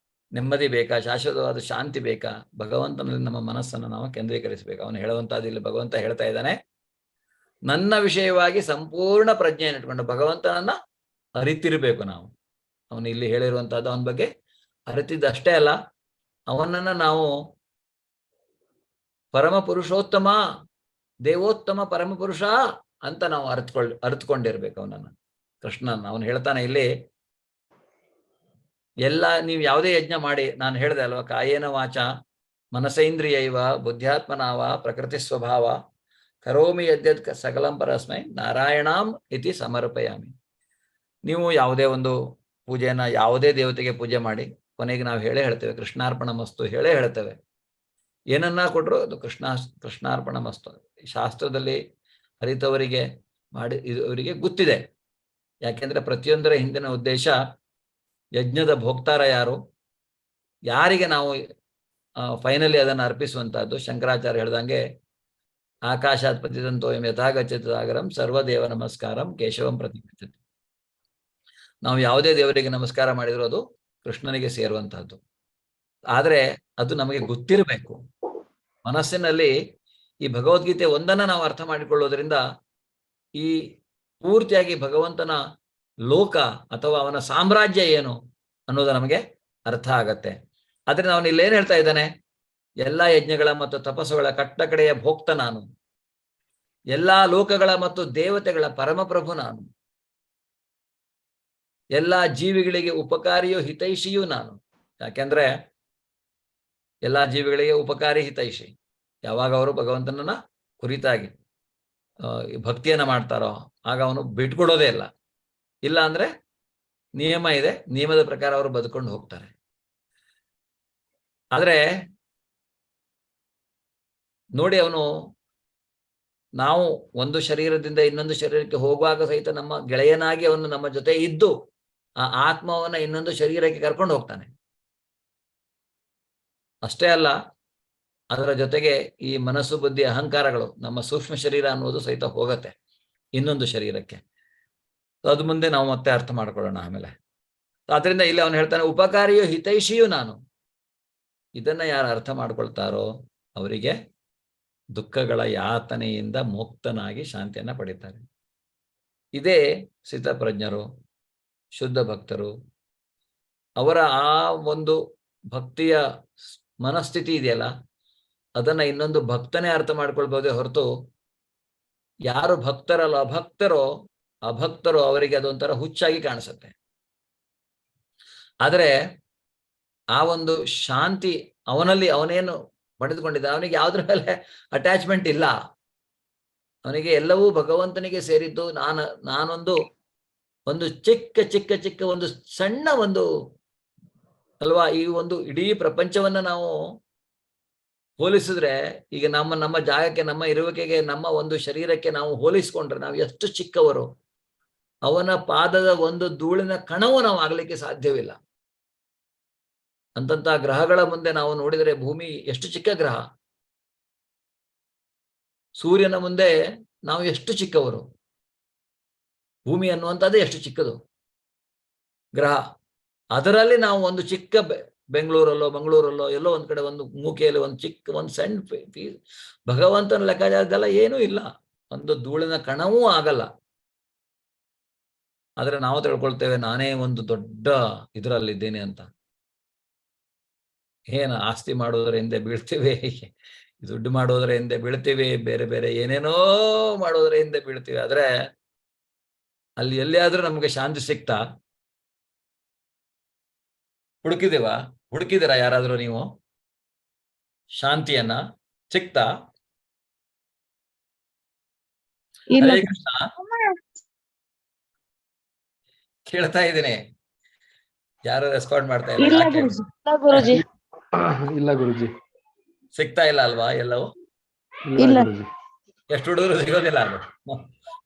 ನೆಮ್ಮದಿ ಬೇಕಾ? ಶಾಶ್ವತವಾದ ಶಾಂತಿ ಬೇಕಾ? ಭಗವಂತನಲ್ಲಿ ನಮ್ಮ ಮನಸ್ಸನ್ನು ನಾವು ಕೇಂದ್ರೀಕರಿಸಬೇಕು. ಅವನು ಹೇಳುವಂತಹದ್ದು ಇಲ್ಲಿ ಭಗವಂತ ಹೇಳ್ತಾ ಇದ್ದಾನೆ, ನನ್ನ ವಿಷಯವಾಗಿ ಸಂಪೂರ್ಣ ಪ್ರಜ್ಞೆಯನ್ನು ಇಟ್ಕೊಂಡು ಭಗವಂತನನ್ನ ಅರಿತಿರ್ಬೇಕು ನಾವು. ಅವನು ಇಲ್ಲಿ ಹೇಳಿರುವಂತಹದ್ದು ಅವನ ಬಗ್ಗೆ ಅರಿತಿದ್ದಷ್ಟೇ ಅಲ್ಲ, ಅವನನ್ನ ನಾವು ಪರಮ ಪುರುಷೋತ್ತಮ, ದೇವೋತ್ತಮ ಪರಮಪುರುಷ ಅಂತ ನಾವು ಅರ್ಥಕೊಂಡಿರ್ಬೇಕು ಅವನನ್ನ, ಕೃಷ್ಣನ. ಅವನು ಹೇಳ್ತಾನೆ ಇಲ್ಲಿ, ನೀವು ಯಾವುದೇ ಯಜ್ಞ ಮಾಡಿ, ನಾನು ಹೇಳಿದೆ ಅಲ್ವಾ, ಕಾಯೇನ ವಾಚ ಮನಸೇಂದ್ರಿಯೈವ ಬುದ್ಧ್ಯಾತ್ಮನಾವ ಪ್ರಕೃತಿ ಸ್ವಭಾವ ಕರೋಮಿ ಯದ್ಯದ್ ಸಕಲಂ ಪರಸ್ಮೈ ನಾರಾಯಣಾಂ ಇತಿ ಸಮರ್ಪಯಾಮಿ. ನೀವು ಯಾವುದೇ ಒಂದು ಪೂಜೆಯನ್ನ, ಯಾವುದೇ ದೇವತೆಗೆ ಪೂಜೆ ಮಾಡಿ, ಕೊನೆಗೆ ನಾವು ಹೇಳ್ತೇವೆ ಕೃಷ್ಣಾರ್ಪಣ ಮಸ್ತು ಹೇಳ್ತೇವೆ. ಏನನ್ನ ಕೊಟ್ಟರು ಅದು ಕೃಷ್ಣಾರ್ಪಣ ಮಸ್ತು. ಶಾಸ್ತ್ರದಲ್ಲಿ ಅರಿತವರಿಗೆ ಮಾಡಿ ಇವರಿಗೆ ಗೊತ್ತಿದೆ. ಯಾಕೆಂದ್ರೆ ಪ್ರತಿಯೊಂದರ ಹಿಂದಿನ ಉದ್ದೇಶ, ಯಜ್ಞದ ಭೋಕ್ತಾರ ಯಾರು, ಯಾರಿಗೆ ನಾವು ಫೈನಲಿ ಅದನ್ನು ಅರ್ಪಿಸುವಂತಹದ್ದು. ಶಂಕರಾಚಾರ್ಯ ಹೇಳ್ದಂಗೆ, ಆಕಾಶಾತ್ ಪತಿತಂತೋಯಂ ಯಥಾಗಚ್ಚತಿ ಸಾಗರಂ ಸರ್ವದೇವ ನಮಸ್ಕಾರಂ ಕೇಶವಂ ಪ್ರತಿಗಚ್ಚತಿ. ನಾವು ಯಾವುದೇ ದೇವರಿಗೆ ನಮಸ್ಕಾರ ಮಾಡಿದ್ರು ಅದು ಕೃಷ್ಣನಿಗೆ ಸೇರುವಂತಹದ್ದು. ಆದ್ರೆ ಅದು ನಮಗೆ ಗೊತ್ತಿರಬೇಕು. ಮನಸ್ಸಿನಲ್ಲಿ ಈ ಭಗವದ್ಗೀತೆ ಒಂದನ್ನ ನಾವು ಅರ್ಥ ಮಾಡಿಕೊಳ್ಳೋದ್ರಿಂದ ಈ ಪೂರ್ತಿಯಾಗಿ ಭಗವಂತನ ಲೋಕ ಅಥವಾ ಅವನ ಸಾಮ್ರಾಜ್ಯ ಏನು ಅನ್ನೋದು ನಮಗೆ ಅರ್ಥ ಆಗತ್ತೆ. ಆದ್ರೆ ಅವನು ಇಲ್ಲೇನ್ ಹೇಳ್ತಾ ಇದ್ದಾನೆ, ಎಲ್ಲಾ ಯಜ್ಞಗಳ ಮತ್ತು ತಪಸ್ಸುಗಳ ಕಟ್ಟಕಡೆಯ ಭೋಕ್ತ ನಾನು, ಎಲ್ಲಾ ಲೋಕಗಳ ಮತ್ತು ದೇವತೆಗಳ ಪರಮಪ್ರಭು ನಾನು, ಎಲ್ಲಾ ಜೀವಿಗಳಿಗೆ ಉಪಕಾರಿಯೂ ಹಿತೈಷಿಯೂ ನಾನು. ಯಾಕೆಂದ್ರೆ ಎಲ್ಲಾ ಜೀವಿಗಳಿಗೆ ಉಪಕಾರಿ ಹಿತೈಷಿ. ಯಾವಾಗ ಅವರು ಭಗವಂತನನ್ನ ಕುರಿತಾಗಿ ಭಕ್ತಿಯನ್ನ ಮಾಡ್ತಾರೋ ಆಗ ಅವನು ಬಿಟ್ಕೊಡೋದೇ ಇಲ್ಲ. ಇಲ್ಲ ಅಂದ್ರೆ ನಿಯಮ ಇದೆ, ನಿಯಮದ ಪ್ರಕಾರ ಅವರು ಬದುಕೊಂಡು ಹೋಗ್ತಾರೆ. ಆದ್ರೆ ನೋಡಿ, ಅವನು ನಾವು ಒಂದು ಶರೀರದಿಂದ ಇನ್ನೊಂದು ಶರೀರಕ್ಕೆ ಹೋಗುವಾಗ ಸಹಿತ ನಮ್ಮ ಗೆಳೆಯನಾಗಿ ಅವನು ನಮ್ಮ ಜೊತೆ ಇದ್ದು ಆ ಆತ್ಮವನ್ನ ಇನ್ನೊಂದು ಶರೀರಕ್ಕೆ ಕರ್ಕೊಂಡು ಹೋಗ್ತಾನೆ. ಅಷ್ಟೇ ಅಲ್ಲ, ಅದರ ಜೊತೆಗೆ ಈ ಮನಸ್ಸು, ಬುದ್ಧಿ, ಅಹಂಕಾರಗಳು, ನಮ್ಮ ಸೂಕ್ಷ್ಮ ಶರೀರ ಅನ್ನೋದು ಸಹಿತ ಹೋಗತ್ತೆ ಇನ್ನೊಂದು ಶರೀರಕ್ಕೆ. ಅದು ಮುಂದೆ ನಾವು ಮತ್ತೆ ಅರ್ಥ ಮಾಡ್ಕೊಳ್ಳೋಣ ಆಮೇಲೆ. ಆದ್ರಿಂದ ಇಲ್ಲಿ ಅವನು ಹೇಳ್ತಾನೆ, ಉಪಕಾರಿಯೂ ಹಿತೈಷಿಯೂ ನಾನು. ಇದನ್ನ ಯಾರು ಅರ್ಥ ಮಾಡ್ಕೊಳ್ತಾರೋ ಅವರಿಗೆ ದುಃಖಗಳ ಯಾತನೆಯಿಂದ ಮುಕ್ತನಾಗಿ ಶಾಂತಿಯನ್ನ ಪಡೀತಾರೆ. ಇದೇ ಸ್ಥಿತಪ್ರಜ್ಞರು, ಶುದ್ಧ ಭಕ್ತರು. ಅವರ ಆ ಒಂದು ಭಕ್ತಿಯ ಮನಸ್ಥಿತಿ ಇದೆಯಲ್ಲ, ಅದನ್ನ ಇನ್ನೊಂದು ಭಕ್ತನೇ ಅರ್ಥ ಮಾಡ್ಕೊಳ್ಬಹುದೇ ಹೊರತು ಯಾರು ಭಕ್ತರಲ್ಲ ಅಭಕ್ತರೋ ಅವರಿಗೆ ಅದೊಂಥರ ಹುಚ್ಚಾಗಿ ಕಾಣಿಸುತ್ತೆ. ಆದರೆ ಆ ಒಂದು ಶಾಂತಿ ಅವನಲ್ಲಿ ಅವನೇನು ಪಡೆದುಕೊಂಡಿದ್ದ, ಅವನಿಗೆ ಯಾವುದ್ರ ಮೇಲೆ ಅಟ್ಯಾಚ್ಮೆಂಟ್ ಇಲ್ಲ. ಅವನಿಗೆ ಎಲ್ಲವೂ ಭಗವಂತನಿಗೆ ಸೇರಿದ್ದು. ನಾನೊಂದು ಚಿಕ್ಕ ಒಂದು ಸಣ್ಣ ಒಂದು ಅಲ್ವಾ, ಈ ಒಂದು ಇಡೀ ಪ್ರಪಂಚವನ್ನ ನಾವು ಹೋಲಿಸಿದ್ರೆ, ಈಗ ನಮ್ಮ ಜಾಗಕ್ಕೆ, ನಮ್ಮ ಇರುವಿಕೆಗೆ, ನಮ್ಮ ಒಂದು ಶರೀರಕ್ಕೆ ನಾವು ಹೋಲಿಸ್ಕೊಂಡ್ರೆ ನಾವು ಎಷ್ಟು ಚಿಕ್ಕವರು. ಅವನ ಪಾದದ ಒಂದು ಧೂಳಿನ ಕಣವು ನಾವು ಆಗ್ಲಿಕ್ಕೆ ಸಾಧ್ಯವಿಲ್ಲ. ಅಂತಂತ ಗ್ರಹಗಳ ಮುಂದೆ ನಾವು ನೋಡಿದರೆ ಭೂಮಿ ಎಷ್ಟು ಚಿಕ್ಕ ಗ್ರಹ, ಸೂರ್ಯನ ಮುಂದೆ ನಾವು ಎಷ್ಟು ಚಿಕ್ಕವರು, ಭೂಮಿ ಅನ್ನುವಂಥದ್ದೇ ಎಷ್ಟು ಚಿಕ್ಕದು ಗ್ರಹ. ಅದರಲ್ಲಿ ನಾವು ಒಂದು ಚಿಕ್ಕ ಬೆಂಗಳೂರಲ್ಲೋ ಮಂಗಳೂರಲ್ಲೋ ಎಲ್ಲೋ ಒಂದ್ ಕಡೆ ಒಂದು ಮೂಕೆಯಲ್ಲಿ ಒಂದು ಸಣ್ಣ ಭಗವಂತನ ಲೆಕ್ಕಾಚಾರದೆಲ್ಲ ಏನೂ ಇಲ್ಲ, ಒಂದು ಧೂಳಿನ ಕಣವೂ ಆಗಲ್ಲ. ಆದ್ರೆ ನಾವು ತಿಳ್ಕೊಳ್ತೇವೆ ನಾನೇ ಒಂದು ದೊಡ್ಡ ಇದರಲ್ಲಿದ್ದೇನೆ ಅಂತ. ಏನು ಆಸ್ತಿ ಮಾಡೋದ್ರ ಹಿಂದೆ ಬೀಳ್ತೀವಿ, ದುಡ್ಡು ಮಾಡೋದ್ರ ಹಿಂದೆ ಬೀಳ್ತೀವಿ, ಬೇರೆ ಬೇರೆ ಏನೇನೋ ಮಾಡೋದ್ರ ಹಿಂದೆ ಬೀಳ್ತೀವಿ. ಆದ್ರೆ ಅಲ್ಲಿ ಎಲ್ಲಿಯಾದ್ರೂ ನಮ್ಗೆ ಶಾಂತಿ ಸಿಕ್ತಾ? ಹುಡುಕಿದಿರಾ ಯಾರಾದ್ರೂ ನೀವು ಶಾಂತಿಯನ್ನ? ಸಿಕ್ತಾ? ಹರೇ ಕೃಷ್ಣ, ಕೇಳ್ತಾ ಇದ್ದೀನಿ, ಯಾರು ರೆಸ್ಪಾಂಡ್ ಮಾಡ್ತಾ ಇಲ್ಲ. ಇಲ್ಲ ಗುರುಜಿ, ಸಿಗ್ತಾ ಇಲ್ಲ ಅಲ್ವಾ ಎಲ್ಲವೂ? ಇಲ್ಲ. ಎಷ್ಟು ಹುಡುಗರು ಸಿಗೋದಿಲ್ಲ ಅದು.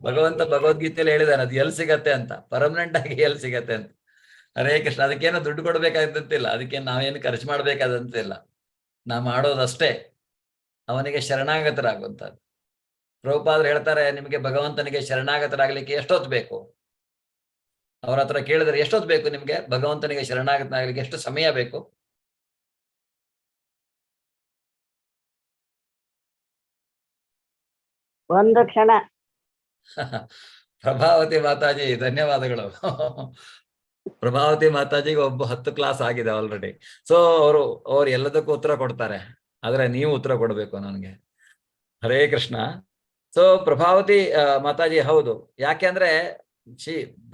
ಭಗವಂತ ಭಗವದ್ಗೀತೆಯಲ್ಲಿ ಹೇಳಿದಾನೆ ಅದು ಎಲ್ಲಿ ಸಿಗತ್ತೆ ಅಂತ, ಪರ್ಮನೆಂಟ್ ಆಗಿ ಎಲ್ಲಿ ಸಿಗತ್ತೆ ಅಂತ. ಹರೇ ಕೃಷ್ಣ, ಅದಕ್ಕೇನೋ ದುಡ್ಡು ಕೊಡ್ಬೇಕಾದಂತಿಲ್ಲ, ಅದಕ್ಕೇನು ನಾವೇನು ಖರ್ಚು ಮಾಡ್ಬೇಕಾದಂತಿಲ್ಲ. ನಾವು ಮಾಡೋದಷ್ಟೇ ಅವನಿಗೆ ಶರಣಾಗತರಾಗುವಂಥದ್ದು. ಪ್ರಭುಪಾದರು ಹೇಳ್ತಾರೆ, ನಿಮಗೆ ಭಗವಂತನಿಗೆ ಶರಣಾಗತರಾಗ್ಲಿಕ್ಕೆ ಎಷ್ಟೊತ್ತು ಬೇಕು? ಅವ್ರ ಹತ್ರ ಕೇಳಿದ್ರೆ ಎಷ್ಟೊತ್ತು ಬೇಕು ನಿಮ್ಗೆ ಭಗವಂತನಿಗೆ ಶರಣಾಗತನಾಗ್ಲಿಕ್ಕೆ? ಎಷ್ಟು ಸಮಯ ಬೇಕು? ಒಂದು ಕ್ಷಣ. ಪ್ರಭಾವತಿ ಮಾತಾಜಿ ಧನ್ಯವಾದಗಳು. ಪ್ರಭಾವತಿ ಮಾತಾಜಿಗೆ 10 ಕ್ಲಾಸ್ ಆಗಿದೆ ಆಲ್ರೆಡಿ. ಸೊ ಅವ್ರು ಎಲ್ಲದಕ್ಕೂ ಉತ್ತರ ಕೊಡ್ತಾರೆ, ಆದ್ರೆ ನೀವು ಉತ್ತರ ಕೊಡ್ಬೇಕು ನನಗೆ. ಹರೇ ಕೃಷ್ಣ. ಸೊ ಪ್ರಭಾವತಿ ಮಾತಾಜಿ, ಹೌದು. ಯಾಕೆಂದ್ರೆ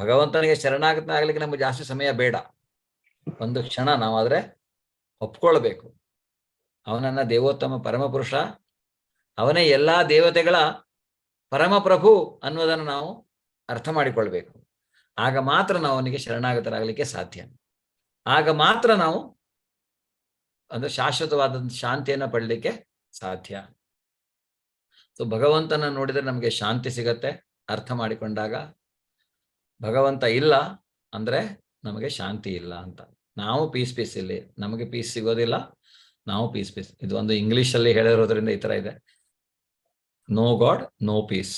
ಭಗವಂತನಿಗೆ ಶರಣಾಗತನಾಗ್ಲಿಕ್ಕೆ ನಮ್ಗೆ ಜಾಸ್ತಿ ಸಮಯ ಬೇಡ, ಒಂದು ಕ್ಷಣ ನಾವಾದ್ರೆ ಒಪ್ಕೊಳ್ಬೇಕು. ಅವನನ್ನ ದೇವೋತ್ತಮ ಪರಮಪುರುಷ, ಅವನೇ ಎಲ್ಲಾ ದೇವತೆಗಳ ಪರಮಪ್ರಭು ಅನ್ನೋದನ್ನು ನಾವು ಅರ್ಥ ಮಾಡಿಕೊಳ್ಬೇಕು. ಆಗ ಮಾತ್ರ ನಾವು ಅವನಿಗೆ ಶರಣಾಗತರಾಗಲಿಕ್ಕೆ ಸಾಧ್ಯ. ಆಗ ಮಾತ್ರ ನಾವು ಅಂದ್ರೆ ಶಾಶ್ವತವಾದಂಥ ಶಾಂತಿಯನ್ನು ಪಡಲಿಕ್ಕೆ ಸಾಧ್ಯ. ಸೊ ಭಗವಂತನ ನೋಡಿದ್ರೆ ನಮಗೆ ಶಾಂತಿ ಸಿಗತ್ತೆ ಅರ್ಥ ಮಾಡಿಕೊಂಡಾಗ. ಭಗವಂತ ಇಲ್ಲ ಅಂದ್ರೆ ನಮಗೆ ಶಾಂತಿ ಇಲ್ಲ ಅಂತ. ನಾವು ಪೀಸ್ ಇಲ್ಲಿ, ನಮಗೆ ಪೀಸ್ ಸಿಗೋದಿಲ್ಲ, ನಾವು ಪೀಸ್. ಇದು ಒಂದು ಇಂಗ್ಲಿಷಲ್ಲಿ ಹೇಳಿರೋದ್ರಿಂದ ಈ ತರ ಇದೆ, ನೋ ಗಾಡ್ ನೋ ಪೀಸ್,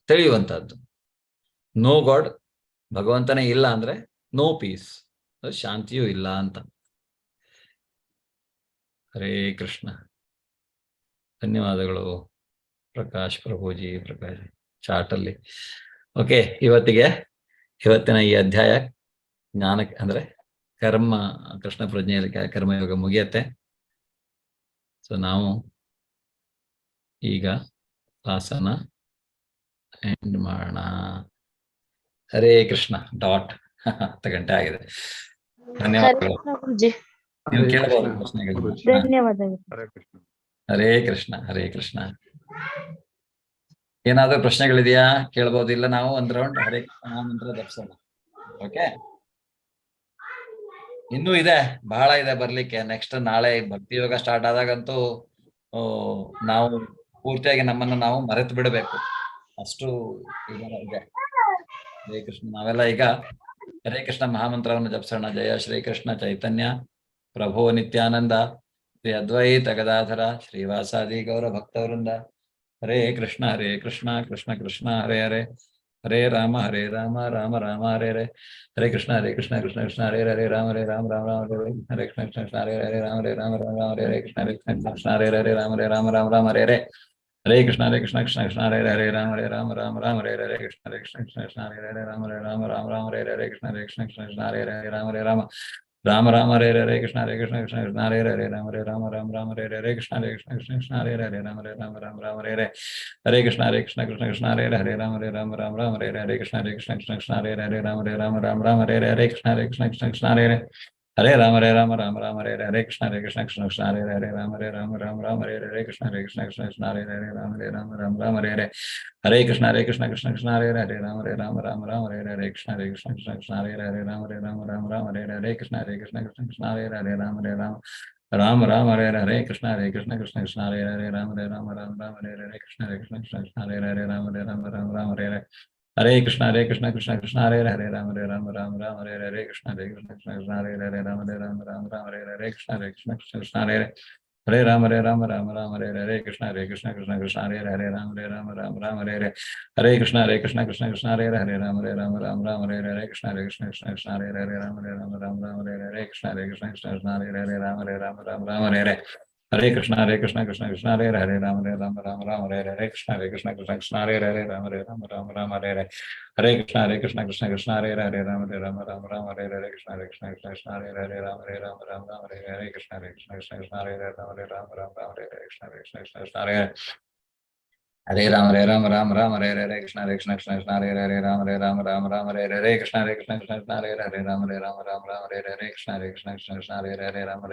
ತಿಳಿಯುವಂತಹದ್ದು. ನೋ ಗಾಡ್ ಭಗವಂತನೇ ಇಲ್ಲ ಅಂದ್ರೆ ನೋ ಪೀಸ್, ಶಾಂತಿಯೂ ಇಲ್ಲ ಅಂತ. ಹರೇ ಕೃಷ್ಣ. ಧನ್ಯವಾದಗಳು ಪ್ರಕಾಶ್ ಪ್ರಭುಜಿ, ಪ್ರಕಾಶ್ ಚಾಟಲ್ಲಿ. ಓಕೆ, ಇವತ್ತಿನ ಈ ಅಧ್ಯಾಯ ಜ್ಞಾನಕ್ಕೆ ಅಂದ್ರೆ ಕರ್ಮ, ಕೃಷ್ಣ ಪ್ರಜ್ಞೆಯಲ್ಲಿ ಕರ್ಮಯೋಗ ಮುಗಿಯತ್ತೆ. ಸೊ ನಾವು ಈಗ ಕ್ಲಾಸನ್ನ ಎಂಡ್ ಮಾಡೋಣ. ಹರೇ ಕೃಷ್ಣ. 10 ಗಂಟೆ ಆಗಿದೆ. ಧನ್ಯವಾದಗಳು. ನೀವು ಕೇಳಬಹುದು ಪ್ರಶ್ನೆಗಳು. ಧನ್ಯವಾದಗಳು. ಹರೇ ಕೃಷ್ಣ, ಹರೇ ಕೃಷ್ಣ. ಏನಾದ್ರೂ ಪ್ರಶ್ನೆಗಳಿದೆಯಾ? ಕೇಳಬಹುದು. ಇಲ್ಲ ನಾವು ಒಂದ್ ರೌಂಡ್ ಹರೇ ಕೃಷ್ಣ ಮಂತ್ರ ಜಪಿಸೋಣ. ಓಕೆ, ಇನ್ನೂ ಇದೆ, ಬಹಳ ಇದೆ ಬರ್ಲಿಕ್ಕೆ. ನೆಕ್ಸ್ಟ್ ನಾಳೆ ಭಕ್ತಿ ಯೋಗ ಸ್ಟಾರ್ಟ್ ಆದಾಗಂತೂ ನಾವು ಪೂರ್ತಿಯಾಗಿ ನಮ್ಮನ್ನು ನಾವು ಮರೆತು ಬಿಡಬೇಕು, ಅಷ್ಟು ಇದೆ. ಹರೇ ಕೃಷ್ಣ. ನಾವೆಲ್ಲ ಈಗ ಹರೇ ಕೃಷ್ಣ ಮಹಾಮಂತ್ರವನ್ನು ಜಪಿಸೋಣ. ಜಯ ಶ್ರೀಕೃಷ್ಣ ಚೈತನ್ಯ ಪ್ರಭೋ ನಿತ್ಯಾನಂದ ಶ್ರೀ ಅದ್ವೈತ ಗದಾಧರ ಶ್ರೀವಾಸಾದಿ ಗೌರ ಭಕ್ತವೃಂದ. ಹರೇ ಕೃಷ್ಣ ಕೃಷ್ಣ ಕೃಷ್ಣ ಹರೇ ಹರೇ, ಹರೇ ರಾಮ ರಾಮ ರಾಮ ಹರೇ ಹರೇ. ಹರೇ ಕೃಷ್ಣ ಕೃಷ್ಣ ಕೃಷ್ಣ ಹರೇ ಹರೇ, ರಾಮ ರಾಮ ಹರೇ. ಹರೇ ಕೃಷ್ಣ ಕೃಷ್ಣ ಹರೇ ಹರೇ, ರಾಮ ರಾಮ ಹರೇ. ಕೃಷ್ಣ ಕೃಷ್ಣ ಹರೇ ಹರೇ, ರಾಮ ರಾಮ ಹರೇ ಹರೇ. ಹರೇ ಕೃಷ್ಣ ಕೃಷ್ಣ ಕೃಷ್ಣ ಹರೇ ಹರೇ, ರಾಮ ರಾಮ ಹರೇ ಹರೇ. ಕೃಷ್ಣ ಕೃಷ್ಣ ಕೃಷ್ಣ ಹರೇ ಹರೇ, ರಾಮ ರಾಮ ಹರೇ ಹರೇ. ಕೃಷ್ಣ ಕೃಷ್ಣ ಕೃಷ್ಣ ಹರೇ ಹರೇ, ರಾಮ ರಾಮ ಹರೇ ಹರೇ. ಕೃಷ್ಣ ಕೃಷ್ಣ ಕೃಷ್ಣ ಹರೇ ಹರೇ, ರಾಮ ಹರೇ ಹರೇ. ಕೃಷ್ಣ ಕೃಷ್ಣ ಕೃಷ್ಣ ಹರೇ ಹರೇ, ರಾಮ ಹರೇ ಹರೇ. ಹರೇ ಕೃಷ್ಣ ಕೃಷ್ಣ ಕೃಷ್ಣ ಹರೇ ಹರೇ, ರಾಮ ಹರೇ ಹರೇ. ಕೃಷ್ಣ ಕೃಷ್ಣ ಕೃಷ್ಣ ಹರೇ ಹರೇ, ರಾಮ ಹರೇ ಹರೇ. ಕೃಷ್ಣ ಕೃಷ್ಣ ಕೃಷ್ಣ ಹರೇ ಹರೇ, ಹರೇ ರಾಮ ಹರೇ ಹರೇ. ಕೃಷ್ಣ ಕೃಷ್ಣ ಕೃಷ್ಣ ಹರೇ ಹರೇ, ರಾಮ ಹರೇ ಹರೇ. ಕೃಷ್ಣ ಕೃಷ್ಣ ಕೃಷ್ಣ ಹರೇ ಹರೇ, ರಾಮ ಹರೇ ಹರೇ. ಹರೇ ಕೃಷ್ಣ ಕೃಷ್ಣ ಕೃಷ್ಣ ಹರೇ ಹರೇ, ರಾಮ ಹರೇ ಹರೇ. ಕೃಷ್ಣ ಕೃಷ್ಣ ಕೃಷ್ಣ ಹರೇ ಹರೇ, ರಾಮ ಹರೇ ಹರೇ. ಕೃಷ್ಣ ಕೃಷ್ಣ ಕೃಷ್ಣ ಹರೇ ಹರೇ, ರಾಮ ಹರೇ ಹರೇ. ಕೃಷ್ಣ ಕೃಷ್ಣ ಕೃಷ್ಣ ಹರೇ ಹರೇ, ರಾಮ ಹರೇ ಹರೇ. ಕೃಷ್ಣ ಕೃಷ್ಣ ಕೃಷ್ಣ ಹರೇ ಹರೇ, ರಾಮ ಹರೇ ಹರೇ. ಹರೇ ಕೃಷ್ಣ ಕೃಷ್ಣ ಕೃಷ್ಣ ಹರೇ ಹರೇ, ರಾಮ ಹರೇ ಹರೇ. ಕೃಷ್ಣ ಕೃಷ್ಣ ಕೃಷ್ಣ ಹರೇ ಹರೇ, ರಾಮ ಹರೇ ಹರೇ. ಕೃಷ್ಣ ಕೃಷ್ಣ ಕೃಷ್ಣ ಹರೇ ಹರೇ, ಹರೇ ರಾಮ ಹರೇ ಹರೇ. ಕೃಷ್ಣ ಕೃಷ್ಣ ಕೃಷ್ಣ ಕೃಷ್ಣ ಹರೇ ಹರೇ, ರಾಮ ಹರೇ ಹರೇ. ಹರೇ ಕೃಷ್ಣ ಕೃಷ್ಣ ಕೃಷ್ಣ ಹರೇ ಹರೇ, ರಾಮ ಹರೇ ಹರೇ. ಕೃಷ್ಣ ಕೃಷ್ಣ ಕೃಷ್ಣ ಕೃಷ್ಣ ಹರೇ ಹರೇ, ರಾಮ ಹರೇ ಹರೇ. ಕೃಷ್ಣ ಕೃಷ್ಣ ಕೃಷ್ಣ ಕೃಷ್ಣ ಹರೇ ಹರೇ, ರಾಮ ಹರೇ ಹರೇ. ಹರೇ ಕೃಷ್ಣ ಕೃಷ್ಣ ಕೃಷ್ಣ ಹರೇ ಹರೇ, ರಾಮ ಹರೇ ಹರೇ. ಕೃಷ್ಣ ಕೃಷ್ಣ ಕೃಷ್ಣ ಕೃಷ್ಣ ಹರೇ ಹರೇ, ರಾಮ ಹರೇ ಹರೇ. ಹರೇ ಕೃಷ್ಣ ಕೃಷ್ಣ ಕೃಷ್ಣ ಕೃಷ್ಣ ಹರೇ ಹರೇ, ರಾಮ ಹರೇ ಹರೇ. ಕೃಷ್ಣ ಕೃಷ್ಣ ಕೃಷ್ಣ ಕೃಷ್ಣ ಹರೇ ಹರೇ, ರಾಮ ಹರೇ ಹರೇ. ಕೃಷ್ಣ ಕೃಷ್ಣ ಕೃಷ್ಣ ಕೃಷ್ಣ ಹರೇ ಹರೇ, ರಾಮ ಹರೇ ಹರೇ. ಕೃಷ್ಣ ಕೃಷ್ಣ ಕೃಷ್ಣ ಕೃಷ್ಣ ಹರೇ ಹರೇ, ಹರೇ ರಾಮ ಹರೇ ಹರೇ. ಕೃಷ್ಣ ಕೃಷ್ಣ ಕೃಷ್ಣ ಕೃಷ್ಣ ಹರೇ ಹರೇ, ರಾಮ ಹರೇ ಹರೇ. ಕೃಷ್ಣ ಕೃಷ್ಣ ಕೃಷ್ಣ ಕೃಷ್ಣ ಹರೇ ಹರೇ, ರಾಮ ಹರೇ ಹರೇ. ಕೃಷ್ಣ ಕೃಷ್ಣ ಕೃಷ್ಣ ಕೃಷ್ಣ ಹರೇ ಹರೇ, ರಾಮ ಹರೇ ಹರೇ. ಕೃಷ್ಣ ಕೃಷ್ಣ ಕೃಷ್ಣ ಕೃಷ್ಣ ಹರೇ ಹರೇ, ಹರೇ ರಾಮ ಹರೇ ಹರೇ. ಕೃಷ್ಣ ಕೃಷ್ಣ ಕೃಷ್ಣ ಕೃಷ್ಣ ಹರೇ ಹರೇ, ರಾಮ ಹರೇ ಹರೇ. ಕೃಷ್ಣ ಕೃಷ್ಣ ಕೃಷ್ಣ ಕೃಷ್ಣ ಹರೇ ಹರೇ, ಹರೇ ರಾಮ ಹರೇ ಹರೇ. ಕೃಷ್ಣ ಕೃಷ್ಣ ಕೃಷ್ಣ ಕೃಷ್ಣ ಹರೇ ಹರೇ, ರಾಮ ಹರೇ ಹರೇ. ಕೃಷ್ಣ ಕೃಷ್ಣ ಕೃಷ್ಣ ಕೃಷ್ಣ ಹರೇ ಹರೇ, ರಾಮ ಹರೇ ಹರೇ. ಕೃಷ್ಣ ಕೃಷ್ಣ ಕೃಷ್ಣ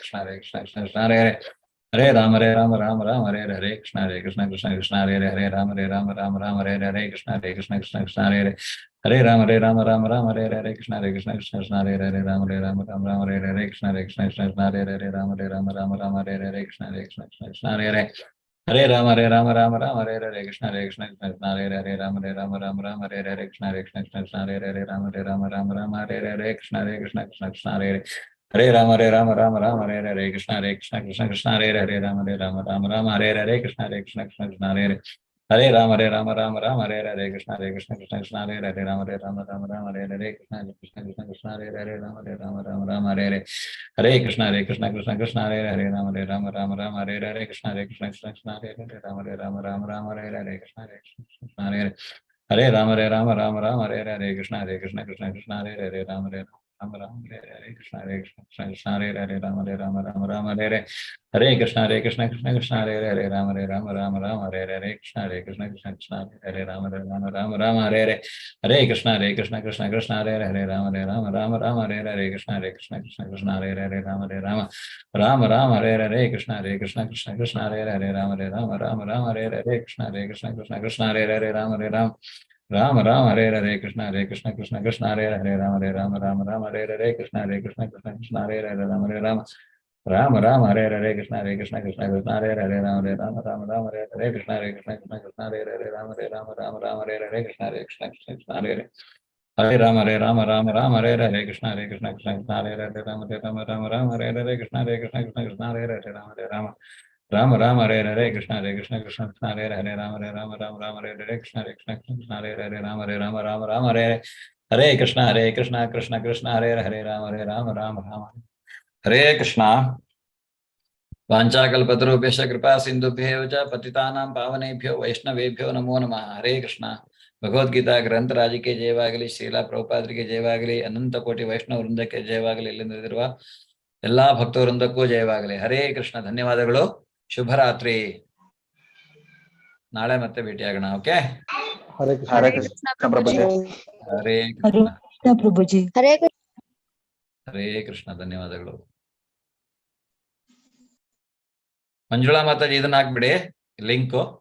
ಕೃಷ್ಣ ಹರೇ ಹರೇ, ಹರೇ ರಾಮ ಹರೇ ಹರೇ. ಕೃಷ್ಣ ಕೃಷ್ಣ ಕೃಷ್ಣ ಕೃಷ್ಣ ಹರೇ ಹರೇ, ರಾಮ ಹರೇ ಹರೇ. ಕೃಷ್ಣ ಕೃಷ್ಣ ಕೃಷ್ಣ ಕೃಷ್ಣ ಹರೇ ಹರೇ, ರಾಮ ಹರೇ ಹರೇ. ಕೃಷ್ಣ ಕೃಷ್ಣ ಕೃಷ್ಣ ಕೃಷ್ಣ ಹರೇ ಹರೇ, ಹರೇ ರಾಮ ಹರೇ ಹರೇ. ಕೃಷ್ಣ ಕೃಷ್ಣ ಕೃಷ್ಣ ಕೃಷ್ಣ ಹರೇ ಹರೇ, ರಾಮ ಹರೇ ಹರೇ. ಕೃಷ್ಣ ಕೃಷ್ಣ ಕೃಷ್ಣ ಕೃಷ್ಣ ಹರೇ ಹರೇ, ಹರೇ ರಾಮ ಹರೇ ಹರೇ. ಕೃಷ್ಣ ಕೃಷ್ಣ ಕೃಷ್ಣ ಕೃಷ್ಣ ಹರೇ ಹರೇ, ರಾಮ ಹರೇ ಹರೇ. ಕೃಷ್ಣ ಕೃಷ್ಣ ಕೃಷ್ಣ ಕೃಷ್ಣ ಹರೇ ಹರೇ, ರಾಮ ಹರೇ ಹರೇ. ಹರೇ ಕೃಷ್ಣ ಕೃಷ್ಣ ಕೃಷ್ಣ ಹರೇ ಹರೇ, ರಾಮ ಹರೇ ಹರೇ. ಕೃಷ್ಣ ಕೃಷ್ಣ ಕೃಷ್ಣ ಕೃಷ್ಣ ಹರೇ ಹರೇ, ರಾಮ ಹರೇ ಹರೇ. ಕೃಷ್ಣ ಕೃಷ್ಣ ಕೃಷ್ಣ ಹರೇ ಹರೇ, ಹರೇ ರಾಮ ಹರೇ ಹರೇ. ಕೃಷ್ಣ ಕೃಷ್ಣ ಕೃಷ್ಣ ಕೃಷ್ಣ ಹರೇ ಹರೇ, ರಾಮ ಹರೇ ಹರೇ. ಕೃಷ್ಣ ಕೃಷ್ಣ ಕೃಷ್ಣ ಹರೇ ಹರೇ, ರಾಮ ಹರೇ ಹರೇ. ಹರೇ ಕೃಷ್ಣ ಕೃಷ್ಣ ಕೃಷ್ಣ ಹರೇ ಹರೇ, ರಾಮ ಹರೇ ಹರೇ. ಕೃಷ್ಣ ಕೃಷ್ಣ ಕೃಷ್ಣ ಕೃಷ್ಣ ಹರೇ ಹರೇ, ರಾಮ ಹರೇ ಹರೇ. ಹರೇ ಕೃಷ್ಣ ಕೃಷ್ಣ ಕೃಷ್ಣ ಕೃಷ್ಣ ಹರೇ ಹರೇ, ರಾಮ ಹರೇ ಹರೇ. ಕೃಷ್ಣ ಕೃಷ್ಣ ಕೃಷ್ಣ ಕೃಷ್ಣ ಹರೇ ಹರೇ, ರಾಮ ಹರೇ ಹರೇ. ಕೃಷ್ಣ ಕೃಷ್ಣ ಕೃಷ್ಣ ಕೃಷ್ಣ ಹರೇ ಹರೇ, ರಾಮ ಹರೇ ಹರೇ. ಕೃಷ್ಣ ಕೃಷ್ಣ ಕೃಷ್ಣ ಕೃಷ್ಣ ಹರೇ ಹರೇ, ರಾಮ ಹರೇ ಹರೇ. ಕೃಷ್ಣ ಕೃಷ್ಣ ಕೃಷ್ಣ ಕೃಷ್ಣ ಹರೇ ಹರೇ, ರಾಮ ಹರೇ ಹರೇ. ಕೃಷ್ಣ ಕೃಷ್ಣ ಕೃಷ್ಣ ಕೃಷ್ಣ ಹರೇ ಹರೇ, ರಾಮ ಹರೇ ಹರೇ. ಕೃಷ್ಣ ಕೃಷ್ಣ ಕೃಷ್ಣ ಕೃಷ್ಣ ಹರೇ ಹರೇ, ರಾಮ ಹರೇ ಹರೇ. ಕೃಷ್ಣ ಕೃಷ್ಣ ಕೃಷ್ಣ ಕೃಷ್ಣ ಹರೇ ಹರೇ, ರಾಮ ಹರೇ ಹರೇ. ಕೃಷ್ಣ ಕೃಷ್ಣ ಕೃಷ್ಣ ಕೃಷ್ಣ ಹರೇ ಹರೇ, ಹರೇ ರಾಮ ಹರೇ ಹರೇ. ಕೃಷ್ಣ ಕೃಷ್ಣ ಕೃಷ್ಣ ಕೃಷ್ಣ ಹರೇ ಹರೇ, ರಾಮ ಹರೇ ಹರೇ. ಕೃಷ್ಣ ಕೃಷ್ಣ ಕೃಷ್ಣ ಕೃಷ್ಣ ಹರೇ ಹರೇ, ರಾಮ ರಾಮ ರಾಮ ಹರೇ ಹರೇ ಕೃಷ್ಣ ಕೃಷ್ಣ ಕೃಷ್ಣ ಹರೇ ಹರೇ ರಾಮ ರಾಮ ರಾಮ ರಾಮ ಹರೇ ಹರೇ ಕೃಷ್ಣ ಕೃಷ್ಣ ಹರೇ ಹರೇ ರಾಮ ರಾಮ ರಾಮ ರಾಮ ಹರೇ ಹರೇ ಕೃಷ್ಣ ಕೃಷ್ಣ ಕೃಷ್ಣ ಹರೇ ಹರೇ ರಾಮ ರಾಮ ರಾಮ ಹರೇ ಕೃಷ್ಣ. ವಾಂಚಾಕಲ್ಪತರುಭ್ಯಶ್ಚ ಕೃಪಾ ಸಿಂಧುಭ್ಯೇವ ಚ ಪತಿತಾನಾಂ ಪಾವನೇಭ್ಯೋ ವೈಷ್ಣವೇಭ್ಯೋ ನಮೋ ನಮಃ. ಹರೇ ಕೃಷ್ಣ. ಭಗವದ್ಗೀತಾ ಗ್ರಂಥರಾಜಕ್ಕೆ ಜಯವಾಗಲಿ, ಶ್ರೀಲಾ ಪ್ರಭುಪಾದರಿಗೆ ಜಯವಾಗಲಿ, ಅನಂತ ಕೋಟಿ ವೈಷ್ಣವ ವೃಂದಕ್ಕೆ ಜಯವಾಗಲಿ, ಇಲ್ಲಿಂದಿರುವ ಎಲ್ಲಾ ಭಕ್ತ ವೃಂದಕ್ಕೂ ಜಯವಾಗಲಿ. ಹರೇ ಕೃಷ್ಣ. ಧನ್ಯವಾದಗಳು. ಶುಭರಾತ್ರಿ. ನಾಳೆ ಮತ್ತೆ ಭೇಟಿಯಾಗೋಣ. ಓಕೆ. ಹರೇ ಕೃಷ್ಣ. ಹರೇ ಕೃಷ್ಣ ಪ್ರಭುಜಿ. ಹರೇ ಕೃಷ್ಣ ಪ್ರಭುಜಿ. ಹರೇ ಕೃಷ್ಣ. ಧನ್ಯವಾದಗಳು. ಮಂಜುಳಾ ಮಾತಾಜಿ ಇದನ್ನ ಹಾಕ್ಬಿಡಿ ಲಿಂಕು.